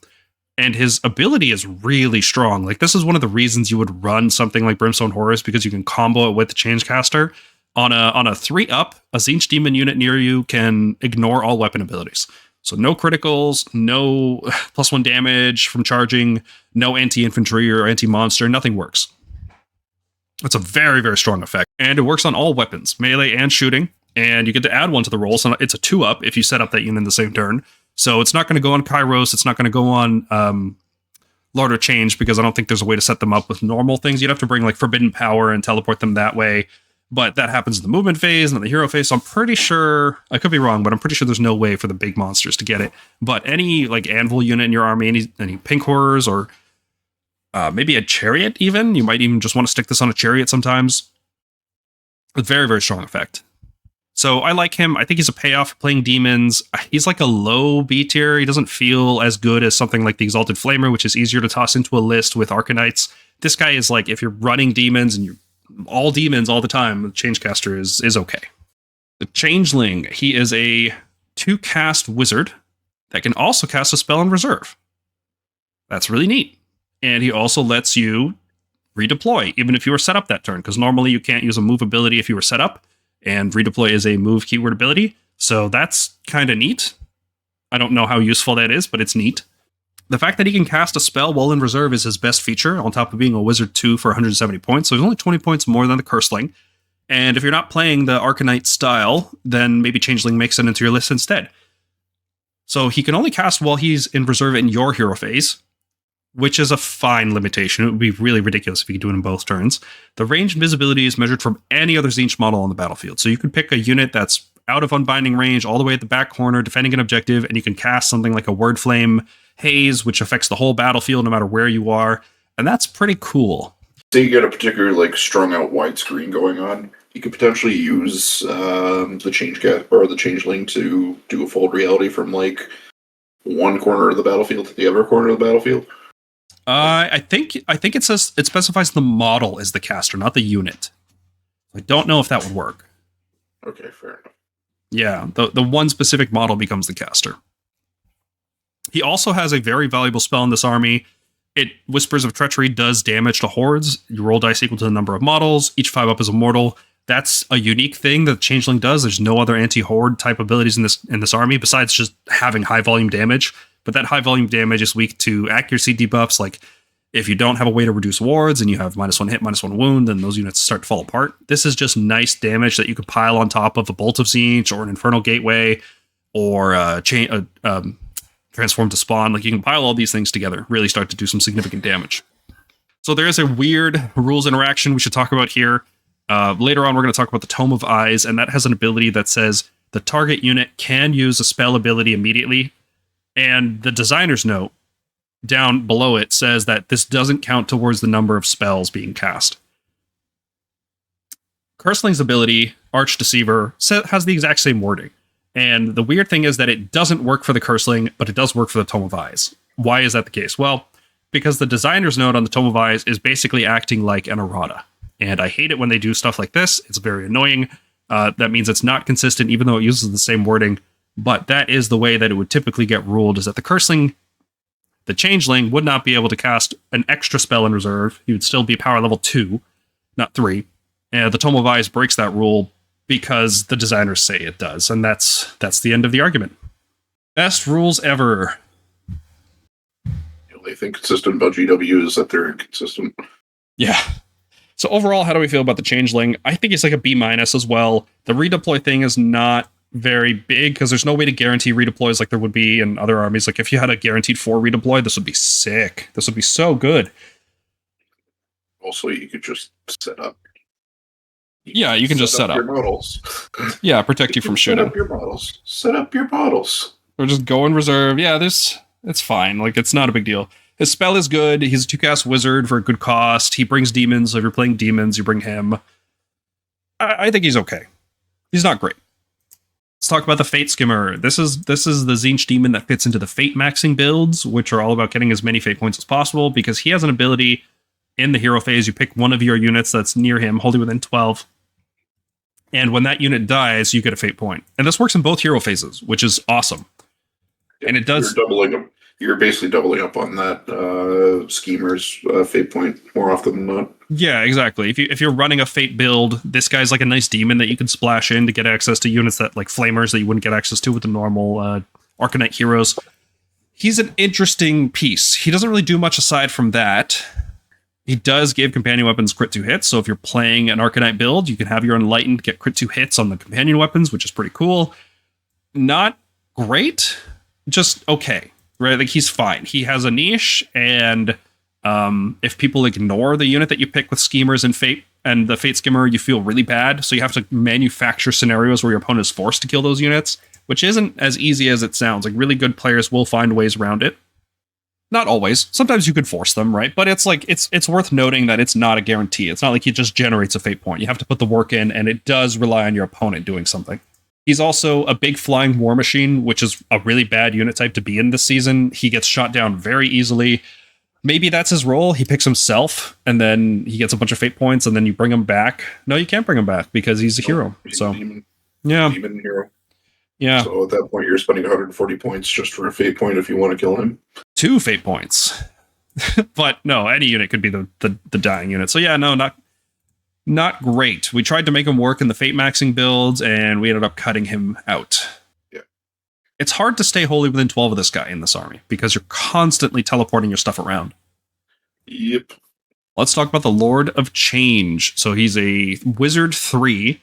And his ability is really strong. Like this is one of the reasons you would run something like brimstone horrors, because you can combo it with the Changecaster. On a 3-up, a Tzeentch demon unit near you can ignore all weapon abilities. So no criticals, no +1 damage from charging, no anti-infantry or anti-monster, nothing works. It's a very, very strong effect. And it works on all weapons, melee and shooting. And you get to add 1 to the roll, so it's a 2-up if you set up that unit in the same turn. So it's not going to go on Kairos, it's not going to go on Lord of Change, because I don't think there's a way to set them up with normal things. You'd have to bring like Forbidden Power and teleport them that way. But that happens in the movement phase and in the hero phase, so I'm pretty sure, I could be wrong, but I'm pretty sure there's no way for the big monsters to get it. But any like Anvil unit in your army, any pink horrors, or maybe a Chariot even, you might even just want to stick this on a Chariot sometimes. A very, very strong effect. So I like him. I think he's a payoff for playing demons. He's like a low B tier. He doesn't feel as good as something like the Exalted Flamer, which is easier to toss into a list with Arcanites. This guy is like, if you're running demons and you're all demons all the time, the Changecaster is okay. The Changeling, he is a 2-cast wizard that can also cast a spell in reserve. That's really neat. And he also lets you redeploy, even if you were set up that turn, because normally you can't use a move ability if you were set up, and redeploy is a move keyword ability. So that's kind of neat. I don't know how useful that is, but it's neat. The fact that he can cast a spell while in reserve is his best feature, on top of being a wizard 2 for 170 points. So there's only 20 points more than the Curseling. And if you're not playing the Arcanite style, then maybe Changeling makes it into your list instead. So he can only cast while he's in reserve in your hero phase, which is a fine limitation. It would be really ridiculous if you could do it in both turns. The range invisibility is measured from any other Tzeentch model on the battlefield. So you could pick a unit that's out of unbinding range all the way at the back corner, defending an objective, and you can cast something like a Word Flame Haze, which affects the whole battlefield no matter where you are. And that's pretty cool. So you get a particular like strung out widescreen going on. You could potentially use the Changecaster or the Changeling to do a fold reality from like one corner of the battlefield to the other corner of the battlefield. I think it says it specifies the model as the caster, not the unit. I don't know if that would work. Okay, fair enough. Yeah, the one specific model becomes the caster. He also has a very valuable spell in this army. It Whispers of Treachery does damage to hordes. You roll dice equal to the number of models. Each 5-up is immortal. That's a unique thing that Changeling does. There's no other anti-horde type abilities in this army besides just having high volume damage. But that high volume damage is weak to accuracy debuffs. Like if you don't have a way to reduce wards and you have -1 hit, -1 wound, then those units start to fall apart. This is just nice damage that you could pile on top of a Bolt of Tzeentch or an Infernal Gateway or Transform to Spawn. Like you can pile all these things together, really start to do some significant damage. So there is a weird rules interaction we should talk about here. Later on, we're going to talk about the Tome of Eyes, and that has an ability that says the target unit can use a spell ability immediately. And the designer's note down below it says that this doesn't count towards the number of spells being cast. Curseling's ability, Arch Deceiver, has the exact same wording. And the weird thing is that it doesn't work for the Curseling, but it does work for the Tome of Eyes. Why is that the case? Well, because the designer's note on the Tome of Eyes is basically acting like an errata. And I hate it when they do stuff like this. It's very annoying. That means it's not consistent, even though it uses the same wording. But that is the way that it would typically get ruled, is that the Curseling, the Changeling, would not be able to cast an extra spell in reserve. He would still be power level 2, not 3. And the Tome of Eyes breaks that rule because the designers say it does. And that's the end of the argument. Best rules ever. The only thing consistent about GW is that they're inconsistent. Yeah. So overall, how do we feel about the Changeling? I think it's like a B- as well. The redeploy thing is not very big because there's no way to guarantee redeploys like there would be in other armies. Like if you had a guaranteed 4 redeploy, this would be sick. This would be so good. Also, you could just set up. Yeah, you can just set up your models. Yeah, protect you from shooting. Set up your models. Set up your models. Or just go in reserve. Yeah, it's fine. Like, it's not a big deal. His spell is good. He's a 2-cast wizard for a good cost. He brings demons. So if you're playing demons, you bring him. I think he's okay. He's not great. Let's talk about the Fateskimmer. This is the Tzeentch demon that fits into the Fate maxing builds, which are all about getting as many Fate points as possible, because he has an ability in the hero phase. You pick one of your units that's near him, wholly within 12. And when that unit dies, you get a Fate point. And this works in both hero phases, which is awesome. Yeah, and it does. You're basically doubling up on that schemer's Fate point more often than not. Yeah, exactly. If you're running a Fate build, this guy's like a nice demon that you can splash in to get access to units that, like flamers, that you wouldn't get access to with the normal Arcanite heroes. He's an interesting piece. He doesn't really do much aside from that. He does give companion weapons crit 2 hits, so if you're playing an Arcanite build, you can have your Enlightened get crit 2 hits on the companion weapons, which is pretty cool. Not great, just okay. Right, like he's fine. He has a niche, and if people ignore the unit that you pick with schemers and Fate and the Fateskimmer, you feel really bad. So you have to manufacture scenarios where your opponent is forced to kill those units, which isn't as easy as it sounds. Like, really good players will find ways around it. Not always. Sometimes you could force them, right? But it's like it's worth noting that it's not a guarantee. It's not like he just generates a Fate point. You have to put the work in, and it does rely on your opponent doing something. He's also a big flying war machine, which is a really bad unit type to be in this season. He gets shot down very easily. Maybe that's his role. He picks himself, and then he gets a bunch of Fate points, and then you bring him back. No, you can't bring him back because he's a hero. So, demon hero. Yeah. So at that point, you're spending 140 points just for a Fate point if you want to kill him. 2 Fate points. But no, any unit could be the dying unit. So yeah, no, not great. We tried to make him work in the Fate maxing builds, and we ended up cutting him out. Yeah. It's hard to stay wholly within 12 of this guy in this army, because you're constantly teleporting your stuff around. Yep. Let's talk about the Lord of Change. So he's a wizard 3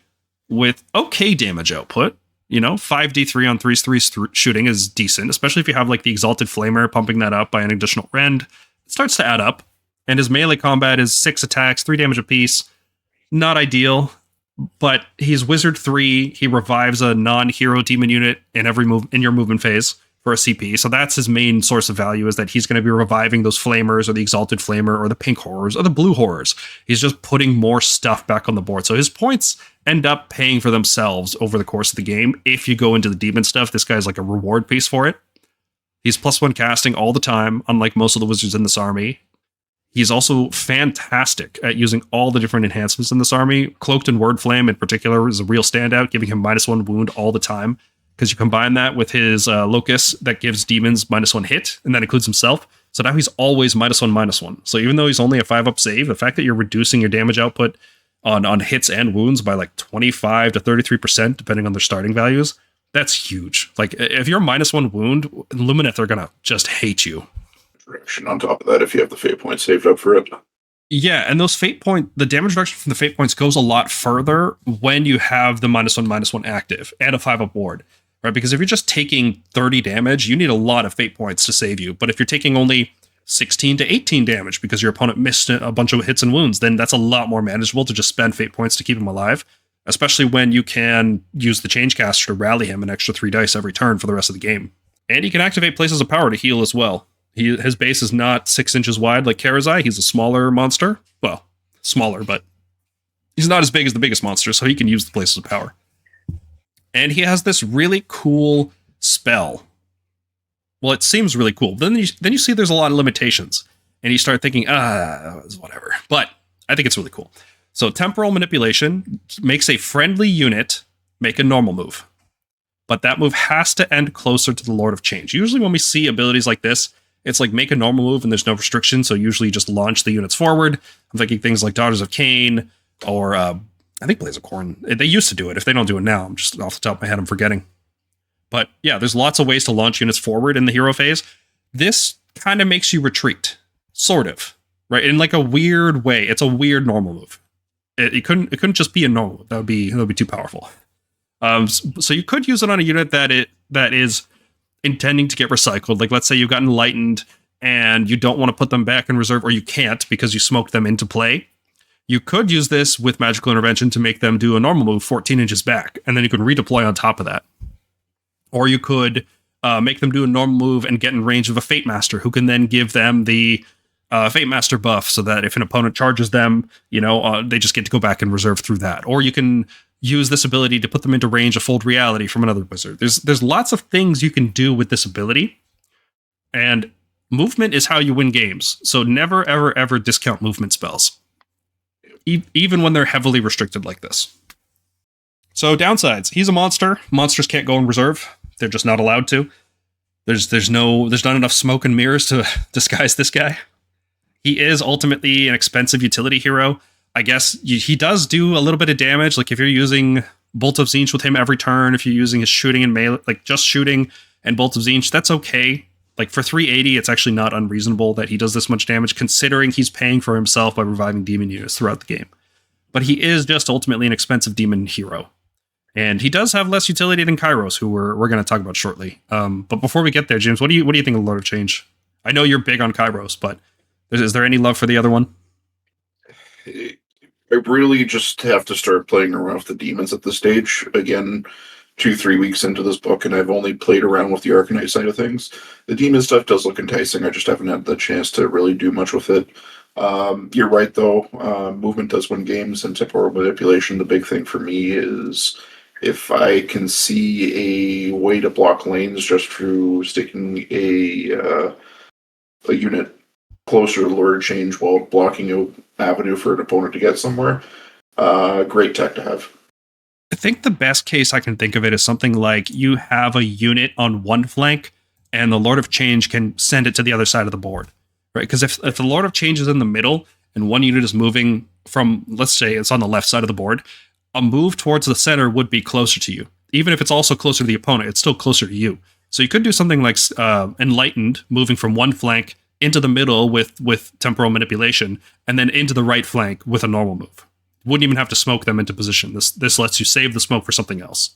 with okay damage output. 5d3 on 3/3 shooting is decent, especially if you have like the Exalted Flamer pumping that up by an additional rend. It starts to add up. And his melee combat is 6 attacks, 3 damage apiece. Not ideal, but he's wizard 3. He revives a non-hero demon unit in every move in your movement phase for a CP. So that's his main source of value, is that he's going to be reviving those flamers or the Exalted Flamer or the pink horrors or the blue horrors. He's just putting more stuff back on the board. So his points end up paying for themselves over the course of the game. If you go into the demon stuff, this guy's like a reward piece for it. He's +1 casting all the time, unlike most of the wizards in this army. He's also fantastic at using all the different enhancements in this army. Cloaked and Word Flame in particular is a real standout, giving him -1 wound all the time. Because you combine that with his Locus that gives demons -1 hit, and that includes himself. So now he's always -1/-1. So even though he's only a 5-up save, the fact that you're reducing your damage output on hits and wounds by like 25 to 33%, depending on their starting values, that's huge. Like, if you're -1 wound, Lumineth are going to just hate you. Reduction on top of that if you have the Fate point saved up for it. Yeah, and those Fate point, the damage reduction from the Fate points goes a lot further when you have the -1/-1 active and a 5-up ward, right? Because if you're just taking 30 damage, you need a lot of Fate points to save you. But if you're taking only 16 to 18 damage because your opponent missed a bunch of hits and wounds, then that's a lot more manageable to just spend Fate points to keep him alive, especially when you can use the Changecaster to rally him an extra 3 dice every turn for the rest of the game. And he can activate Places of Power to heal as well. His base is not 6 inches wide like Karazai. He's a smaller monster. Well, smaller, but He's not as big as the biggest monster, so he can use the places of power. And he has this really cool spell. Well, it seems really cool. Then you see there's a lot of limitations. And you start thinking, whatever. But I think it's really cool. So Temporal Manipulation makes a friendly unit make a normal move. But that move has to end closer to the Lord of Change. Usually when we see abilities like this, it's like make a normal move and there's no restriction. So usually you just launch the units forward. I'm thinking things like Daughters of Cain or I think Blaze of Corn. They used to do it. If they don't do it now, I'm just off the top of my head, I'm forgetting. But yeah, there's lots of ways to launch units forward in the hero phase. This kind of makes you retreat. Sort of. Right? In like a weird way. It's a weird normal move. It couldn't just be a normal move. That would be too powerful. So you could use it on a unit that is intending to get recycled. Like let's say you've got Enlightened and you don't want to put them back in reserve, or you can't because you smoked them into play. You could use this with Magical Intervention to make them do a normal move 14 inches back, and then you can redeploy on top of that. Or you could make them do a normal move and get in range of a Fatemaster, who can then give them the Fatemaster buff, so that if an opponent charges them, they just get to go back and reserve through that. Or you can use this ability to put them into range of Fold Reality from another wizard. There's lots of things you can do with this ability, and movement is how you win games. So never, ever, ever discount movement spells, even when they're heavily restricted like this. So downsides: he's a monster. Monsters can't go in reserve. They're just not allowed to. There's not enough smoke and mirrors to disguise this guy. He is ultimately an expensive utility hero. I guess he does do a little bit of damage. Like if you're using Bolt of Tzeentch with him every turn, if you're using his shooting and melee, like just shooting and Bolt of Tzeentch, that's okay. Like for 380, it's actually not unreasonable that he does this much damage, considering he's paying for himself by reviving demon units throughout the game. But he is just ultimately an expensive demon hero. And he does have less utility than Kairos, who we're going to talk about shortly. But before we get there, James, what do you think of Lord of Change? I know you're big on Kairos, but is there any love for the other one? I really just have to start playing around with the demons at this stage. Again, 2-3 weeks into this book, and I've only played around with the Arcanite side of things. The demon stuff does look enticing. I just haven't had the chance to really do much with it. You're right, though. Movement does win games, and temporal manipulation, the big thing for me is if I can see a way to block lanes just through sticking a unit closer to Lord of Change while blocking an avenue for an opponent to get somewhere, great tech to have. I think the best case I can think of it is something like you have a unit on one flank and the Lord of Change can send it to the other side of the board, right? Because if the Lord of Change is in the middle and one unit is moving from, let's say it's on the left side of the board, a move towards the center would be closer to you. Even if it's also closer to the opponent, it's still closer to you. So you could do something like Enlightened, moving from one flank into the middle with temporal manipulation, and then into the right flank with a normal move. Wouldn't even have to smoke them into position. This lets you save the smoke for something else.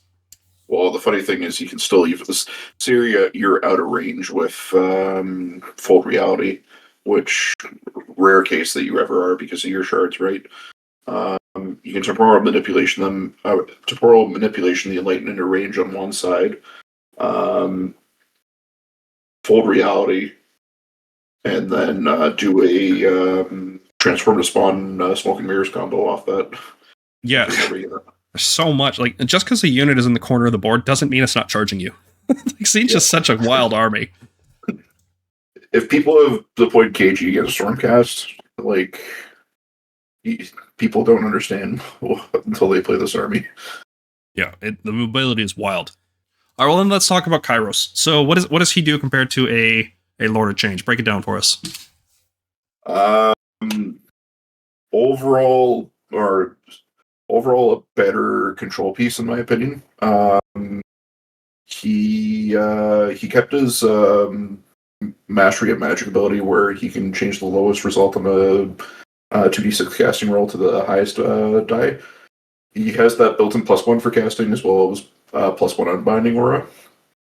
Well, the funny thing is you can still use this. Syria, you're out of range with Fold Reality, which rare case that you ever are because of your shards, right? You can temporal manipulation the Enlightened into range on one side. Fold Reality, and then do a transform to spawn smoke and mirrors combo off that. Yeah, there's so much. Like, just because a unit is in the corner of the board doesn't mean it's not charging you. Like, Tzeentch is such a wild army. If people have deployed KG against Stormcast, like, people don't understand until they play this army. Yeah, the mobility is wild. All right, well then let's talk about Kairos. So what does he do compared to a Lord of Change? Break it down for us. Overall a better control piece in my opinion. He kept his mastery of magic ability where he can change the lowest result on a 2d6 casting roll to the highest die. He has that built-in +1 for casting as well as +1 unbinding aura.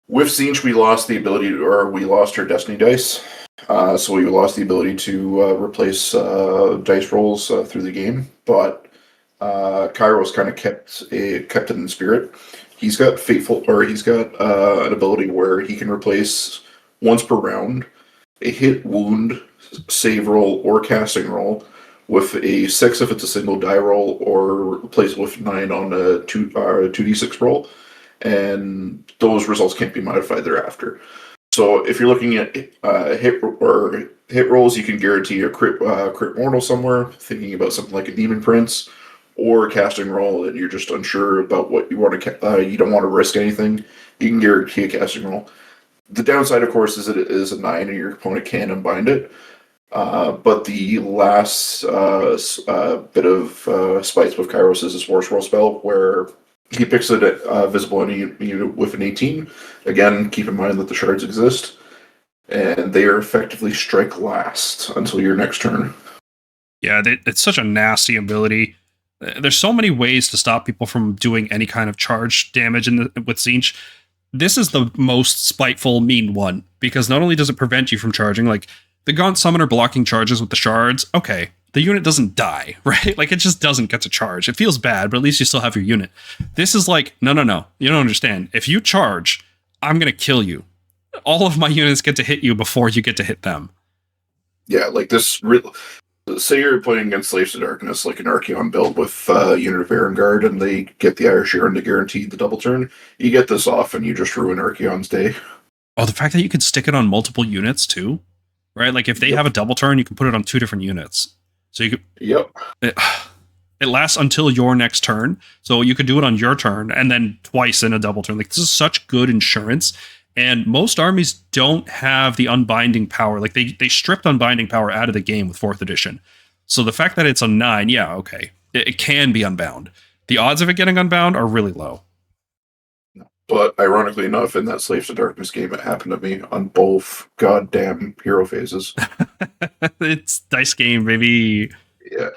With Tzeentch, we lost her destiny dice. So we lost the ability to replace dice rolls through the game, but Kairos kind of kept it in spirit. He's got an ability where he can replace once per round a hit, wound, save roll, or casting roll with a 6 if it's a single die roll, or replace it with 9 on a 2d6 roll, and those results can't be modified thereafter. So if you're looking at hit rolls, you can guarantee a crit mortal somewhere, thinking about something like a Demon Prince, or a casting roll, and you're just unsure about what you want to. You don't want to risk anything. You can guarantee a casting roll. The downside, of course, is that it is a 9, and your opponent can unbind it. But the last bit of spice with Kairos is his Warscroll spell, where he picks it visible on a unit with an 18. Again, keep in mind that the shards exist, and they are effectively strike last until your next turn. Yeah, it's such a nasty ability. There's so many ways to stop people from doing any kind of charge damage with Tzeentch. This is the most spiteful, mean one, because not only does it prevent you from charging, like the Gaunt Summoner blocking charges with the shards, okay, the unit doesn't die, right? Like, it just doesn't get to charge. It feels bad, but at least you still have your unit. This is like, no. You don't understand. If you charge, I'm going to kill you. All of my units get to hit you before you get to hit them. Yeah, like this... Say you're playing against Slaves to Darkness, like an Archeon build with unit of Erengard, and they get the Irish Sharon to guarantee the double turn. You get this off, and you just ruin Archeon's day. Oh, the fact that you could stick it on multiple units, too? Right? Like, if they have a double turn, you can put it on 2 different units. So you could... Yep. It lasts until your next turn, so you could do it on your turn, and then twice in a double turn. Like, this is such good insurance, and most armies don't have the unbinding power. Like, they stripped unbinding power out of the game with 4th edition. So the fact that it's a 9, yeah, okay. It can be unbound. The odds of it getting unbound are really low. But ironically enough, in that Slaves to Darkness game, it happened to me on both goddamn hero phases. It's dice game, baby. Yeah.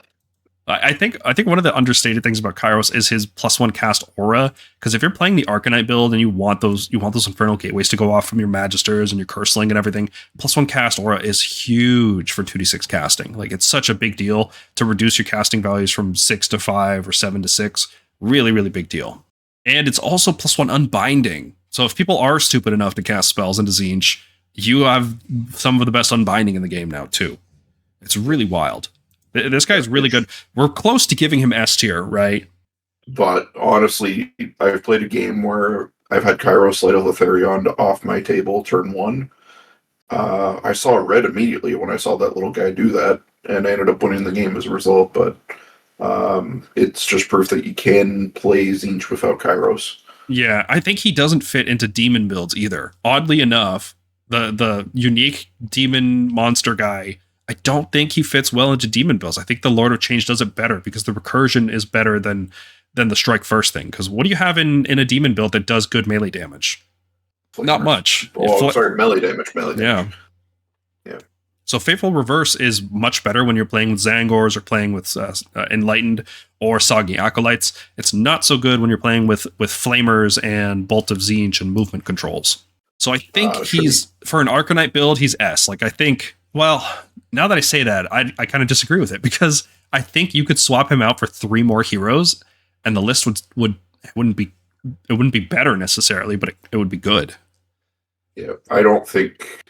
I think one of the understated things about Kairos is his +1 cast aura. Because if you're playing the Arcanite build and you want those Infernal Gateways to go off from your Magisters and your Curseling and everything, +1 cast aura is huge for 2d6 casting. Like, it's such a big deal to reduce your casting values from 6 to 5 or 7 to 6. Really, really big deal. And it's also +1 unbinding. So if people are stupid enough to cast spells into Tzeentch, you have some of the best unbinding in the game now, too. It's really wild. This guy's really good. We're close to giving him S tier, right? But honestly, I've played a game where I've had Kairos Light of Letharion off my table turn 1. I saw red immediately when I saw that little guy do that, and I ended up winning the game as a result, but it's just proof that you can play Tzeentch without Kairos. Yeah, I think he doesn't fit into demon builds either. Oddly enough, the unique demon monster guy, I don't think he fits well into demon builds. I think the Lord of Change does it better because the recursion is better than the strike first thing. Because what do you have in a demon build that does good melee damage? Flamers. Not much. Melee damage. Yeah. So Faithful Reverse is much better when you're playing with Tzaangors or playing with Enlightened or Soggy Acolytes. It's not so good when you're playing with Flamers and Bolt of Tzeentch and movement controls. So I think for an Arcanite build, he's S. Like, I think, well, now that I say that, I kind of disagree with it because I think you could swap him out for 3 more heroes and the list wouldn't be better necessarily, but it would be good. Yeah, I don't think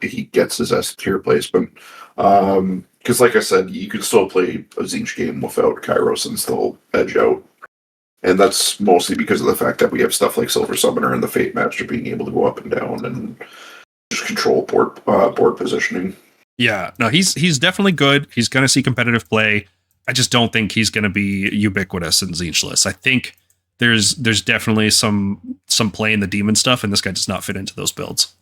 he gets his S tier placement. Because like I said, you can still play a Tzeentch game without Kairos and still edge out. And that's mostly because of the fact that we have stuff like Silver Summoner and the Fatemaster being able to go up and down and just control board positioning. Yeah, no, he's definitely good. He's going to see competitive play. I just don't think he's going to be ubiquitous in Tzeentch lists. I think there's definitely some play in the demon stuff, and this guy does not fit into those builds.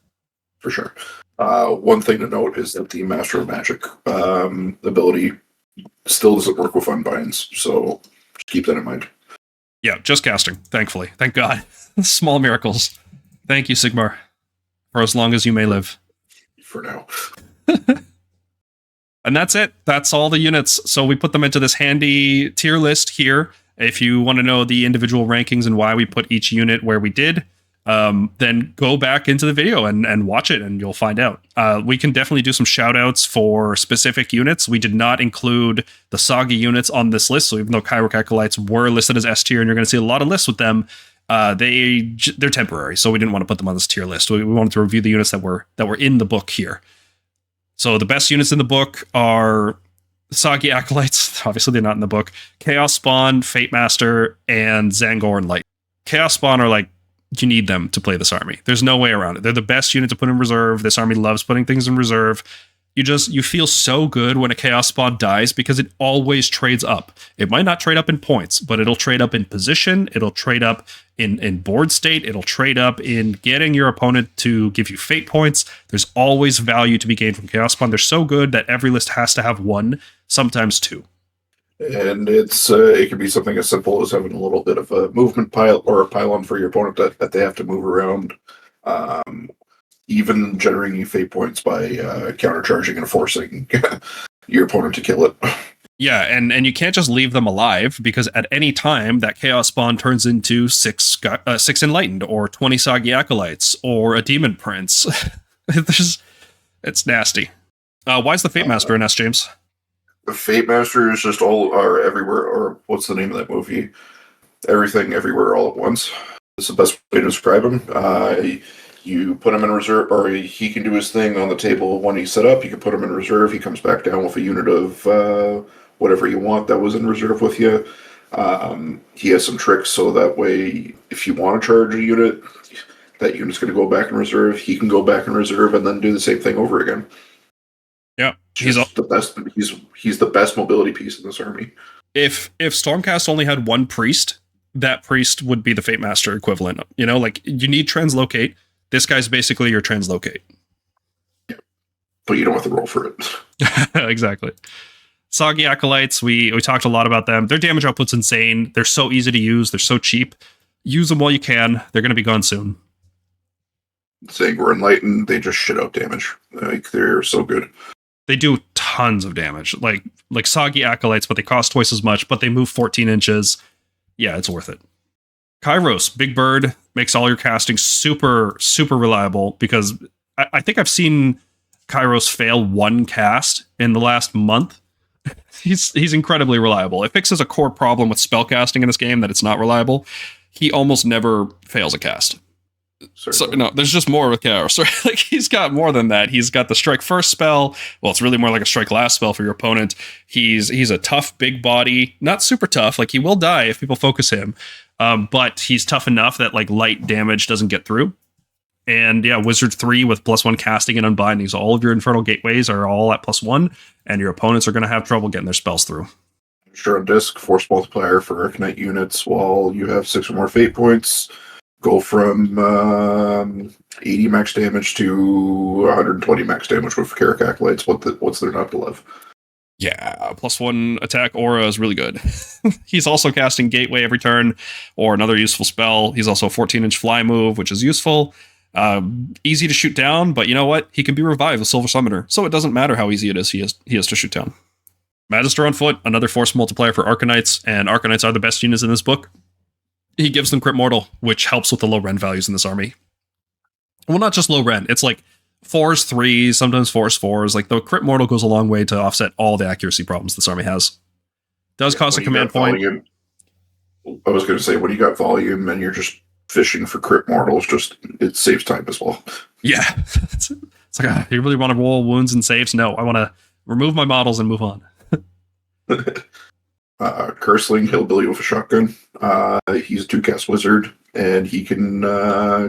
For sure. One thing to note is that the Master of Magic ability still doesn't work with unbinds, so just keep that in mind. Yeah, just casting, thankfully. Thank God. Small miracles. Thank you, Sigmar, for as long as you may live. For now. And that's it. That's all the units. So we put them into this handy tier list here. If you want to know the individual rankings and why we put each unit where we did, then go back into the video and watch it and you'll find out. We can definitely do some shout outs for specific units. We did not include the Soggy units on this list. So even though Kairic Acolytes were listed as S tier and you're going to see a lot of lists with them, they're temporary. So we didn't want to put them on this tier list. We wanted to review the units that were in the book here. So the best units in the book are Soggy Acolytes, obviously they're not in the book. Chaos Spawn, Fatemaster, and Tzaangor Enlightened. Chaos Spawn are like, you need them to play this army. There's no way around it. They're the best unit to put in reserve. This army loves putting things in reserve. You feel so good when a Chaos Spawn dies because it always trades up. It might not trade up in points, but it'll trade up in position. It'll trade up in board state. It'll trade up in getting your opponent to give you fate points. There's always value to be gained from Chaos Spawn. They're so good that every list has to have one, sometimes two. And it can be something as simple as having a little bit of a movement pile or a pylon for your opponent that they have to move around. Even generating fate points by countercharging and forcing your opponent to kill it. Yeah, and you can't just leave them alive because at any time that Chaos Spawn turns into six Enlightened or 20 Soggy Acolytes or a Demon Prince. It's nasty. Why is the Fatemaster in S, James? The Fatemaster is just are everywhere, or what's the name of that movie? Everything, Everywhere, All at Once. It's the best way to describe him. You put him in reserve, or he can do his thing on the table when he's set up. You can put him in reserve. He comes back down with a unit of whatever you want that was in reserve with you. He has some tricks, so that way, if you want to charge a unit, that unit's going to go back in reserve. He can go back in reserve and then do the same thing over again. Yeah, he's the best. He's the best mobility piece in this army. If Stormcast only had one priest, that priest would be the Fatemaster equivalent. You know, like you need translocate. This guy's basically your translocate. Yeah. But you don't have to roll for it. Exactly. Soggy Acolytes, we talked a lot about them. Their damage output's insane. They're so easy to use. They're so cheap. Use them while you can. They're going to be gone soon. Tzaangor Enlightened, they just shit out damage. Like, they're so good. They do tons of damage. Like Soggy Acolytes, but they cost twice as much, but they move 14 inches. Yeah, it's worth it. Kairos, Big Bird, makes all your casting super, super reliable because I think I've seen Kairos fail one cast in the last month. He's incredibly reliable. It fixes a core problem with spellcasting in this game that it's not reliable. He almost never fails a cast. So no, there's just more with Kairos. Right? Like he's got more than that. He's got the strike first spell. Well, it's really more like a strike last spell for your opponent. He's a tough big body, not super tough. Like he will die if people focus him, but he's tough enough that like light damage doesn't get through. And yeah, Wizard 3 with +1 casting and unbinding. So all of your Infernal Gateways are all at +1, and your opponents are going to have trouble getting their spells through. Sure, on disc, force multiplier for Arcanite units while you have 6 or more fate points. Go from 80 max damage to 120 max damage with Kairic Acolytes. What's there not to love? Yeah, +1 attack aura is really good. He's also casting Gateway every turn, or another useful spell. He's also a 14-inch fly move, which is useful. Easy to shoot down, but you know what? He can be revived with Silver Summoner, so it doesn't matter how easy it is. He has to shoot down. Magister on foot, another force multiplier for Arcanites, and Arcanites are the best units in this book. He gives them crit mortal, which helps with the low rend values in this army. Well, not just low rend. It's like 4s, 3s, sometimes 4s, 4s. Like the crit mortal goes a long way to offset all the accuracy problems this army has. Does cost a command point. Volume, I was going to say, when you got volume and you're just fishing for crit mortals, it saves time as well. Yeah. It's like, you really want to roll wounds and saves? No, I want to remove my models and move on. Curseling, Hillbilly with a shotgun. He's a 2-cast wizard, and he can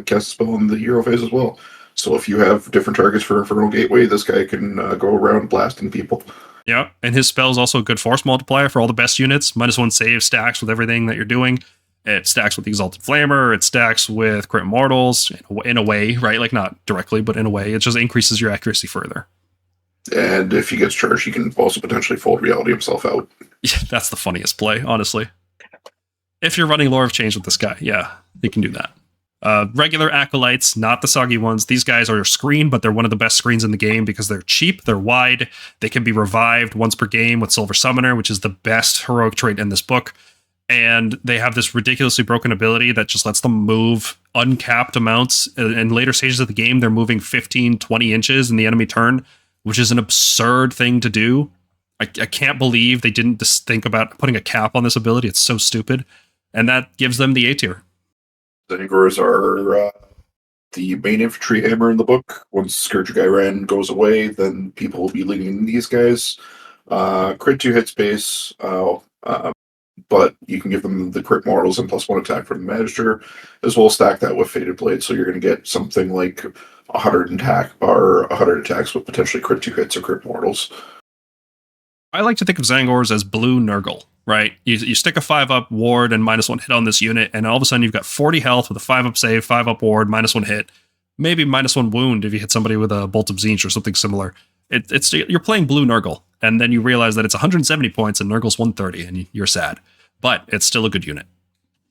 cast a spell in the hero phase as well. So if you have different targets for Infernal Gateway, this guy can go around blasting people. Yeah, and his spell is also a good force multiplier for all the best units. -1 save stacks with everything that you're doing. It stacks with the Exalted Flamer. It stacks with crit mortals in a way, right? Like not directly, but in a way. It just increases your accuracy further. And if he gets charged, he can also potentially fold reality himself out. Yeah, that's the funniest play, honestly. If you're running Lore of Change with this guy, yeah, he can do that. Regular Acolytes, not the soggy ones. These guys are screen, but they're one of the best screens in the game because they're cheap, they're wide, they can be revived once per game with Silver Summoner, which is the best heroic trait in this book. And they have this ridiculously broken ability that just lets them move uncapped amounts. In later stages of the game, they're moving 15, 20 inches in the enemy turn, which is an absurd thing to do. I can't believe they didn't just think about putting a cap on this ability. It's so stupid. And that gives them the A tier. Tzaangors are the main infantry hammer in the book. Once Scourge Ghyran goes away, then people will be leaning these guys. Crit 2 hit space, but you can give them the crit mortals and +1 attack from the Magister, as well as stack that with Fated Blade, so you're going to get something like 100 attack or 100 attacks with potentially crit 2 hits or crit mortals. I like to think of Tzaangors as blue Nurgle, right? You stick a 5-up ward and -1 hit on this unit, and all of a sudden you've got 40 health with a 5-up save, 5-up ward, -1 hit, maybe -1 wound if you hit somebody with a Bolt of Tzeentch or something similar. You're playing blue Nurgle, and then you realize that it's 170 points and Nurgle's 130, and you're sad. But it's still a good unit.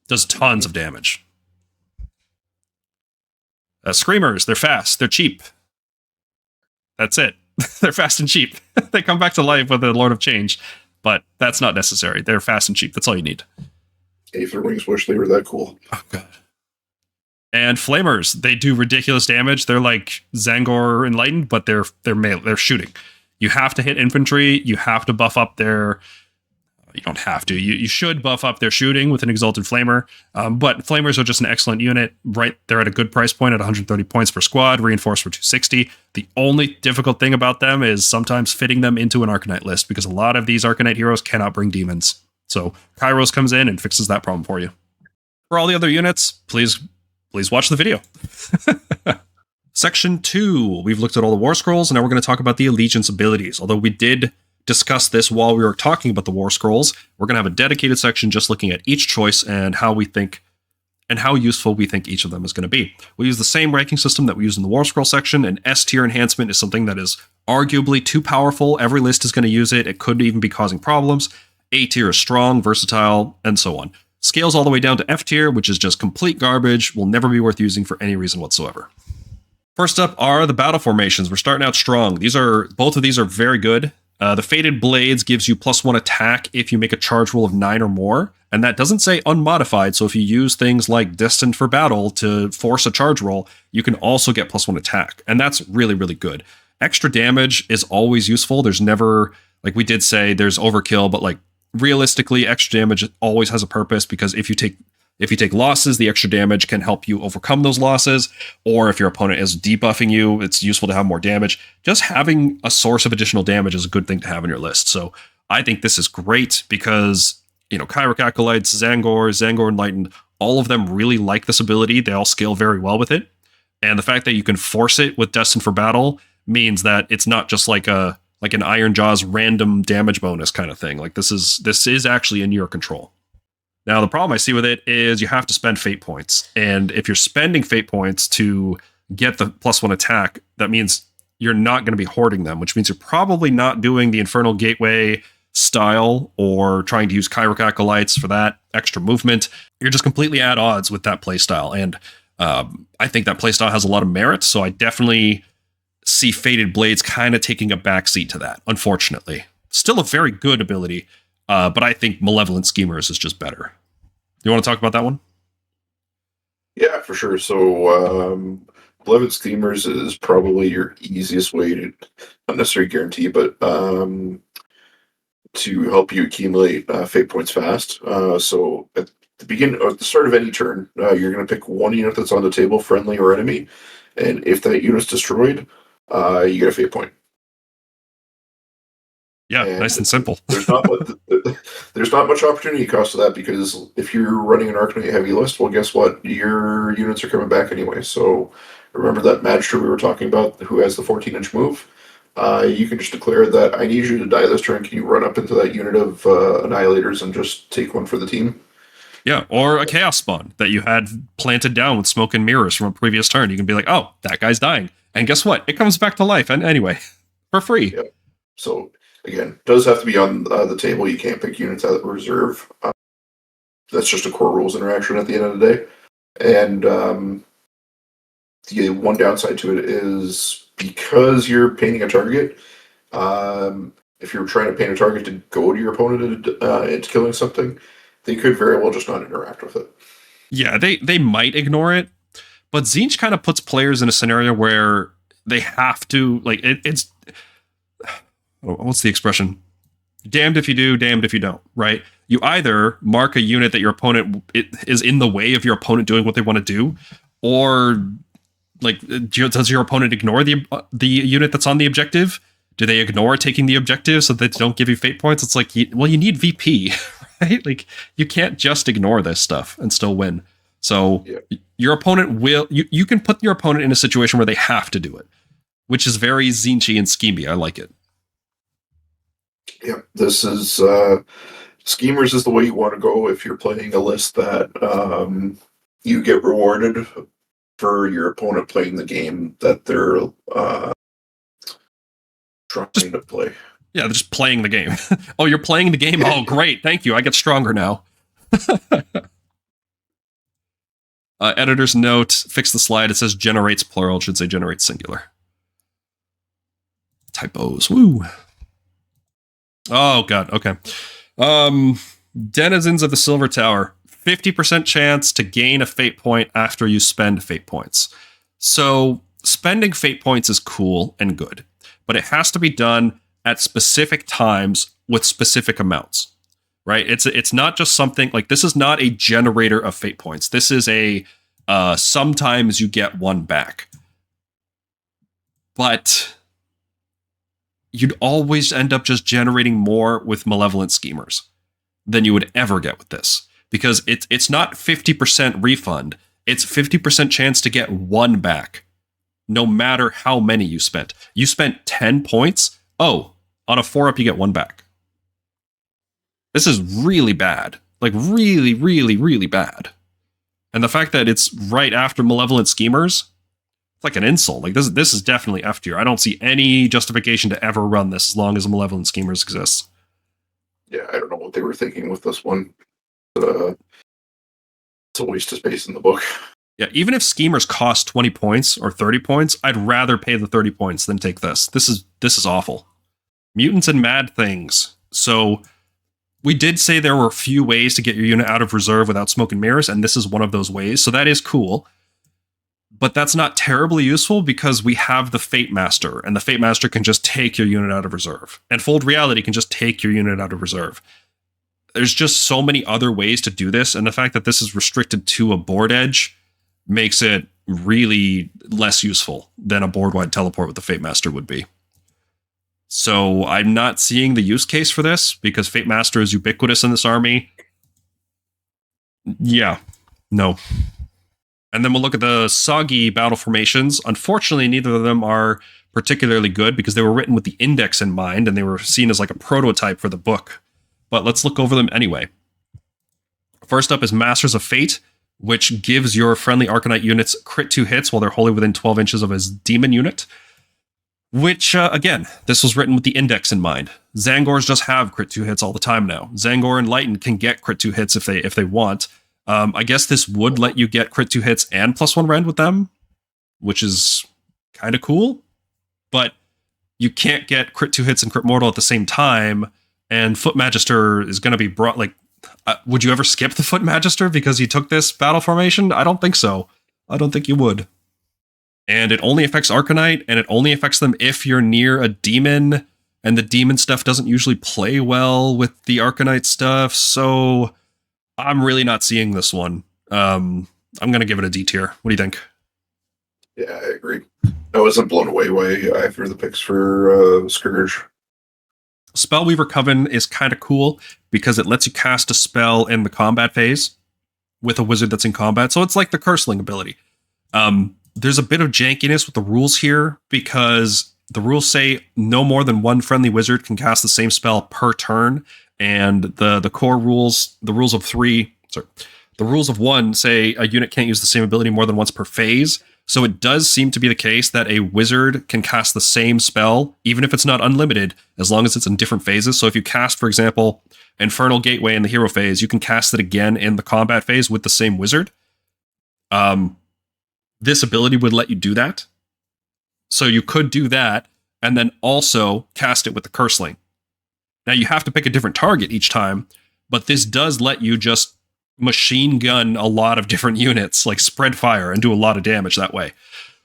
Does tons of damage. Screamers, they're fast, they're cheap. That's it. They're fast and cheap. They come back to life with the Lord of Change, but that's not necessary. They're fast and cheap. That's all you need. Aether Wings wish they were that cool. Oh, God. And Flamers, they do ridiculous damage. They're like Tzaangor Enlightened, but they're melee. They're shooting. You have to hit infantry. You have to buff up their... You don't have to. You should buff up their shooting with an Exalted Flamer. But Flamers are just an excellent unit. Right, they're at a good price point at 130 points per squad, reinforced for 260. The only difficult thing about them is sometimes fitting them into an Arcanite list, because a lot of these Arcanite heroes cannot bring demons. So Kairos comes in and fixes that problem for you. For all the other units, please watch the video. Section 2, we've looked at all the Warscrolls, and now we're going to talk about the Allegiance abilities. Although we did discuss this while we were talking about the Warscrolls, we're going to have a dedicated section just looking at each choice and how we think and how useful we think each of them is going to be. We use the same ranking system that we use in the Warscroll section, and S tier enhancement is something that is arguably too powerful. Every list is going to use it. It could even be causing problems. A tier is strong, versatile, and so on. Scales all the way down to F tier, which is just complete garbage, will never be worth using for any reason whatsoever. First up are the battle formations. We're starting out strong. Both of these are very good. The Fated Blades gives you +1 attack if you make a charge roll of 9 or more, and that doesn't say unmodified, so if you use things like Destined for Battle to force a charge roll, you can also get +1 attack, and that's really, really good. Extra damage is always useful. There's never, like we did say, there's overkill, but like realistically, extra damage always has a purpose, because if you take losses, the extra damage can help you overcome those losses, or if your opponent is debuffing you, it's useful to have more damage. Just having a source of additional damage is a good thing to have in your list. So I think this is great because, Kairic Acolytes, Tzaangor Enlightened, all of them really like this ability. They all scale very well with it. And the fact that you can force it with Destined for Battle means that it's not just like an Iron Jaws random damage bonus kind of thing. Like this is actually in your control. Now, the problem I see with it is you have to spend fate points. And if you're spending fate points to get the +1 attack, that means you're not going to be hoarding them, which means you're probably not doing the Infernal Gateway style or trying to use Kairic Acolytes for that extra movement. You're just completely at odds with that playstyle. And I think that playstyle has a lot of merit, so I definitely see Fated Blades kind of taking a backseat to that, unfortunately. Still a very good ability, but I think Malevolent Schemers is just better. You want to talk about that one? Yeah, for sure. So, Malevolent Schemers is probably your easiest way to, not necessarily guarantee, but to help you accumulate fate points fast. So, at the start of any turn, you're going to pick one unit that's on the table, friendly or enemy, and if that unit's destroyed, you get a fate point. Yeah, and nice and simple. there's not much opportunity cost to that, because if you're running an Arcanite heavy list, well, guess what? Your units are coming back anyway. So remember that Magister we were talking about, who has the 14-inch move? You can just declare that I need you to die this turn. Can you run up into that unit of Annihilators and just take one for the team? Yeah, or a Chaos Spawn that you had planted down with Smoke and Mirrors from a previous turn. You can be like, oh, that guy's dying. And guess what? It comes back to life, and anyway, for free. Yeah. So, again, does have to be on the table. You can't pick units out of reserve. That's just a core rules interaction at the end of the day. And the one downside to it is, because you're painting a target, if you're trying to paint a target to go to your opponent into killing something, they could very well just not interact with it. Yeah, they might ignore it, but Tzeentch kind of puts players in a scenario where they have to, like, it's... What's the expression? Damned if you do, damned if you don't, right? You either mark a unit that your opponent is in the way of your opponent doing what they want to do, or like, does your opponent ignore the unit that's on the objective? Do they ignore taking the objective so that they don't give you fate points? It's like, well, you need VP, right? Like, you can't just ignore this stuff and still win. So your opponent will, you can put your opponent in a situation where they have to do it, which is very Tzeentchy and schemy. I like it. Yeah, this is schemers is the way you want to go if you're playing a list that you get rewarded for your opponent playing the game that they're trying to play. Yeah, they're just playing the game. Oh, you're playing the game? Oh, great. Thank you. I get stronger now. Editor's note, fix the slide. It says generates plural. It should say generates singular. Typos. Woo. Oh, God. Okay. Denizens of the Silver Tower. 50% chance to gain a fate point after you spend fate points. So spending fate points is cool and good, but it has to be done at specific times with specific amounts, right? It's not just something like, this is not a generator of fate points. This is a sometimes you get one back. But you'd always end up just generating more with Malevolent Schemers than you would ever get with this. Because it's not 50% refund. It's 50% chance to get one back, no matter how many you spent. You spent 10 points. Oh, on a 4-up, you get one back. This is really bad. Like, really, really, really bad. And the fact that it's right after Malevolent Schemers, it's like an insult. Like, this is definitely F tier. I don't see any justification to ever run this as long as Malevolent Schemers exists. Yeah, I don't know what they were thinking with this one. It's a waste of space in the book. Yeah, even if schemers cost 20 points or 30 points, I'd rather pay the 30 points than take this. This is awful. Mutants and mad things. So we did say there were a few ways to get your unit out of reserve without smoke and mirrors, and this is one of those ways. So that is cool. But that's not terribly useful because we have the Fatemaster, and the Fatemaster can just take your unit out of reserve. And Fold Reality can just take your unit out of reserve. There's just so many other ways to do this, and the fact that this is restricted to a board edge makes it really less useful than a board-wide teleport with the Fatemaster would be. So I'm not seeing the use case for this, because Fatemaster is ubiquitous in this army. Yeah, no. And then we'll look at the soggy battle formations. Unfortunately, neither of them are particularly good, because they were written with the index in mind, and they were seen as like a prototype for the book. But let's look over them anyway. First up is Masters of Fate, which gives your friendly Arcanite units crit 2 hits while they're wholly within 12 inches of his demon unit. Which, again, this was written with the index in mind. Tzaangors just have crit 2 hits all the time now. Tzaangor Enlightened can get crit 2 hits if they want. I guess this would let you get crit 2 hits and +1 rend with them, which is kind of cool. But you can't get crit 2 hits and crit mortal at the same time. And Foot Magister is going to be brought, like, would you ever skip the Foot Magister because you took this battle formation? I don't think so. I don't think you would. And it only affects Arcanite, and it only affects them if you're near a demon, and the demon stuff doesn't usually play well with the Arcanite stuff, so I'm really not seeing this one. I'm going to give it a D tier. What do you think? Yeah, I agree. I wasn't blown away by either of the picks for Scourge. Spellweaver Coven is kind of cool because it lets you cast a spell in the combat phase with a wizard that's in combat. So it's like the Curseling ability. There's a bit of jankiness with the rules here because the rules say no more than one friendly wizard can cast the same spell per turn. And the core rules, the rules of 1 say a unit can't use the same ability more than once per phase. So it does seem to be the case that a wizard can cast the same spell, even if it's not unlimited, as long as it's in different phases. So if you cast, for example, Infernal Gateway in the hero phase, you can cast it again in the combat phase with the same wizard. This ability would let you do that. So you could do that, and then also cast it with the Curseling. Now you have to pick a different target each time, but this does let you just machine gun a lot of different units, like spread fire and do a lot of damage that way.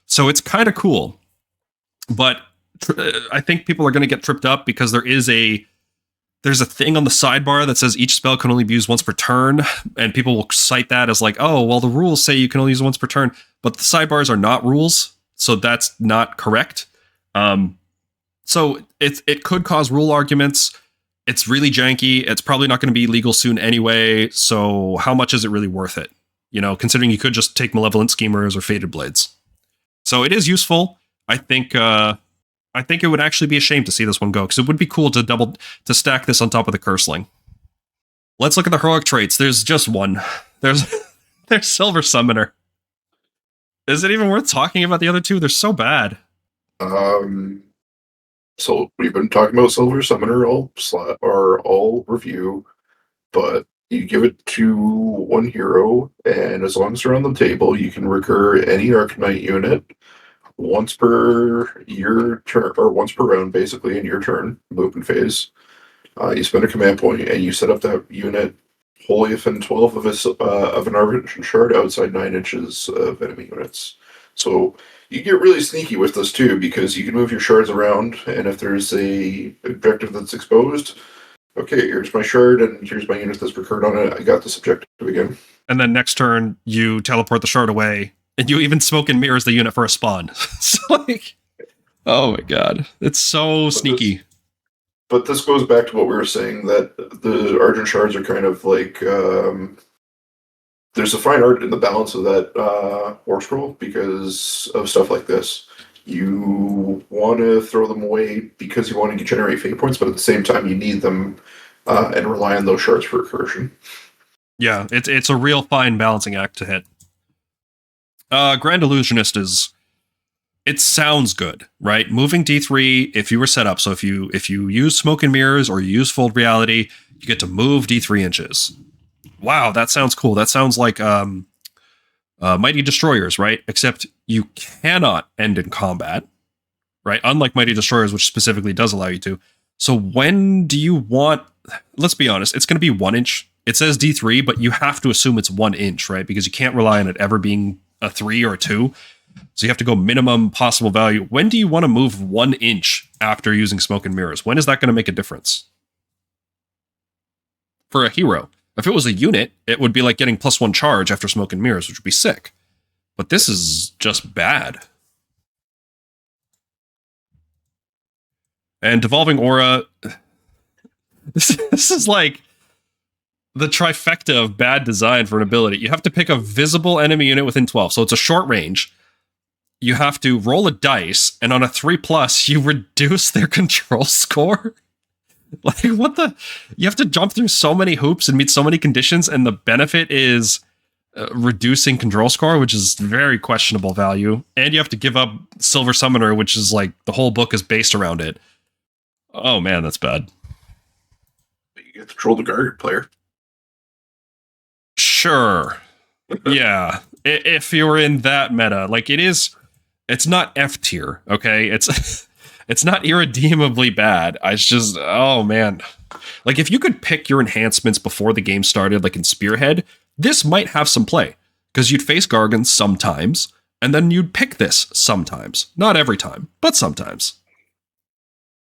So it's kind of cool. But I think people are going to get tripped up because there's a thing on the sidebar that says each spell can only be used once per turn, and people will cite that as like, oh, well, the rules say you can only use once per turn, but the sidebars are not rules, so that's not correct. So it could cause rule arguments. It's really janky. It's probably not going to be legal soon anyway. So how much is it really worth it? You know, considering you could just take Malevolent Schemers or Fated Blades. So it is useful. I think it would actually be a shame to see this one go, because it would be cool to stack this on top of the Curseling. Let's look at the heroic traits. There's just one. There's Silver Summoner. Is it even worth talking about the other two? They're so bad. So we've been talking about Silver Summoner all review, but you give it to one hero, and as long as they're on the table, you can recur any Arcanite unit once per your turn, or once per round, basically, in your turn, movement phase. You spend a command point, and you set up that unit wholly within 12 of an Argent Shard outside 9 inches of enemy units. So you get really sneaky with this too, because you can move your shards around, and if there's a objective that's exposed, okay, here's my shard, and here's my unit that's recurred on it. I got this objective again. And then next turn, you teleport the shard away, and you even smoke and mirrors the unit for a spawn. It's like, oh my god, it's so sneaky. But this goes back to what we were saying, that the Argent Shards are kind of like, there's a fine art in the balance of that Warscroll because of stuff like this. You want to throw them away because you want to generate fate points, but at the same time you need them and rely on those shards for recursion. Yeah, it's a real fine balancing act to hit. Grand Illusionist it sounds good, right? Moving D3, if you were set up, so if you use Smoke and Mirrors or you use Fold Reality, you get to move D3 inches. Wow, that sounds cool. That sounds like Mighty Destroyers, right? Except you cannot end in combat, right? Unlike Mighty Destroyers, which specifically does allow you to. So when do you want... Let's be honest, it's going to be 1 inch. It says D3, but you have to assume it's 1 inch, right? Because you can't rely on it ever being a 3 or a 2. So you have to go minimum possible value. When do you want to move 1 inch after using Smoke and Mirrors? When is that going to make a difference? For a hero. If it was a unit, it would be like getting +1 charge after Smoke and Mirrors, which would be sick. But this is just bad. And Devolving Aura... This is like the trifecta of bad design for an ability. You have to pick a visible enemy unit within 12, so it's a short range. You have to roll a dice, and on a 3+, you reduce their control score. Like, what the? You have to jump through so many hoops and meet so many conditions, and the benefit is reducing control score, which is very questionable value. And you have to give up Silver Summoner, which is like the whole book is based around it. Oh man, that's bad. You get to control the Guardian player. Sure. Yeah. If you're in that meta, like it's not F tier, okay? It's not irredeemably bad. It's just, oh man. Like if you could pick your enhancements before the game started, like in Spearhead, this might have some play. Because you'd face Gargans sometimes, and then you'd pick this sometimes. Not every time, but sometimes.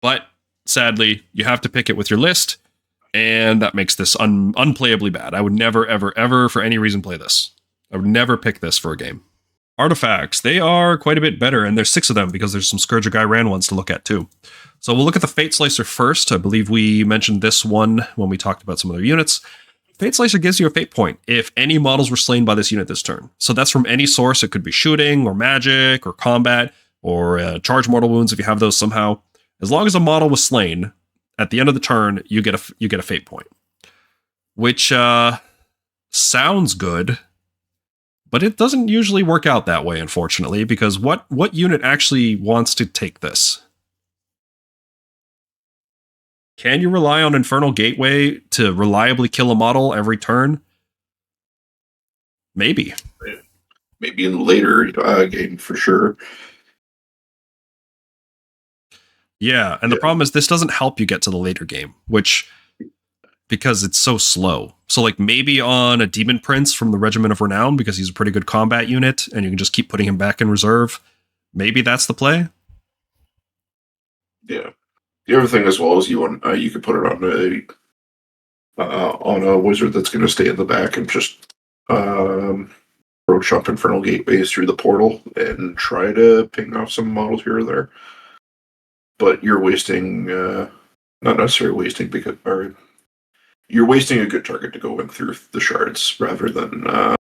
But sadly, you have to pick it with your list, and that makes this unplayably bad. I would never, ever, ever, for any reason, play this. I would never pick this for a game. Artifacts, they are quite a bit better, and there's 6 of them because there's some Scourge or Ghyran ones to look at too. So we'll look at the Fate Slicer first. I believe we mentioned this one when we talked about some of their units. Fate Slicer gives you a fate point if any models were slain by this unit this turn. So that's from any source. It could be shooting or magic or combat or charge mortal wounds if you have those somehow. As long as a model was slain, at the end of the turn, you get a fate point. Which sounds good, but it doesn't usually work out that way, unfortunately, because what unit actually wants to take this? Can you rely on Infernal Gateway to reliably kill a model every turn? Maybe. Maybe in the later game, for sure. Yeah, and the problem is this doesn't help you get to the later game, because it's so slow. So like maybe on a Demon Prince from the Regiment of Renown, because he's a pretty good combat unit, and you can just keep putting him back in reserve. Maybe that's the play. Yeah. The other thing as well is you could put it on a wizard that's going to stay in the back and just roach up Infernal Gateways through the portal and try to ping off some models here or there. but you're wasting, not necessarily wasting, you're wasting a good target to go in through the shards rather than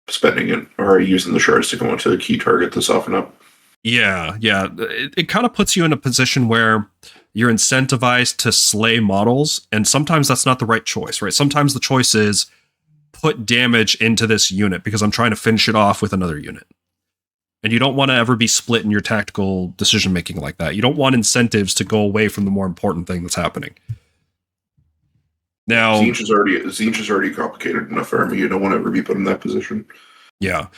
spending it or using the shards to go into a key target to soften up. Yeah. It kind of puts you in a position where you're incentivized to slay models, and sometimes that's not the right choice, right? Sometimes the choice is put damage into this unit because I'm trying to finish it off with another unit. And you don't want to ever be split in your tactical decision making like that. You don't want incentives to go away from the more important thing that's happening. Now, Tzeentch is already a complicated enough army. You don't want to ever be put in that position. Yeah,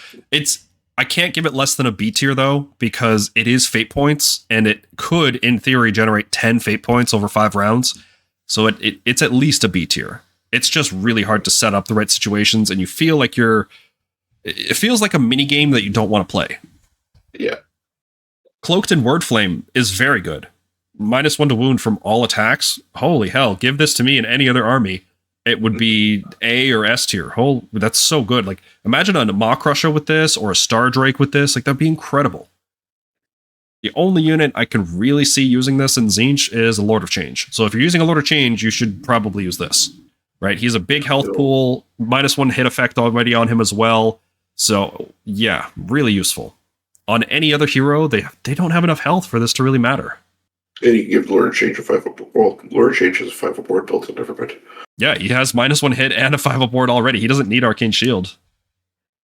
I can't give it less than a B tier though, because it is fate points, and it could, in theory, generate 10 fate points over 5 rounds. So it's at least a B tier. It's just really hard to set up the right situations, and you feel like it feels like a mini game that you don't want to play. Yeah. Cloaked in Word Flame is very good. -1 to wound from all attacks. Holy hell, give this to me in any other army. It would be A or S tier. That's so good. Like, imagine a Maw Crusher with this, or a Star Drake with this. Like, that'd be incredible. The only unit I can really see using this in Tzeentch is a Lord of Change. So if you're using a Lord of Change, you should probably use this. Right? He's a big health pool, -1 hit effect already on him as well. So, yeah, really useful. On any other hero, they don't have enough health for this to really matter. And you can give Lord of Change a 5-up. Well, Lord of Change has a 5-up board built in everything. Yeah, he has -1 hit and a 5-up board already. He doesn't need Arcane Shield.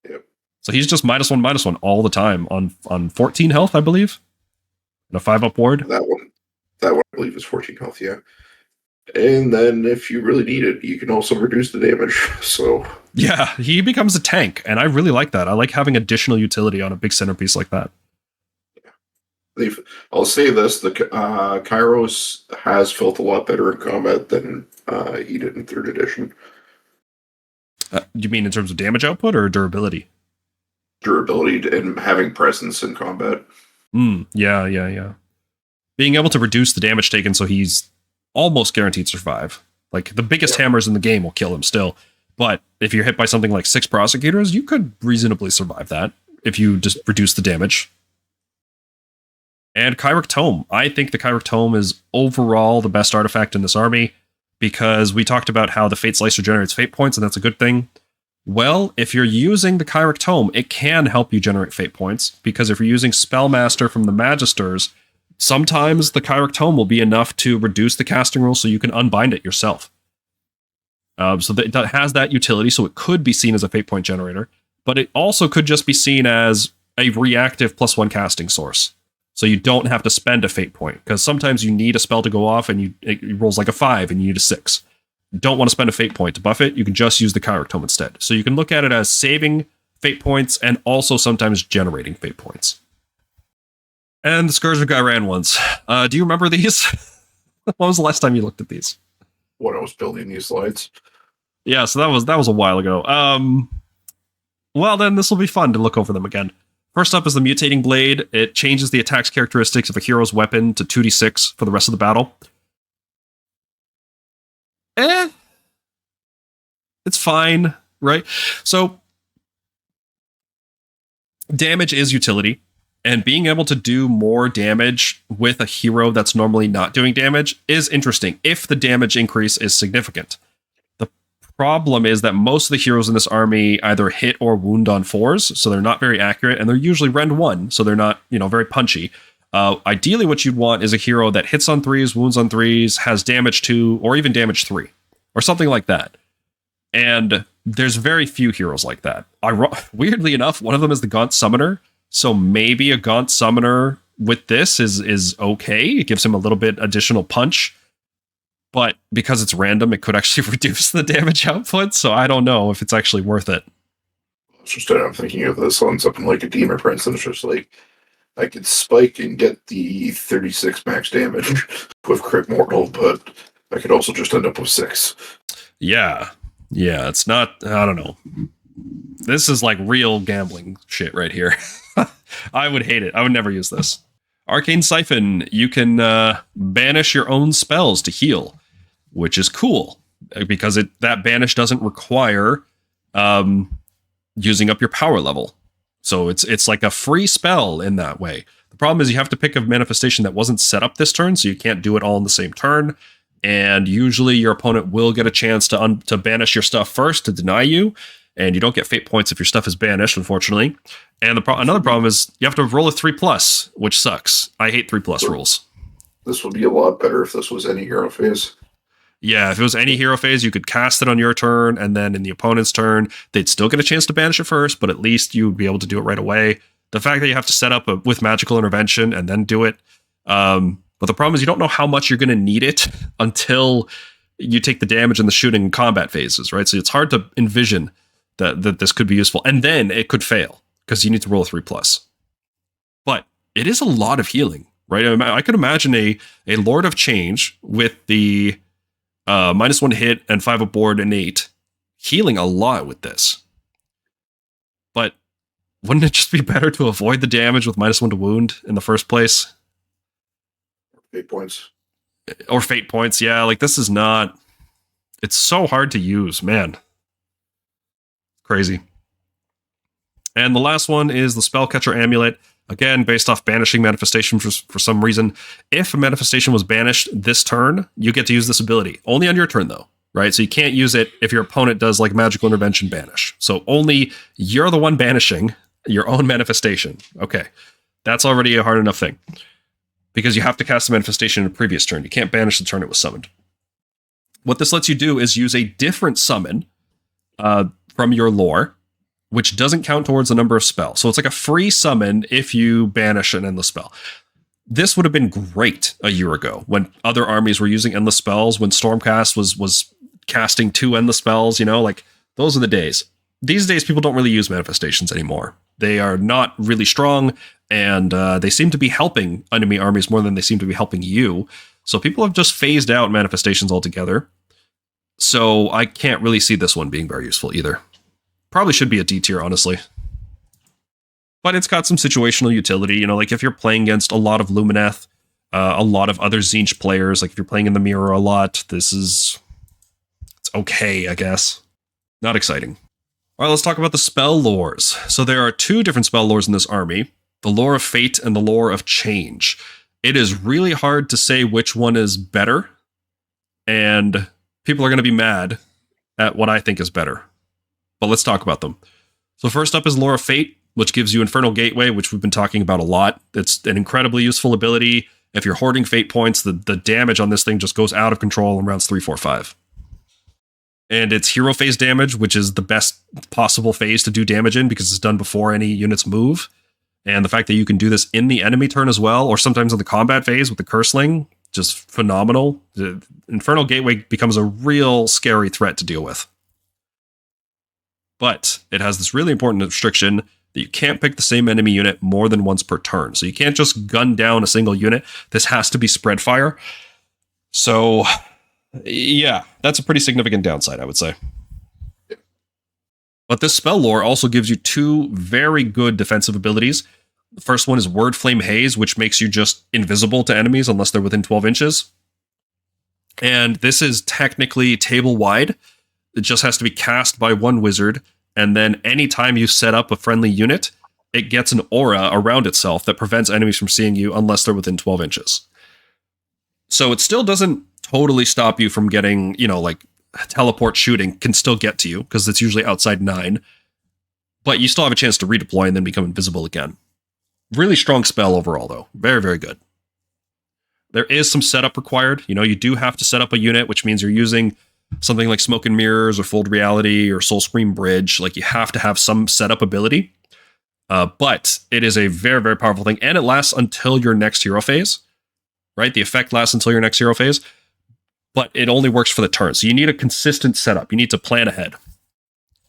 Yep. So he's just -1/-1 all the time on 14 health, I believe. And a 5-up board. That one, I believe, is 14 health, yeah. And then if you really need it, you can also reduce the damage. So yeah, he becomes a tank, and I really like that. I like having additional utility on a big centerpiece like that. I'll say this: the Kairos has felt a lot better in combat than he did in 3rd edition. You mean in terms of damage output or durability? Durability and having presence in combat. Yeah. Being able to reduce the damage taken, so he's almost guaranteed survive. Like, the biggest hammers in the game will kill him still, but if you're hit by something like 6 prosecutors, you could reasonably survive that if you just reduce the damage. And Kairic Tome. I think the Kairic Tome is overall the best artifact in this army, because we talked about how the Fate Slicer generates fate points, and that's a good thing. Well, if you're using the Kairic Tome, it can help you generate fate points, because if you're using Spellmaster from the Magisters, sometimes the Kairic Tome will be enough to reduce the casting roll so you can unbind it yourself. So that it has that utility, so it could be seen as a fate point generator, but it also could just be seen as a reactive +1 casting source. So you don't have to spend a fate point, because sometimes you need a spell to go off and it rolls like a 5 and you need a 6. You don't want to spend a fate point to buff it. You can just use the Kairic Tome instead. So you can look at it as saving fate points and also sometimes generating fate points. And the Scourge of Ghyran ones. Do you remember these? When was the last time you looked at these? When I was building these slides. Yeah, so that was a while ago. Well, then this will be fun to look over them again. First up is the Mutating Blade. It changes the attacks characteristics of a hero's weapon to 2d6 for the rest of the battle. It's fine, right? So, damage is utility, and being able to do more damage with a hero that's normally not doing damage is interesting, if the damage increase is significant. Problem is that most of the heroes in this army either hit or wound on 4s, so they're not very accurate, and they're usually Rend 1, so they're not, very punchy. Ideally, what you'd want is a hero that hits on 3s, wounds on 3s, has damage 2, or even damage 3, or something like that. And there's very few heroes like that. Weirdly enough, one of them is the Gaunt Summoner, so maybe a Gaunt Summoner with this is okay. It gives him a little bit additional punch. But because it's random, it could actually reduce the damage output, so I don't know if it's actually worth it. Instead, I'm thinking of this on something like a Demon Prince, and it's just like, I could spike and get the 36 max damage with Crit Mortal, but I could also just end up with 6. Yeah, it's not, I don't know. This is like real gambling shit right here. I would hate it. I would never use this. Arcane Siphon, you can banish your own spells to heal, which is cool, because that banish doesn't require using up your power level. So it's like a free spell in that way. The problem is you have to pick a manifestation that wasn't set up this turn, so you can't do it all in the same turn. And usually your opponent will get a chance to banish your stuff first to deny you, and you don't get fate points if your stuff is banished, unfortunately. And another problem is you have to roll a 3+, which sucks. I hate 3+ rules. This would be a lot better if this was any hero phase. Yeah, if it was any hero phase, you could cast it on your turn, and then in the opponent's turn, they'd still get a chance to banish it first, but at least you would be able to do it right away. The fact that you have to set up with magical intervention and then do it, but the problem is you don't know how much you're going to need it until you take the damage in the shooting and combat phases, right? So it's hard to envision that this could be useful, and then it could fail because you need to roll a 3+. But it is a lot of healing, right? I could imagine a Lord of Change with the -1 hit and 5 aboard and 8 healing a lot with this. But wouldn't it just be better to avoid the damage with -1 to wound in the first place? Fate points. Or fate points, yeah. Like, this is not... It's so hard to use, man. Crazy. And the last one is the Spellcatcher Amulet. Again, based off banishing manifestation for some reason. If a manifestation was banished this turn, you get to use this ability. Only on your turn, though, right? So you can't use it if your opponent does, like, Magical Intervention banish. So only you're the one banishing your own manifestation. Okay. That's already a hard enough thing. Because you have to cast the manifestation in a previous turn. You can't banish the turn it was summoned. What this lets you do is use a different summon from your lore, which doesn't count towards the number of spells. So it's like a free summon if you banish an endless spell. This would have been great a year ago when other armies were using endless spells, when Stormcast was casting 2 endless spells, like those are the days. These days, people don't really use manifestations anymore. They are not really strong, and they seem to be helping enemy armies more than they seem to be helping you. So people have just phased out manifestations altogether. So I can't really see this one being very useful either. Probably should be a D tier, honestly. But it's got some situational utility, like if you're playing against a lot of Lumineth, a lot of other Tzeentch players, like if you're playing in the mirror a lot, it's okay, I guess. Not exciting. All right, let's talk about the spell lores. So there are 2 different spell lores in this army, the Lore of Fate and the Lore of Change. It is really hard to say which one is better, and people are going to be mad at what I think is better. But let's talk about them. So first up is Lore of Fate, which gives you Infernal Gateway, which we've been talking about a lot. It's an incredibly useful ability. If you're hoarding fate points, the damage on this thing just goes out of control in rounds 3, 4, 5. And it's hero phase damage, which is the best possible phase to do damage in because it's done before any units move. And the fact that you can do this in the enemy turn as well, or sometimes in the combat phase with the Curseling, just phenomenal. The Infernal Gateway becomes a real scary threat to deal with. But it has this really important restriction that you can't pick the same enemy unit more than once per turn. So you can't just gun down a single unit. This has to be spread fire. So, yeah, that's a pretty significant downside, I would say. But this spell lore also gives you 2 very good defensive abilities. The first one is Word Flame Haze, which makes you just invisible to enemies unless they're within 12 inches. And this is technically table-wide. It just has to be cast by one wizard, and then anytime you set up a friendly unit, it gets an aura around itself that prevents enemies from seeing you unless they're within 12 inches. So it still doesn't totally stop you from getting, like teleport shooting can still get to you because it's usually outside 9, but you still have a chance to redeploy and then become invisible again. Really strong spell overall, though. Very, very good. There is some setup required. You do have to set up a unit, which means you're using something like Smoke and Mirrors or Fold Reality or Soul Scream Bridge. Like, you have to have some setup ability. But it is a very, very powerful thing, and it lasts until your next hero phase, right? The effect lasts until your next hero phase, but it only works for the turn. So you need a consistent setup. You need to plan ahead.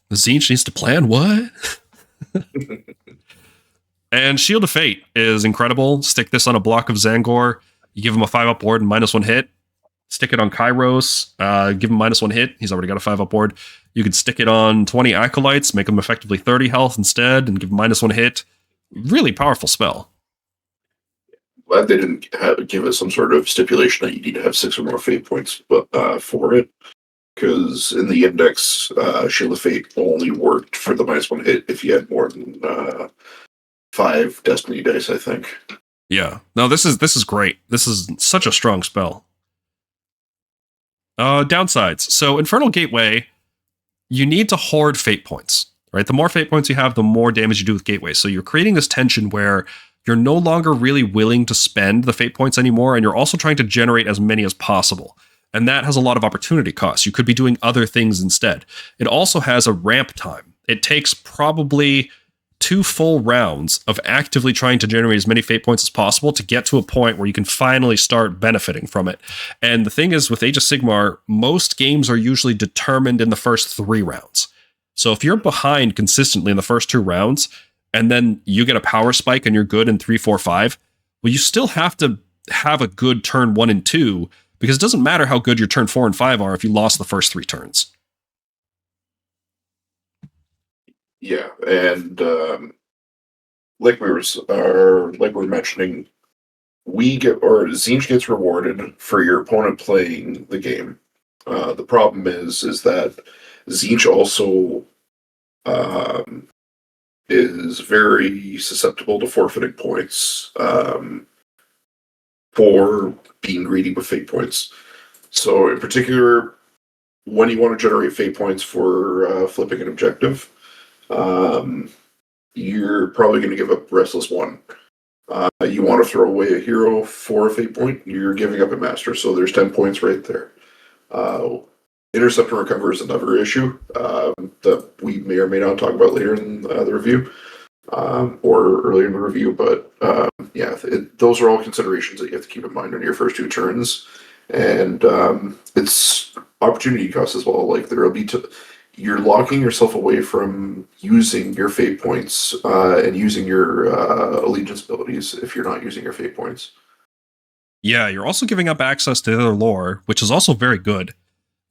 The Tzeentch needs to plan what? And Shield of Fate is incredible. Stick this on a block of Tzaangor. You give him a 5-up ward and -1 hit. Stick it on Kairos. Give him -1 hit. He's already got a 5-up ward. You can stick it on 20 Acolytes, make them effectively 30 health instead, and give him -1 hit. Really powerful spell. Glad they didn't give us some sort of stipulation that you need to have 6 or more fate points for it. Because in the index, Shield of Fate only worked for the -1 hit if you had more than 5 Destiny dice, I think. Yeah. No, this is great. This is such a strong spell. Downsides. So Infernal Gateway, you need to hoard fate points, right? The more fate points you have, the more damage you do with Gateway. So you're creating this tension where you're no longer really willing to spend the fate points anymore, and you're also trying to generate as many as possible. And that has a lot of opportunity costs. You could be doing other things instead. It also has a ramp time. It takes probably 2 full rounds of actively trying to generate as many fate points as possible to get to a point where you can finally start benefiting from it. And the thing is, with Age of Sigmar, most games are usually determined in the first 3 rounds. So if you're behind consistently in the first 2 rounds, and then you get a power spike and you're good in 3, 4, 5, well, you still have to have a good turn 1 and 2, because it doesn't matter how good your turn 4 and 5 are if you lost the first 3 turns. Yeah, and like we were mentioning, Tzeentch gets rewarded for your opponent playing the game. The problem is that Tzeentch also is very susceptible to forfeiting points for being greedy with fate points. So in particular, when you want to generate fate points for flipping an objective, you're probably going to give up Restless 1. You want to throw away a hero for a fate point, you're giving up a master, so there's 10 points right there. Intercept and recover is another issue that we may or may not talk about later in the review, or earlier in the review, but those are all considerations that you have to keep in mind on your first 2 turns, and it's opportunity cost as well. Like, there'll be you're locking yourself away from using your fate points and using your allegiance abilities if you're not using your fate points. Yeah, you're also giving up access to the other lore, which is also very good.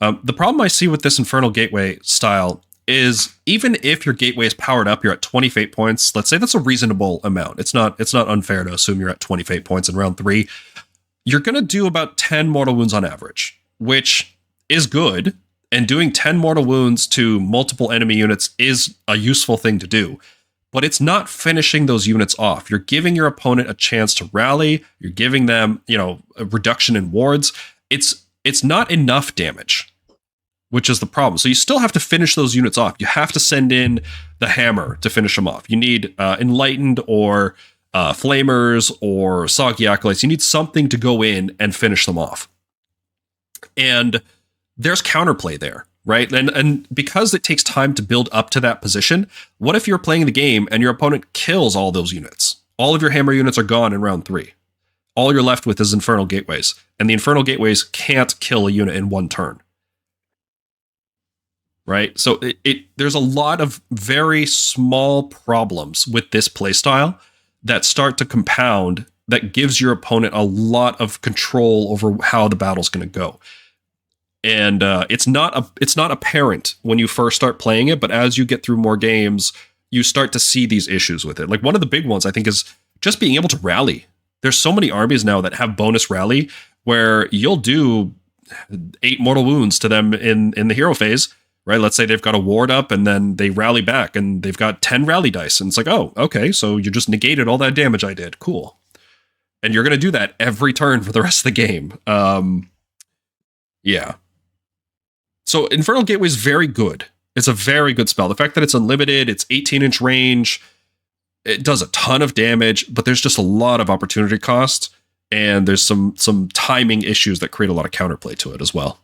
The problem I see with this Infernal Gateway style is, even if your gateway is powered up, you're at 20 fate points. Let's say that's a reasonable amount. It's not unfair to assume you're at 20 fate points in round 3. You're going to do about 10 mortal wounds on average, which is good. And doing 10 mortal wounds to multiple enemy units is a useful thing to do. But it's not finishing those units off. You're giving your opponent a chance to rally. You're giving them, a reduction in wards. It's not enough damage, which is the problem. So you still have to finish those units off. You have to send in the hammer to finish them off. You need Enlightened or Flamers or Soggy Acolytes. You need something to go in and finish them off. And there's counterplay there, right? And because it takes time to build up to that position, what if you're playing the game and your opponent kills all those units? All of your hammer units are gone in round 3. All you're left with is Infernal Gateways, and the Infernal Gateways can't kill a unit in 1 turn. Right? So there's a lot of very small problems with this playstyle that start to compound, that gives your opponent a lot of control over how the battle's going to go. And it's not apparent when you first start playing it, but as you get through more games, you start to see these issues with it. Like, one of the big ones, I think, is just being able to rally. There's so many armies now that have bonus rally, where you'll do 8 mortal wounds to them in the hero phase, right? Let's say they've got a ward up and then they rally back and they've got 10 rally dice. And it's like, oh, okay, so you just negated all that damage I did. Cool. And you're going to do that every turn for the rest of the game. Yeah. So Infernal Gateway is very good. It's a very good spell. The fact that it's unlimited, it's 18-inch range, it does a ton of damage, but there's just a lot of opportunity cost, and there's some timing issues that create a lot of counterplay to it as well.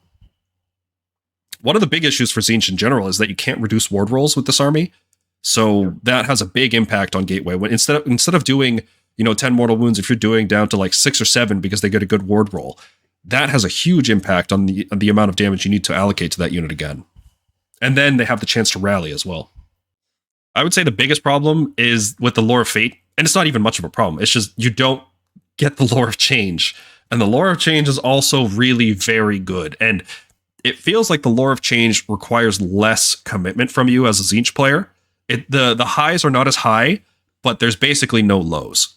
One of the big issues for Tzeentch in general is that you can't reduce ward rolls with this army, so that has a big impact on Gateway. When instead of doing 10 mortal wounds, if you're doing down to like 6 or 7 because they get a good ward roll, that has a huge impact on the amount of damage you need to allocate to that unit again. And then they have the chance to rally as well. I would say the biggest problem is with the Lore of Fate, and it's not even much of a problem. It's just you don't get the Lore of Change. And the Lore of Change is also really very good. And it feels like the Lore of Change requires less commitment from you as a Tzeentch player. The highs are not as high, but there's basically no lows.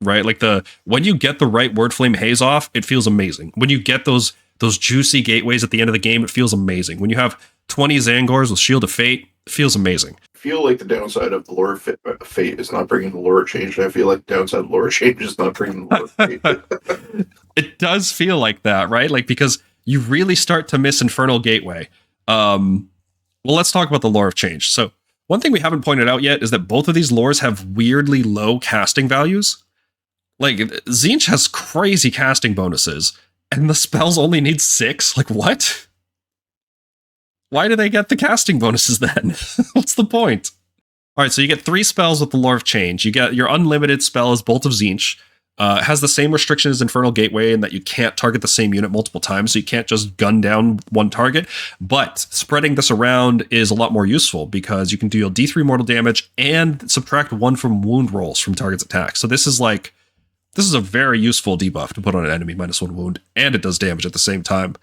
Right? Like when you get the right Wordflame Haze off, it feels amazing. When you get those juicy gateways at the end of the game, it feels amazing. When you have 20 Tzaangors with Shield of Fate, it feels amazing. feel like the downside of the lore of fate is not bringing the lore of change. I feel like the downside of the lore of change is not bringing the lore of fate. It does feel like that, right? Like, because you really start to miss Infernal Gateway. Well, let's talk about the lore of change. So one thing we haven't pointed out yet is that both of these lores have weirdly low casting values. Like, Tzeentch has crazy casting bonuses, and the spells only need 6. Like, what? Why do they get the casting bonuses then? What's the point? All right, so you get 3 spells with the Lore of Change. You get your unlimited spell is Bolt of Tzeentch. It has the same restriction as Infernal Gateway in that you can't target the same unit multiple times, so you can't just gun down one target. But spreading this around is a lot more useful because you can deal D3 mortal damage and subtract 1 from wound rolls from target's attack. So this is a very useful debuff to put on an enemy -1 wound, and it does damage at the same time.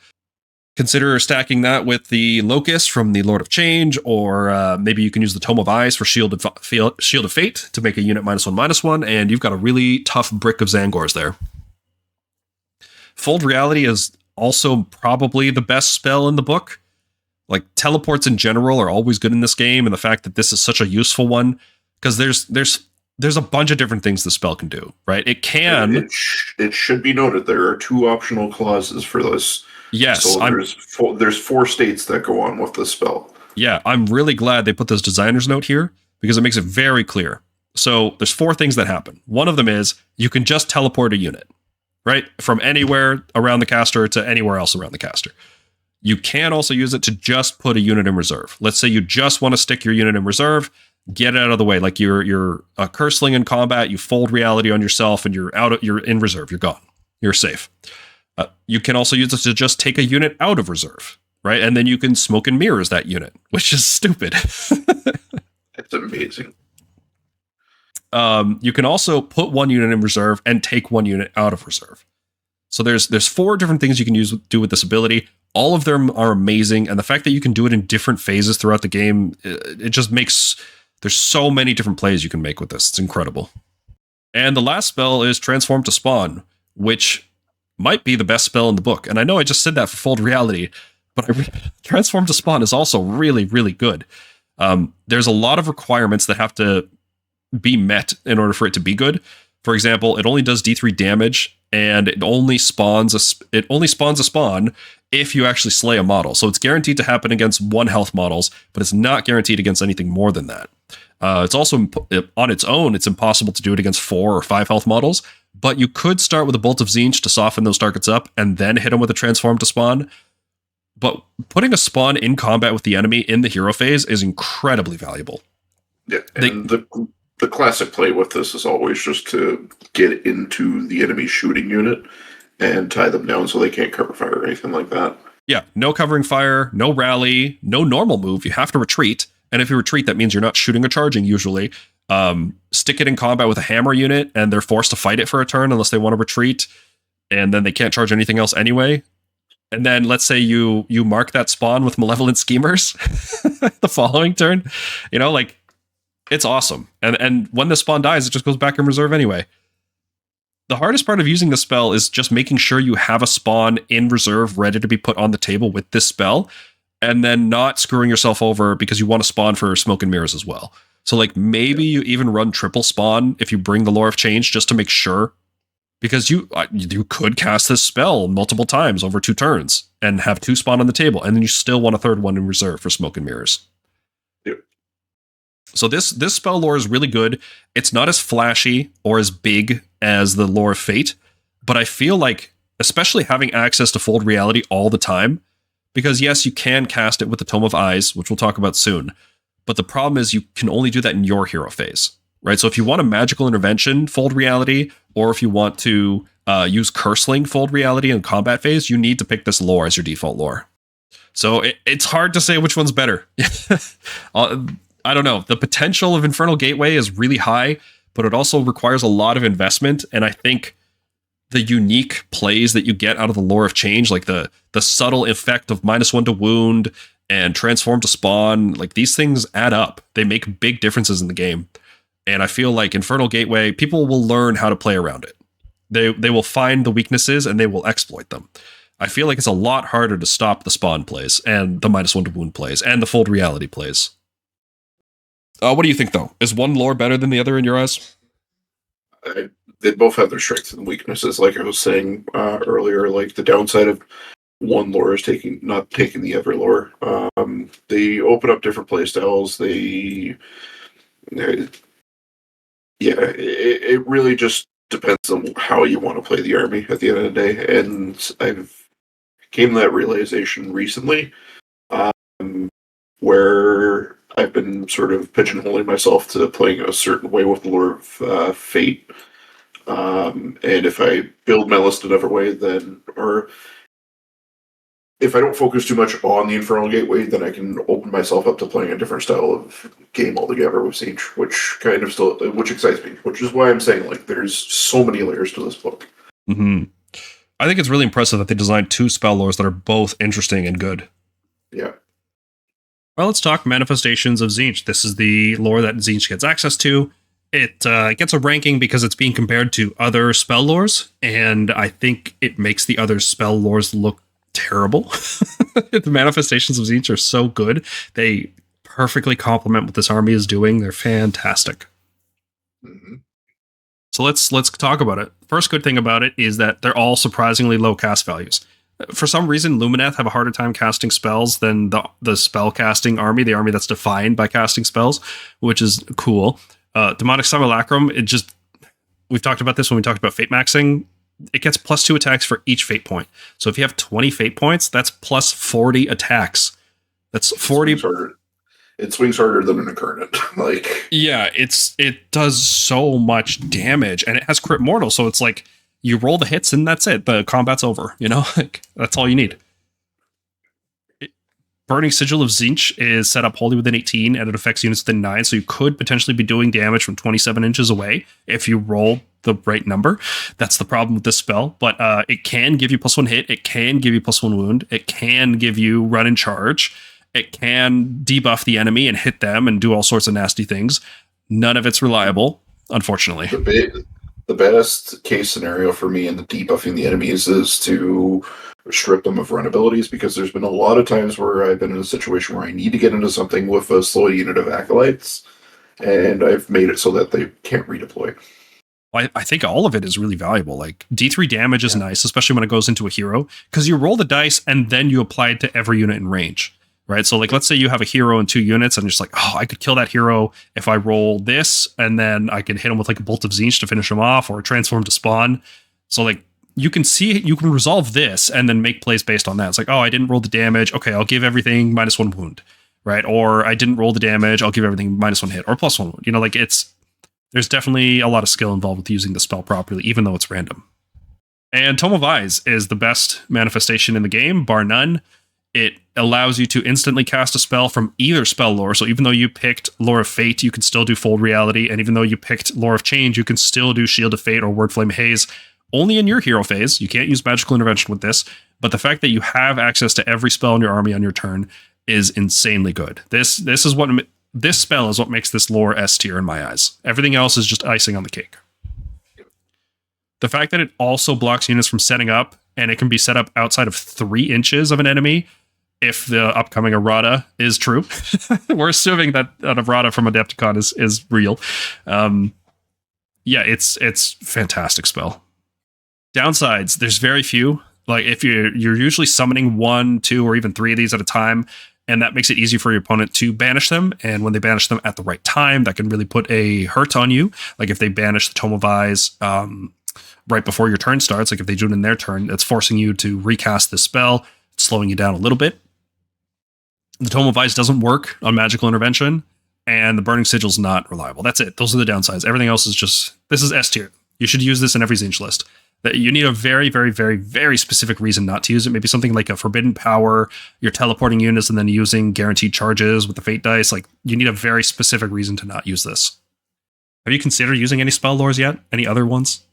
Consider stacking that with the Locust from the Lord of Change, or maybe you can use the Tome of Eyes for Shield of Fate to make a unit -1/-1, and you've got a really tough brick of Tzaangors there. Fold Reality is also probably the best spell in the book. Like, teleports in general are always good in this game, and the fact that this is such a useful one, because there's a bunch of different things the spell can do, right? It can... It should be noted there are 2 optional clauses for this. Yes. So there's 4 states that go on with this spell. Yeah, I'm really glad they put this designer's note here because it makes it very clear. So there's 4 things that happen. One of them is you can just teleport a unit, right? From anywhere around the caster to anywhere else around the caster. You can also use it to just put a unit in reserve. Let's say you just want to stick your unit in reserve, get it out of the way. Like you're a Curseling in combat, you fold reality on yourself and you're in reserve, you're gone. You're safe. You can also use it to just take a unit out of reserve, right? And then you can smoke and mirrors that unit, which is stupid. It's amazing. You can also put 1 unit in reserve and take 1 unit out of reserve. So there's 4 different things you can do with this ability. All of them are amazing, and the fact that you can do it in different phases throughout the game, it just makes... There's so many different plays you can make with this. It's incredible. And the last spell is Transform to Spawn, which might be the best spell in the book. And I know I just said that for Fold Reality, but Transform to Spawn is also really, really good. There's a lot of requirements that have to be met in order for it to be good. For example, it only does D3 damage, and it only spawns a spawn if you actually slay a model. So it's guaranteed to happen against 1 health models, but it's not guaranteed against anything more than that. It's also, on its own, it's impossible to do it against 4 or 5 health models, but you could start with a Bolt of Tzeentch to soften those targets up and then hit them with a Transform to Spawn. But putting a spawn in combat with the enemy in the hero phase is incredibly valuable. Yeah, and the classic play with this is always just to get into the enemy shooting unit and tie them down so they can't cover fire or anything like that. Yeah, no covering fire, no rally, no normal move. You have to retreat. And if you retreat, that means you're not shooting or charging usually. Stick it in combat with a hammer unit, and they're forced to fight it for a turn unless they want to retreat, and then they can't charge anything else anyway. And then let's say you mark that spawn with Malevolent Schemers the following turn. You know, like, it's awesome. And when the spawn dies, it just goes back in reserve anyway. The hardest part of using the spell is just making sure you have a spawn in reserve ready to be put on the table with this spell, and then not screwing yourself over because you want to spawn for Smoke and Mirrors as well. So, like, maybe you even run triple spawn if you bring the Lore of Change just to make sure, because you could cast this spell multiple times over 2 turns and have 2 spawn on the table, and then you still want a 3rd one in reserve for Smoke and Mirrors. Yep. So this spell lore is really good. It's not as flashy or as big as the Lore of Fate, but I feel like, especially having access to Fold Reality all the time, because yes, you can cast it with the Tome of Eyes, which we'll talk about soon, but the problem is you can only do that in your hero phase, right? So if you want a magical intervention, Fold Reality, or if you want to use Curseling, Fold Reality in combat phase, you need to pick this lore as your default lore. So it's hard to say which one's better. I don't know. The potential of Infernal Gateway is really high, but it also requires a lot of investment, and I think the unique plays that you get out of the Lore of Change, like the subtle effect of -1 to wound and Transform to Spawn, like, these things add up. They make big differences in the game. And I feel like Infernal Gateway, people will learn how to play around it. They will find the weaknesses and they will exploit them. I feel like it's a lot harder to stop the spawn plays and the -1 to wound plays and the Fold Reality plays. What do you think, though? Is one lore better than the other in your eyes? They both have their strengths and weaknesses. Like I was saying earlier, like the downside of one lore is not taking the other lore. They open up different playstyles. It really just depends on how you want to play the army at the end of the day. And I've came to that realization recently, where I've been sort of pigeonholing myself to playing a certain way with the lore of Fate. And if I build my list another way, or if I don't focus too much on the Infernal Gateway, then I can open myself up to playing a different style of game altogether with Tzeentch, which excites me. Which is why I'm saying, like, there's so many layers to this book. Mm-hmm. I think it's really impressive that they designed two spell lores that are both interesting and good. Yeah. Well, let's talk Manifestations of Tzeentch. This is the lore that Tzeentch gets access to. It gets a ranking because it's being compared to other spell lores, and I think it makes the other spell lores look terrible. The Manifestations of Tzeentch are so good. They perfectly complement what this army is doing. They're fantastic. Mm-hmm. So let's talk about it. First good thing about it is that they're all surprisingly low cast values. For some reason, Lumineth have a harder time casting spells than the spell casting army, the army that's defined by casting spells, which is cool. Demonic Simulacrum, we've talked about this when we talked about fate maxing. It gets +2 attacks for each fate point. So if you have 20 fate points, that's plus 40 attacks. That's 40. It swings harder than an incarnate. Yeah, it does so much damage, and it has crit mortal, so it's like you roll the hits and that's it. The combat's over, like that's all you need. Burning Sigil of Tzeentch is set up wholly within 18, and it affects units within 9, so you could potentially be doing damage from 27 inches away if you roll the right number. That's the problem with this spell, but it can give you +1 hit, it can give you +1 wound, it can give you run and charge, it can debuff the enemy and hit them and do all sorts of nasty things. None of it's reliable, unfortunately. The best case scenario for me in the debuffing the enemies is to strip them of run abilities, because there's been a lot of times where I've been in a situation where I need to get into something with a slow unit of acolytes, and I've made it so that they can't redeploy. I think all of it is really valuable. Like D3 damage is nice, especially when it goes into a hero, because you roll the dice and then you apply it to every unit in range, right? So like, let's say you have a hero and 2 units and you're just like, oh, I could kill that hero if I roll this, and then I could hit him with like a Bolt of Tzeentch to finish him off, or transform to spawn. So like, you can resolve this and then make plays based on that. It's like, oh, I didn't roll the damage. Okay, I'll give everything -1 wound, right? Or I didn't roll the damage. I'll give everything -1 hit or +1 wound. Like there's definitely a lot of skill involved with using the spell properly, even though it's random. And Tome of Eyes is the best manifestation in the game, bar none. It allows you to instantly cast a spell from either spell lore. So even though you picked Lore of Fate, you can still do Fold Reality. And even though you picked Lore of Change, you can still do Shield of Fate or Wordflame Haze. Only in your hero phase. You can't use Magical Intervention with this. But the fact that you have access to every spell in your army on your turn is insanely good. This spell is what makes this lore S tier in my eyes. Everything else is just icing on the cake. The fact that it also blocks units from setting up, and it can be set up outside of 3 inches of an enemy, if the upcoming errata is true. We're assuming that an errata from Adepticon is real. It's fantastic spell. Downsides, there's very few. Like if you're usually summoning 1, 2, or even 3 of these at a time, and that makes it easy for your opponent to banish them. And when they banish them at the right time, that can really put a hurt on you. Like if they banish the Tome of Eyes right before your turn starts, like if they do it in their turn, that's forcing you to recast this spell, slowing you down a little bit. The Tome of Eyes doesn't work on Magical Intervention, and the Burning Sigil's not reliable. That's it. Those are the downsides. Everything else is this is S tier. You should use this in every Tzeentch list. That you need a very, very, very, very specific reason not to use it. Maybe something like a Forbidden Power, you're teleporting units and then using guaranteed charges with the Fate dice. Like, you need a very specific reason to not use this. Have you considered using any spell lores yet? Any other ones?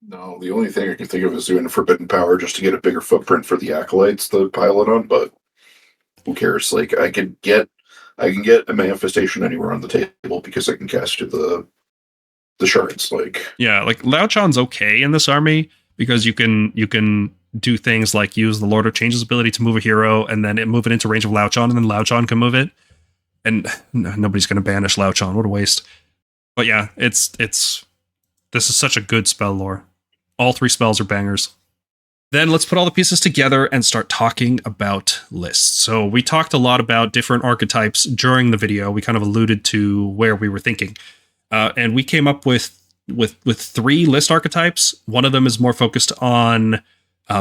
No, the only thing I can think of is doing a Forbidden Power just to get a bigger footprint for the acolytes to pile it on, but who cares? Like, I can get a manifestation anywhere on the table because I can cast to the shards. Like Lao-Chan's okay in this army because you can do things like use the Lord of Change's ability to move a hero and then move it into range of Lao-Chan, and then Lao-Chan can move it. And nobody's going to banish Lauchon. What a waste. But yeah, this is such a good spell lore. All 3 spells are bangers. Then let's put all the pieces together and start talking about lists. So we talked a lot about different archetypes during the video. We kind of alluded to where we were thinking. And we came up with 3 list archetypes. One of them is more focused on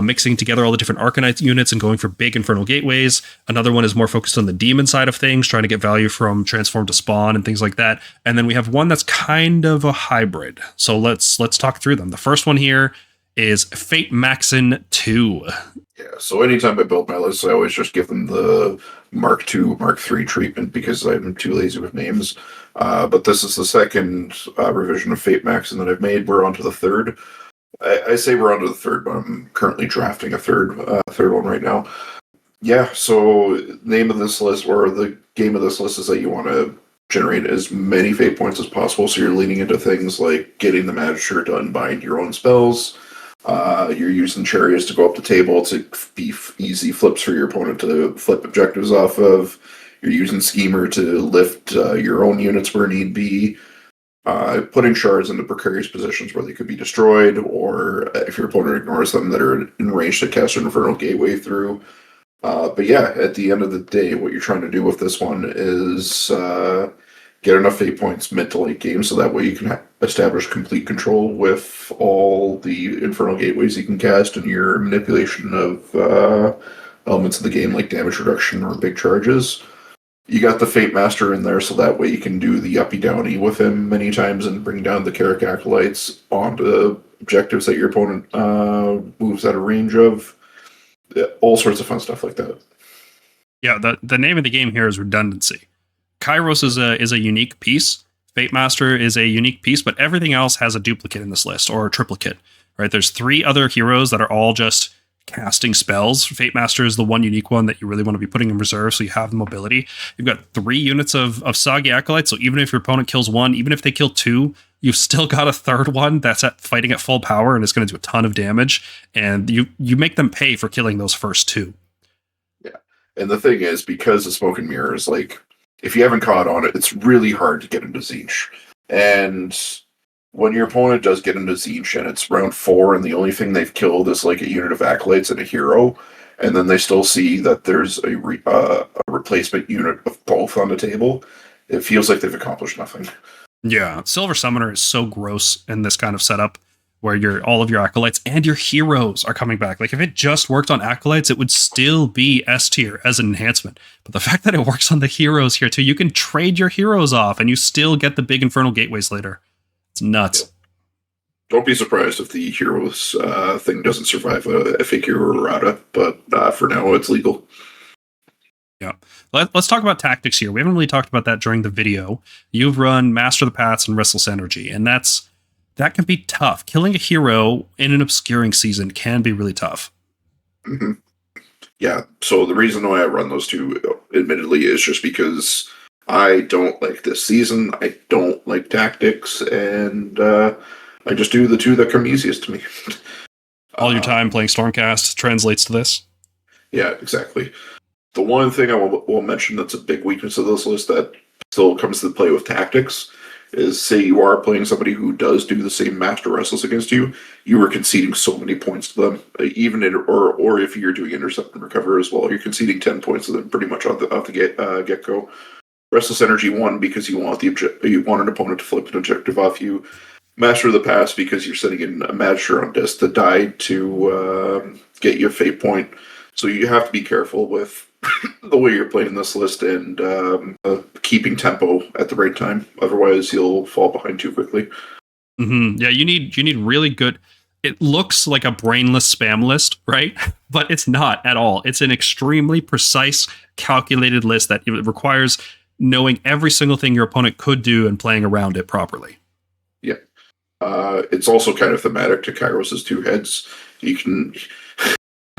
mixing together all the different Arcanite units and going for big Infernal Gateways. Another one is more focused on the demon side of things, trying to get value from Transform to Spawn and things like that. And then we have one that's kind of a hybrid. So let's talk through them. The first one here is Fate maxxin 2. Yeah, so anytime I build my list, I always just give them the Mark II, Mark III treatment because I'm too lazy with names. But this is the second revision of Fate maxxin that I've made. We're on to the third. I say we're on to the third, but I'm currently drafting a third one right now. Yeah, so name of this list, or the game of this list, is that you want to generate as many fate points as possible, so you're leaning into things like getting the Magister to unbind your own spells. You're using Chariots to go up the table to be easy flips for your opponent to flip objectives off of. You're using Schemer to lift your own units where need be. Putting shards into precarious positions where they could be destroyed, or if your opponent ignores them, that are in range to cast an Infernal Gateway through. But yeah, at the end of the day, what you're trying to do with this one is get enough fate points mid to late game, so that way you can establish complete control with all the Infernal Gateways you can cast and your manipulation of elements of the game, like damage reduction or big charges. You got the Fatemaster in there, so that way you can do the uppy-downy with him many times and bring down the Kairic Acolytes onto objectives that your opponent moves out of range of. All sorts of fun stuff like that. Yeah, the name of the game here is redundancy. Kairos is a unique piece. Fatemaster is a unique piece, but everything else has a duplicate in this list, or a triplicate. Right? There's 3 other heroes that are all just casting spells. Fatemaster is the one unique one that you really want to be putting in reserve, so you have the mobility. You've got 3 units of Sagi Acolytes, so even if your opponent kills 1, even if they kill 2, you've still got a 3rd one that's fighting at full power and is going to do a ton of damage, and you make them pay for killing those first 2. Yeah, and the thing is, because the Smoke and Mirrors, like, if you haven't caught on it, it's really hard to get into Tzeentch. And when your opponent does get into Tzeentch and it's round 4 and the only thing they've killed is like a unit of Acolytes and a hero, and then they still see that there's a replacement unit of both on the table, it feels like they've accomplished nothing. Yeah, Silver Summoner is so gross in this kind of setup where all of your Acolytes and your heroes are coming back. Like, if it just worked on Acolytes, it would still be S tier as an enhancement. But the fact that it works on the heroes here too, you can trade your heroes off and you still get the big Infernal Gateways later. It's nuts. Yeah. Don't be surprised if the heroes thing doesn't survive a figure or errata, but for now it's legal. Yeah. Let's talk about tactics here. We haven't really talked about that during the video. You've run Master the Paths and Restless Energy, and that can be tough. Killing a hero in an obscuring season can be really tough. Mm-hmm. Yeah, so the reason why I run those 2, admittedly, is just because I don't like this season, I don't like tactics, and I just do the 2 that come easiest to me. All your time playing Stormcast translates to this? Yeah, exactly. The one thing I will mention that's a big weakness of this list that still comes to play with tactics is, say you are playing somebody who does do the same Master Restless against you, you are conceding so many points to them. Even or if you're doing Intercept and Recover as well, you're conceding 10 points to them pretty much off the get-go. Restless Energy 1 because you want an opponent to flip an objective off you. Master of the Paths because you're sitting in a Magister on disc that died to get you a fate point. So you have to be careful with the way you're playing this list and keeping tempo at the right time. Otherwise, you'll fall behind too quickly. Mm-hmm. Yeah, you need really good. It looks like a brainless spam list, right? But it's not at all. It's an extremely precise, calculated list that requires knowing every single thing your opponent could do and playing around it properly. Yeah. It's also kind of thematic to Kairos' 2 heads. You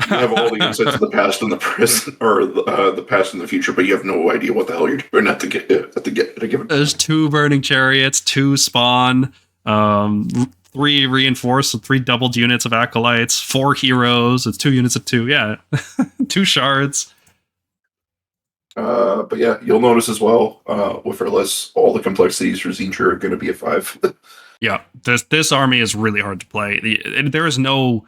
have all the insights of the past and the present, or the past and the future, but you have no idea what the hell you're doing at a given. There's 2 Burning Chariots, 2 Spawn, 3 Reinforced, 3 doubled units of Acolytes, 4 heroes. It's 2 units of 2. Yeah, 2 shards. But yeah, you'll notice as well with our list, all the complexities for Tzeentch are going to be a 5. Yeah, this army is really hard to play. There's no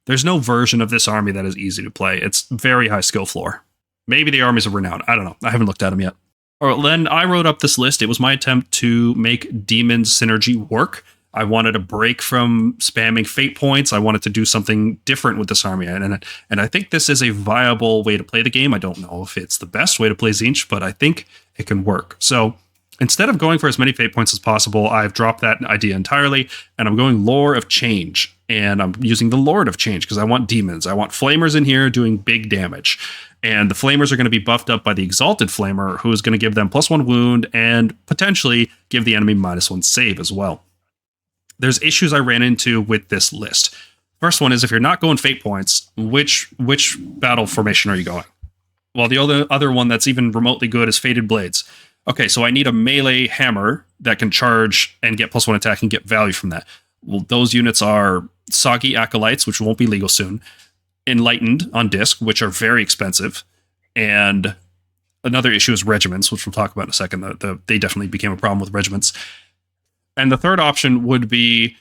version of this army that is easy to play. It's very high skill floor. Maybe the armies of renown. I don't know. I haven't looked at them yet. All right, then I wrote up this list. It was my attempt to make demon synergy work. I wanted a break from spamming fate points. I wanted to do something different with this army, and I think this is a viable way to play the game. I don't know if it's the best way to play Tzeentch, but I think it can work. So instead of going for as many fate points as possible, I've dropped that idea entirely, and I'm going Lore of Change. And I'm using the Lord of Change because I want demons. I want flamers in here doing big damage. And the flamers are going to be buffed up by the Exalted Flamer, who is going to give them +1 wound and potentially give the enemy -1 save as well. There's issues I ran into with this list. First one is if you're not going fate points, which battle formation are you going? Well, the other one that's even remotely good is Fated Blades. Okay, so I need a melee hammer that can charge and get +1 attack and get value from that. Well, those units are Soggy Acolytes, which won't be legal soon, Enlightened on disc, which are very expensive, and another issue is regiments, which we'll talk about in a second. They definitely became a problem with regiments. And the third option would be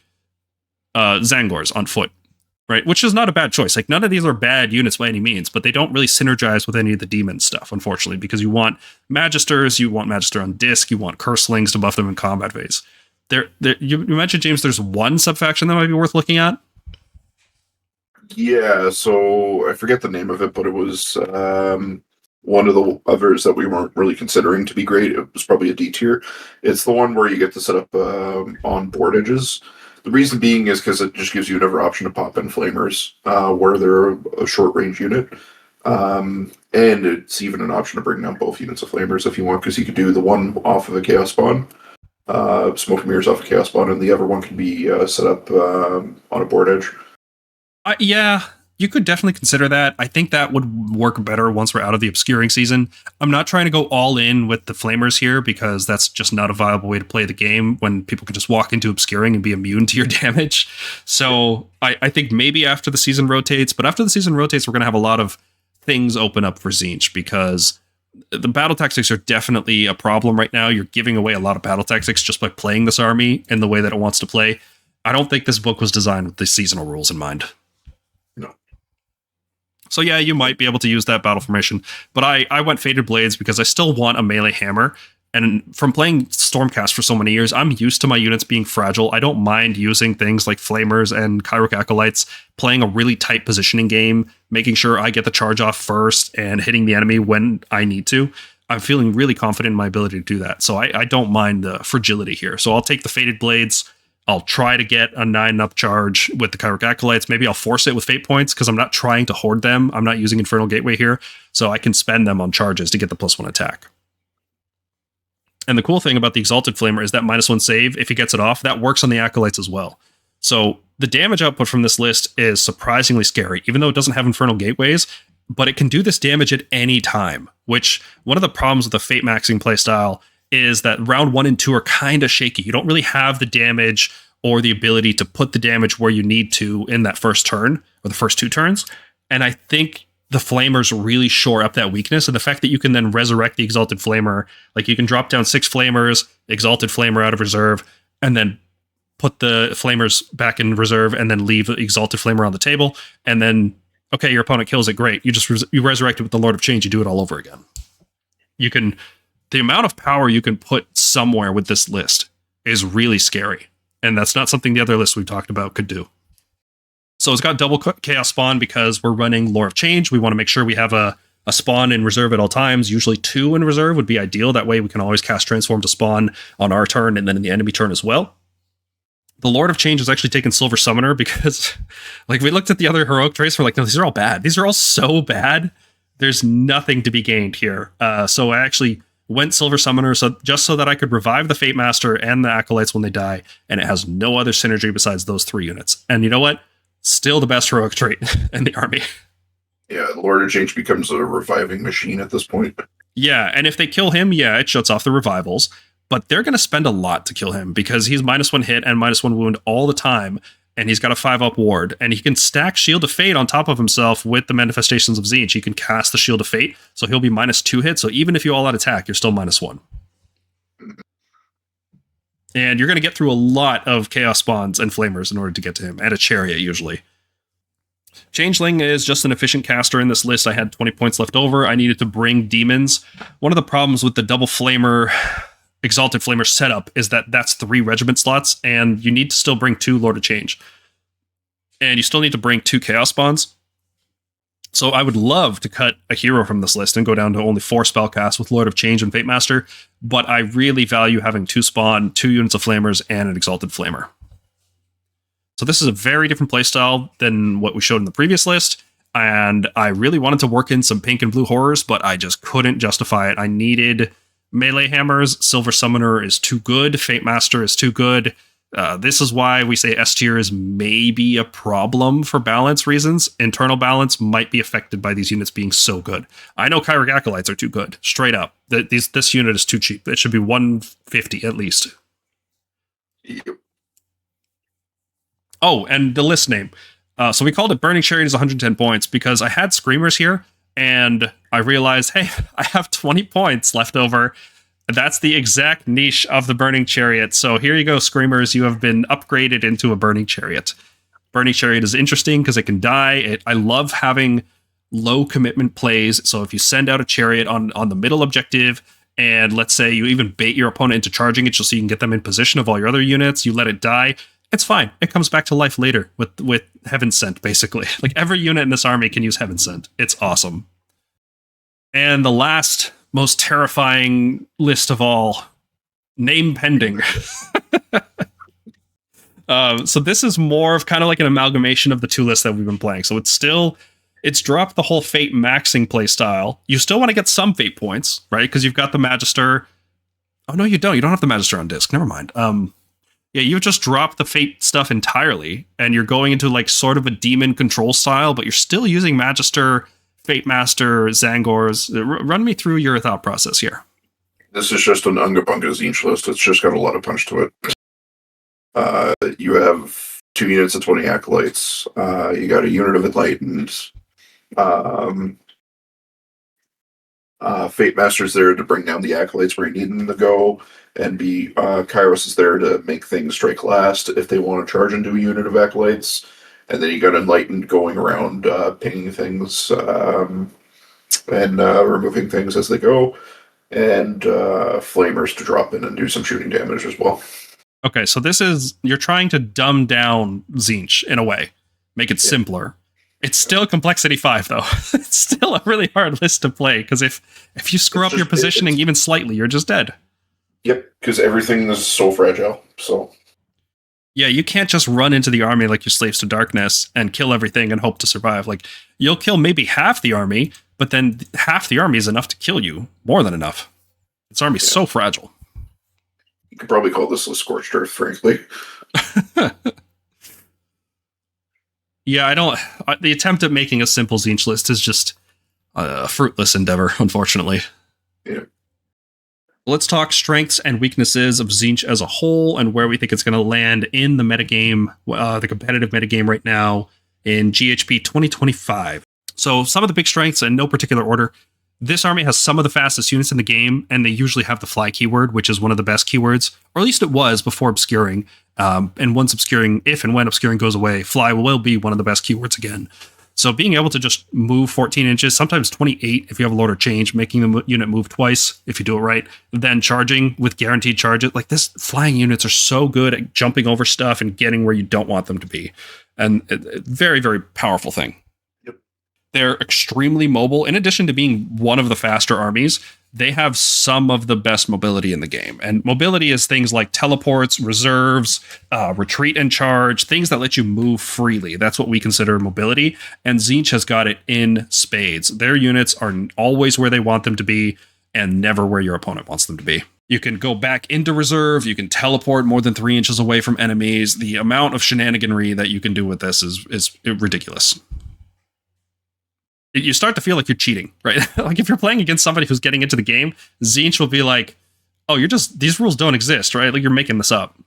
Tzaangors on foot, right? Which is not a bad choice. Like, none of these are bad units by any means, but they don't really synergize with any of the demon stuff, unfortunately, because you want Magisters, you want Magister on disc, you want Curselings to buff them in combat phase. You mentioned, James, there's one subfaction that might be worth looking at. Yeah, so I forget the name of it, but it was one of the others that we weren't really considering to be great. It was probably a D tier. It's the one where you get to set up on board edges. The reason being is because it just gives you another option to pop in flamers where they're a short range unit. And it's even an option to bring down both units of flamers if you want, because you could do the one off of a chaos spawn, smoke and mirrors off a chaos spawn, and the other one can be set up on a board edge. Yeah, you could definitely consider that. I think that would work better once we're out of the obscuring season. I'm not trying to go all in with the flamers here because that's just not a viable way to play the game when people can just walk into obscuring and be immune to your damage. So I think maybe after the season rotates, but after the season rotates, we're going to have a lot of things open up for Tzeentch because the battle tactics are definitely a problem right now. You're giving away a lot of battle tactics just by playing this army in the way that it wants to play. I don't think this book was designed with the seasonal rules in mind. No. So yeah, you might be able to use that battle formation, but I went Fated Blades because I still want a melee hammer. And from playing Stormcast for so many years, I'm used to my units being fragile. I don't mind using things like Flamers and Kairic Acolytes, playing a really tight positioning game, making sure I get the charge off first and hitting the enemy when I need to. I'm feeling really confident in my ability to do that. So I don't mind the fragility here. So I'll take the Fated Blades. I'll try to get a 9-up charge with the Kairic Acolytes. Maybe I'll force it with fate points because I'm not trying to hoard them. I'm not using Infernal Gateway here, so I can spend them on charges to get the +1 attack. And the cool thing about the Exalted Flamer is that -1 save, if he gets it off, that works on the Acolytes as well. So the damage output from this list is surprisingly scary, even though it doesn't have Infernal Gateways, but it can do this damage at any time, which one of the problems with the Fate Maxing playstyle is that round 1 and 2 are kind of shaky. You don't really have the damage or the ability to put the damage where you need to in that first turn or the first 2 turns. And I think the Flamers really shore up that weakness. And the fact that you can then resurrect the Exalted Flamer, like you can drop down 6 Flamers, Exalted Flamer out of reserve, and then put the Flamers back in reserve and then leave the Exalted Flamer on the table. And then, okay, your opponent kills it, great. You resurrect it with the Lord of Change, you do it all over again. The amount of power you can put somewhere with this list is really scary. And that's not something the other lists we've talked about could do. So it's got double Chaos Spawn because we're running Lore of Change. We want to make sure we have a spawn in reserve at all times. Usually 2 in reserve would be ideal. That way we can always cast Transform to spawn on our turn and then in the enemy turn as well. The Lord of Change is actually taking Silver Summoner because like we looked at the other heroic traits. We're like, no, these are all bad. These are all so bad. There's nothing to be gained here. So I actually went Silver Summoner just so that I could revive the Fatemaster and the Acolytes when they die, and it has no other synergy besides those 3 units. And you know what? Still the best heroic trait in the army. Yeah, Lord of Change becomes a reviving machine at this point. Yeah, and if they kill him, yeah, it shuts off the revivals, but they're going to spend a lot to kill him because he's -1 hit and -1 wound all the time, and he's got a 5-up ward, and he can stack Shield of Fate on top of himself with the Manifestations of Tzeentch. He can cast the Shield of Fate, so he'll be -2 hit, so even if you all out attack, you're still -1. And you're going to get through a lot of Chaos Spawns and Flamers in order to get to him, and a Chariot usually. Changeling is just an efficient caster in this list. I had 20 points left over. I needed to bring demons. One of the problems with the double Flamer, Exalted Flamer setup is that that's 3 regiment slots, and you need to still bring 2 Lord of Change. And you still need to bring 2 Chaos Spawns. So I would love to cut a hero from this list and go down to only 4 spellcasts with Lord of Change and Fatemaster, but I really value having 2 spawn, 2 units of Flamers, and an Exalted Flamer. So this is a very different playstyle than what we showed in the previous list, and I really wanted to work in some pink and blue horrors, but I just couldn't justify it. I needed melee hammers. Silver Summoner is too good. Fatemaster is too good. This is why we say S tier is maybe a problem for balance reasons. Internal balance might be affected by these units being so good. I know Kairic Acolytes are too good, straight up. This unit is too cheap. It should be 150 at least. Yep. Oh, and the list name. So we called it Burning Chariot is 110 points because I had Screamers here, and I realized, hey, I have 20 points left over. That's the exact niche of the Burning Chariot. So here you go, Screamers. You have been upgraded into a Burning Chariot. Burning Chariot is interesting because it can die. I love having low commitment plays. So if you send out a Chariot on the middle objective, and let's say you even bait your opponent into charging it just so you can get them in position of all your other units, you let it die, it's fine. It comes back to life later with Heaven Sent, basically. Like every unit in this army can use Heaven Sent. It's awesome. And the last most terrifying list of all, name pending. So this is more of kind of like an amalgamation of the 2 lists that we've been playing. So it's dropped the whole Fate maxing play style. You still want to get some Fate points, right? Because you've got the Magister. Oh, no, you don't. You don't have the Magister on disc. Never mind. Yeah, you've just dropped the Fate stuff entirely, and you're going into like sort of a demon control style, but you're still using Magister, Fatemaster, Tzaangors. Run me through your thought process here. This is just an Unga Bunga Tzeentch list. It's just got a lot of punch to it. You have 2 units of 20 Acolytes. You got a unit of Enlightened. Fatemaster's there to bring down the Acolytes where you need them to go, and Kairos is there to make things strike last if they want to charge into a unit of Acolytes. And then you got Enlightened going around pinging things and removing things as they go, and Flamers to drop in and do some shooting damage as well. Okay, so you're trying to dumb down Tzeentch in a way, make it simpler. It's still complexity 5, though. It's still a really hard list to play, because if you screw up your positioning even slightly, you're just dead. Yep, because everything is so fragile. So yeah, you can't just run into the army like you're slaves to darkness and kill everything and hope to survive. Like, you'll kill maybe half the army, but then half the army is enough to kill you. More than enough. This army's so fragile. You could probably call this a scorched earth, frankly. Yeah, the attempt at making a simple Tzeentch list is just a fruitless endeavor, unfortunately. Yeah. Let's talk strengths and weaknesses of Tzeentch as a whole and where we think it's going to land in the metagame, the competitive metagame right now in GHP 2025. So some of the big strengths in no particular order. This army has some of the fastest units in the game, and they usually have the fly keyword, which is one of the best keywords, or at least it was before obscuring. And once obscuring, if and when obscuring goes away, fly will be one of the best keywords again. So being able to just move 14 inches, sometimes 28 if you have a Lord of Change, making the unit move twice if you do it right, then charging with guaranteed charges. Like, this flying units are so good at jumping over stuff and getting where you don't want them to be. And very, very powerful thing. They're extremely mobile. In addition to being one of the faster armies, they have some of the best mobility in the game. And mobility is things like teleports, reserves, retreat and charge, things that let you move freely. That's what we consider mobility. And Tzeentch has got it in spades. Their units are always where they want them to be and never where your opponent wants them to be. You can go back into reserve. You can teleport more than 3 inches away from enemies. The amount of shenaniganry that you can do with this is ridiculous. You start to feel like you're cheating, right? Like, if you're playing against somebody who's getting into the game, Tzeentch will be like, oh, these rules don't exist, right? Like, you're making this up.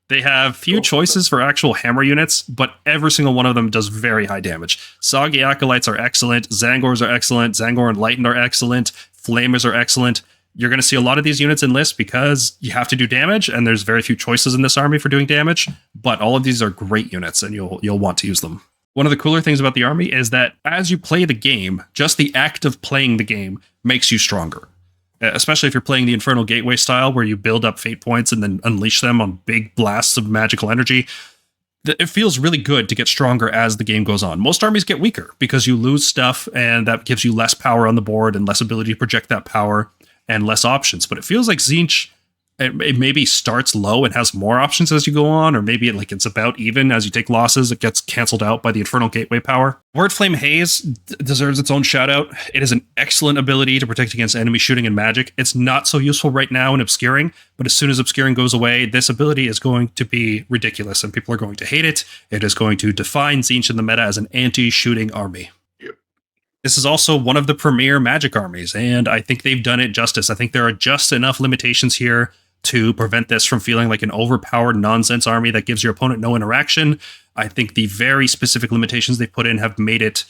They have few choices for actual hammer units, but every single one of them does very high damage. Soggy Acolytes are excellent, Tzaangors are excellent, Tzaangor Enlightened are excellent, Flamers are excellent. You're going to see a lot of these units enlist because you have to do damage, and there's very few choices in this army for doing damage, but all of these are great units, and you'll want to use them. One of the cooler things about the army is that as you play the game, just the act of playing the game makes you stronger. Especially if you're playing the Infernal Gateway style, where you build up fate points and then unleash them on big blasts of magical energy. It feels really good to get stronger as the game goes on. Most armies get weaker because you lose stuff, and that gives you less power on the board and less ability to project that power and less options. But it feels like Tzeentch, it maybe starts low and has more options as you go on, or maybe it's about even as you take losses. It gets canceled out by the Infernal Gateway power. Word Flame Haze deserves its own shout out. It is an excellent ability to protect against enemy shooting and magic. It's not so useful right now in Obscuring, but as soon as Obscuring goes away, this ability is going to be ridiculous and people are going to hate it. It is going to define Tzeentch in the meta as an anti-shooting army. This is also one of the premier magic armies, and I think they've done it justice. I think there are just enough limitations here to prevent this from feeling like an overpowered nonsense army that gives your opponent no interaction. I think the very specific limitations they put in have made it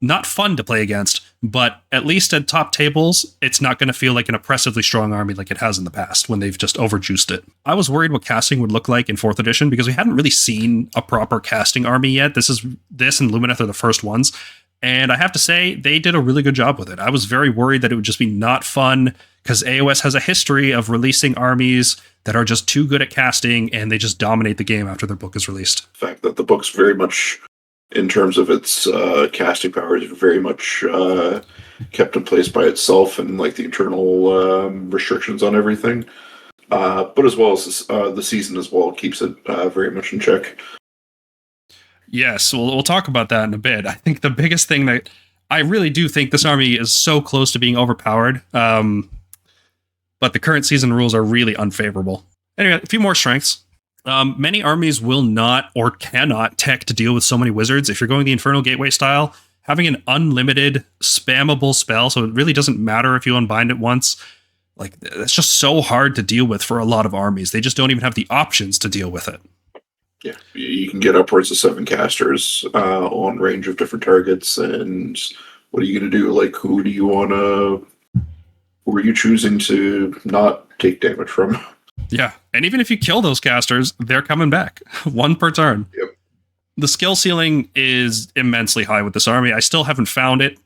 not fun to play against, but at least at top tables, it's not going to feel like an oppressively strong army like it has in the past when they've just overjuiced it. I was worried what casting would look like in 4th edition because we hadn't really seen a proper casting army yet. This and Lumineth are the first ones. And I have to say, they did a really good job with it. I was very worried that it would just be not fun because AOS has a history of releasing armies that are just too good at casting and they just dominate the game after their book is released. The fact that the book's very much, in terms of its casting powers, very much kept in place by itself and like the internal restrictions on everything. But as well as the season as well keeps it very much in check. Yes, we'll talk about that in a bit. I think the biggest thing that I really do think this army is so close to being overpowered, but the current season rules are really unfavorable. Anyway, a few more strengths. Many armies will not or cannot tech to deal with so many wizards. If you're going the Infernal Gateway style, having an unlimited spammable spell, so it really doesn't matter if you unbind it once, like that's just so hard to deal with for a lot of armies. They just don't even have the options to deal with it. Yeah, you can get upwards of 7 casters on range of different targets, and what are you going to do? Like, who are you choosing to not take damage from? Yeah, and even if you kill those casters, they're coming back. 1 per turn. Yep. The skill ceiling is immensely high with this army. I still haven't found it.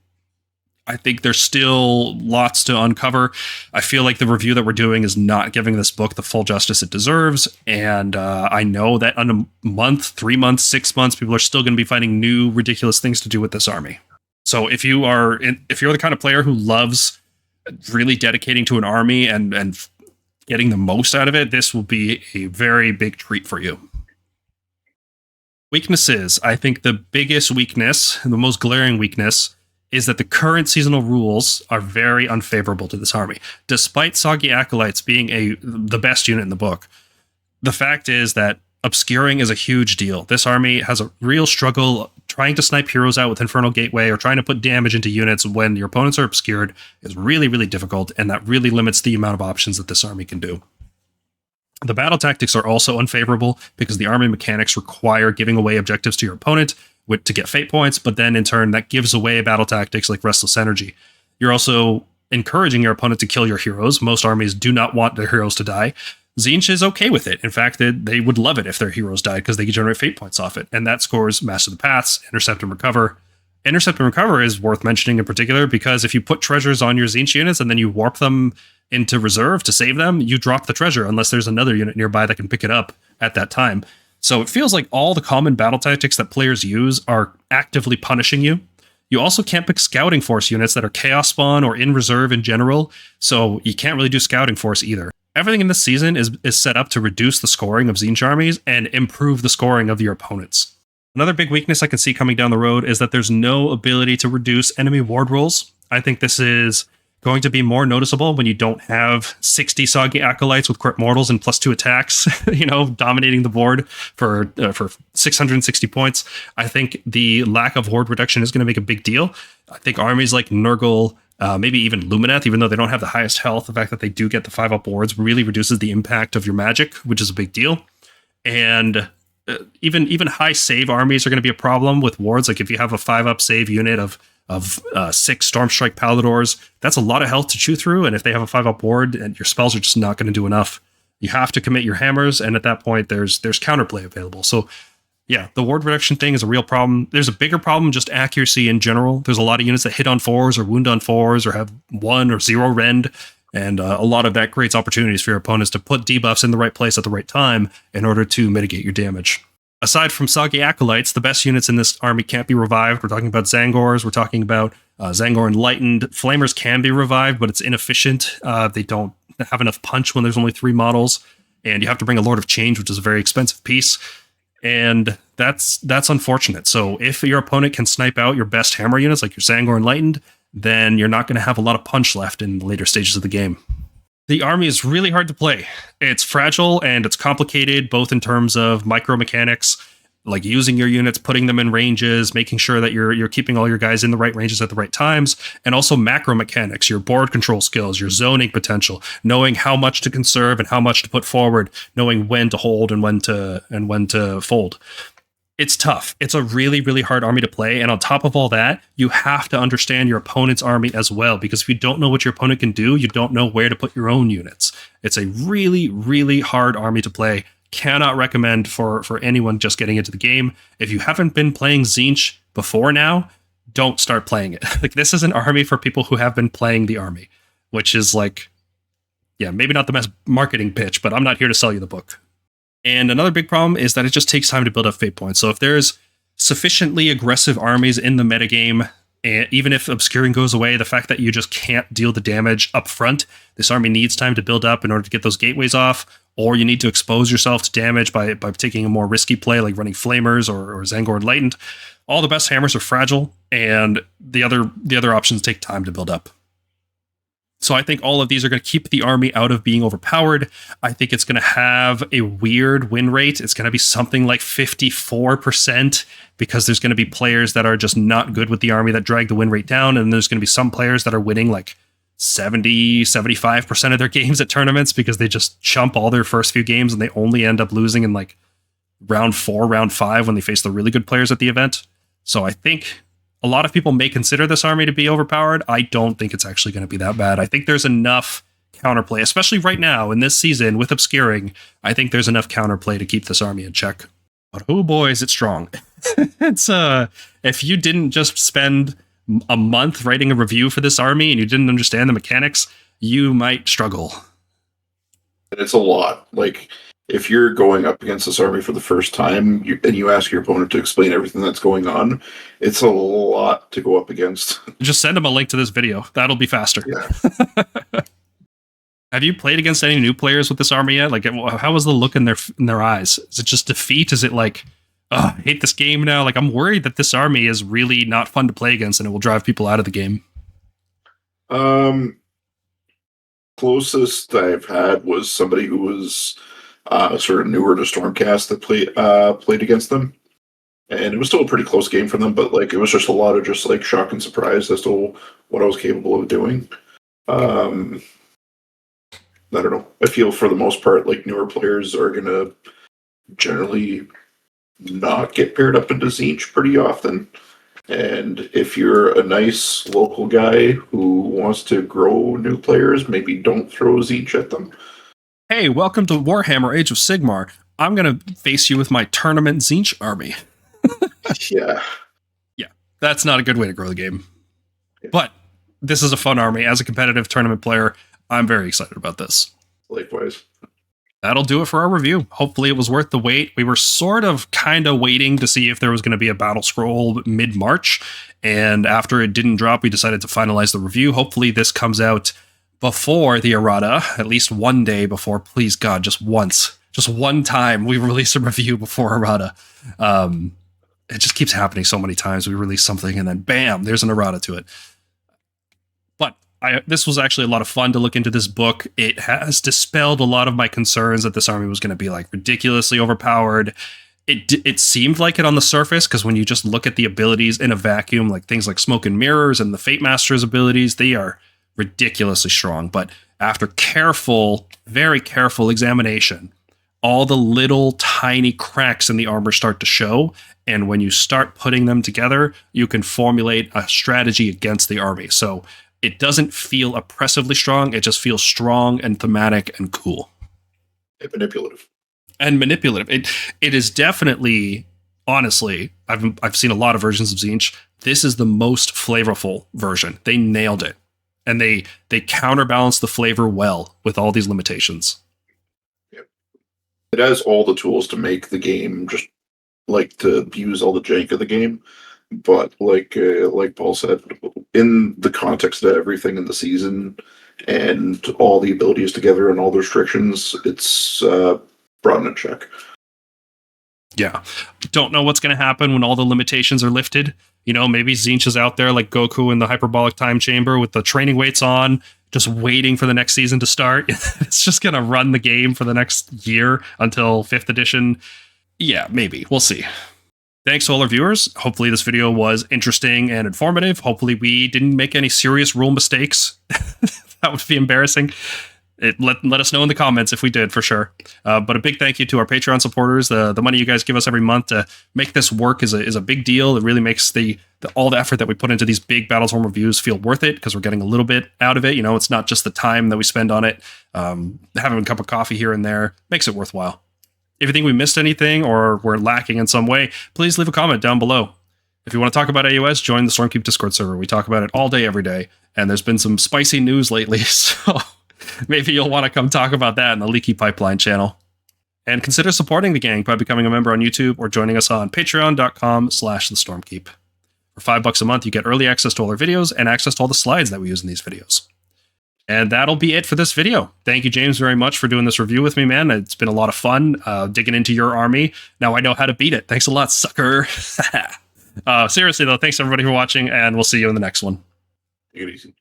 I think there's still lots to uncover. I feel like the review that we're doing is not giving this book the full justice it deserves. And I know that on a month, 3 months, 6 months, people are still going to be finding new ridiculous things to do with this army. So if you're the kind of player who loves really dedicating to an army and getting the most out of it, this will be a very big treat for you. Weaknesses. I think the biggest weakness, and the most glaring weakness, is that the current seasonal rules are very unfavorable to this army. Despite Soggy Acolytes being the best unit in the book, the fact is that obscuring is a huge deal. This army has a real struggle trying to snipe heroes out with Infernal Gateway or trying to put damage into units when your opponents are obscured is really, really difficult, and that really limits the amount of options that this army can do. The battle tactics are also unfavorable because the army mechanics require giving away objectives to your opponent to get fate points, but then in turn that gives away battle tactics like Restless Energy. You're also encouraging your opponent to kill your heroes. Most armies do not want their heroes to die. Tzeentch is okay with it. In fact, they would love it if their heroes died because they could generate fate points off it, and that scores Master the Paths, Intercept, and Recover. Intercept and Recover is worth mentioning in particular because if you put treasures on your Tzeentch units and then you warp them into reserve to save them, you drop the treasure unless there's another unit nearby that can pick it up at that time. So it feels like all the common battle tactics that players use are actively punishing you. You also can't pick Scouting Force units that are Chaos Spawn or in reserve in general, so you can't really do Scouting Force either. Everything in this season is set up to reduce the scoring of Tzeentch armies and improve the scoring of your opponents. Another big weakness I can see coming down the road is that there's no ability to reduce enemy ward rolls. I think this is going to be more noticeable when you don't have 60 Soggy Acolytes with Crit Mortals and +2 attacks, dominating the board for 660 points. I think the lack of horde reduction is going to make a big deal. I think armies like Nurgle, maybe even Lumineth, even though they don't have the highest health. The fact that they do get the 5-up wards really reduces the impact of your magic, which is a big deal. And even high save armies are going to be a problem with wards. Like if you have a 5-up save unit of 6 Stormstrike Paladors, that's a lot of health to chew through. And if they have a 5-up ward, and your spells are just not going to do enough, you have to commit your hammers. And at that point, there's counterplay available. So yeah, the ward reduction thing is a real problem. There's a bigger problem, just accuracy in general. There's a lot of units that hit on 4s or wound on 4s or have 1 or 0 rend. And a lot of that creates opportunities for your opponents to put debuffs in the right place at the right time in order to mitigate your damage. Aside from Kairic Acolytes, the best units in this army can't be revived. We're talking about Tzaangors. We're talking about Tzaangor Enlightened. Flamers can be revived, but it's inefficient. They don't have enough punch when there's only 3 models. And you have to bring a Lord of Change, which is a very expensive piece. And that's unfortunate. So if your opponent can snipe out your best hammer units, like your Tzaangor Enlightened, then you're not going to have a lot of punch left in the later stages of the game. The army is really hard to play. It's fragile and it's complicated, both in terms of micro mechanics, like using your units, putting them in ranges, making sure that you're keeping all your guys in the right ranges at the right times, and also macro mechanics, your board control skills, your zoning potential, knowing how much to conserve and how much to put forward, knowing when to hold and when to fold. It's tough. It's a really, really hard army to play. And on top of all that, you have to understand your opponent's army as well, because if you don't know what your opponent can do, you don't know where to put your own units. It's a really, really hard army to play. Cannot recommend for anyone just getting into the game. If you haven't been playing Tzeentch before now, don't start playing it. Like, this is an army for people who have been playing the army, which is like, yeah, maybe not the best marketing pitch, but I'm not here to sell you the book. And another big problem is that it just takes time to build up fate points. So if there's sufficiently aggressive armies in the metagame, and even if Obscuring goes away, the fact that you just can't deal the damage up front, this army needs time to build up in order to get those gateways off, or you need to expose yourself to damage by taking a more risky play, like running Flamers or Tzaangor Enlightened. All the best hammers are fragile, and the other options take time to build up. So I think all of these are going to keep the army out of being overpowered. I think it's going to have a weird win rate. It's going to be something like 54%, because there's going to be players that are just not good with the army that drag the win rate down. And there's going to be some players that are winning like 70, 75% of their games at tournaments because they just chump all their first few games and they only end up losing in like round 4, round 5 when they face the really good players at the event. So I think a lot of people may consider this army to be overpowered. I don't think it's actually going to be that bad. I think there's enough counterplay, especially right now in this season with Obscuring. I think there's enough counterplay to keep this army in check. But oh boy, is it strong. It's if you didn't just spend a month writing a review for this army and you didn't understand the mechanics, you might struggle. It's a lot. Like, if you're going up against this army for the first time and you ask your opponent to explain everything that's going on, it's a lot to go up against. Just send them a link to this video. That'll be faster. Yeah. Have you played against any new players with this army yet? Like, how was the look in their eyes? Is it just defeat? Is it like, oh, I hate this game now? Like, I'm worried that this army is really not fun to play against and it will drive people out of the game. Closest I've had was somebody who was sort of newer to Stormcast that played against them, and it was still a pretty close game for them. But like, it was just a lot of just like shock and surprise as to what I was capable of doing. I don't know. I feel for the most part, like, newer players are gonna generally not get paired up into Tzeentch pretty often. And if you're a nice local guy who wants to grow new players, maybe don't throw Tzeentch at them. Hey, welcome to Warhammer Age of Sigmar. I'm going to face you with my tournament Tzeentch army. Yeah. Yeah, that's not a good way to grow the game. But this is a fun army. As a competitive tournament player, I'm very excited about this. Likewise. That'll do it for our review. Hopefully it was worth the wait. We were sort of kind of waiting to see if there was going to be a battle scroll mid-March. And after it didn't drop, we decided to finalize the review. Hopefully this comes out before the errata, at least one day before. Please, God, just once. Just one time we release a review before errata. It just keeps happening so many times. We release something and then bam, there's an errata to it. But this was actually a lot of fun to look into this book. It has dispelled a lot of my concerns that this army was going to be like ridiculously overpowered. it seemed like it on the surface, because when you just look at the abilities in a vacuum, like things like Smoke and Mirrors and the Fatemaster's abilities, they are ridiculously strong. But after very careful examination, all the little tiny cracks in the armor start to show. And when you start putting them together, you can formulate a strategy against the army. So it doesn't feel oppressively strong. It just feels strong and thematic and cool. And manipulative. It is definitely, honestly, I've seen a lot of versions of Tzeentch. This is the most flavorful version. They nailed it. And they counterbalance the flavor well with all these limitations. Yep. It has all the tools to make the game just like to use all the jank of the game. But like Paul said, in the context of everything in the season and all the abilities together and all the restrictions, it's brought in a check. Yeah. Don't know what's going to happen when all the limitations are lifted. You know, maybe Tzeentch is out there like Goku in the hyperbolic time chamber with the training weights on, just waiting for the next season to start. It's just going to run the game for the next year until 5th edition. Yeah, maybe. We'll see. Thanks to all our viewers. Hopefully this video was interesting and informative. Hopefully we didn't make any serious rule mistakes. That would be embarrassing. Let us know in the comments if we did, for sure. But a big thank you to our Patreon supporters. The money you guys give us every month to make this work is a big deal. It really makes all the effort that we put into these big Battletome reviews feel worth it, because we're getting a little bit out of it. You know, it's not just the time that we spend on it. Having a cup of coffee here and there makes it worthwhile. If you think we missed anything or we're lacking in some way, please leave a comment down below. If you want to talk about AOS, join the Stormkeep Discord server. We talk about it all day, every day. And there's been some spicy news lately, so maybe you'll want to come talk about that in the Leaky Pipeline channel. And consider supporting the gang by becoming a member on YouTube or joining us on patreon.com/thestormkeep. For $5 a month, you get early access to all our videos and access to all the slides that we use in these videos. And that'll be it for this video. Thank you, James, very much for doing this review with me, man. It's been a lot of fun digging into your army. Now I know how to beat it. Thanks a lot, sucker. Seriously, though, thanks everybody for watching, and we'll see you in the next one. Take it easy.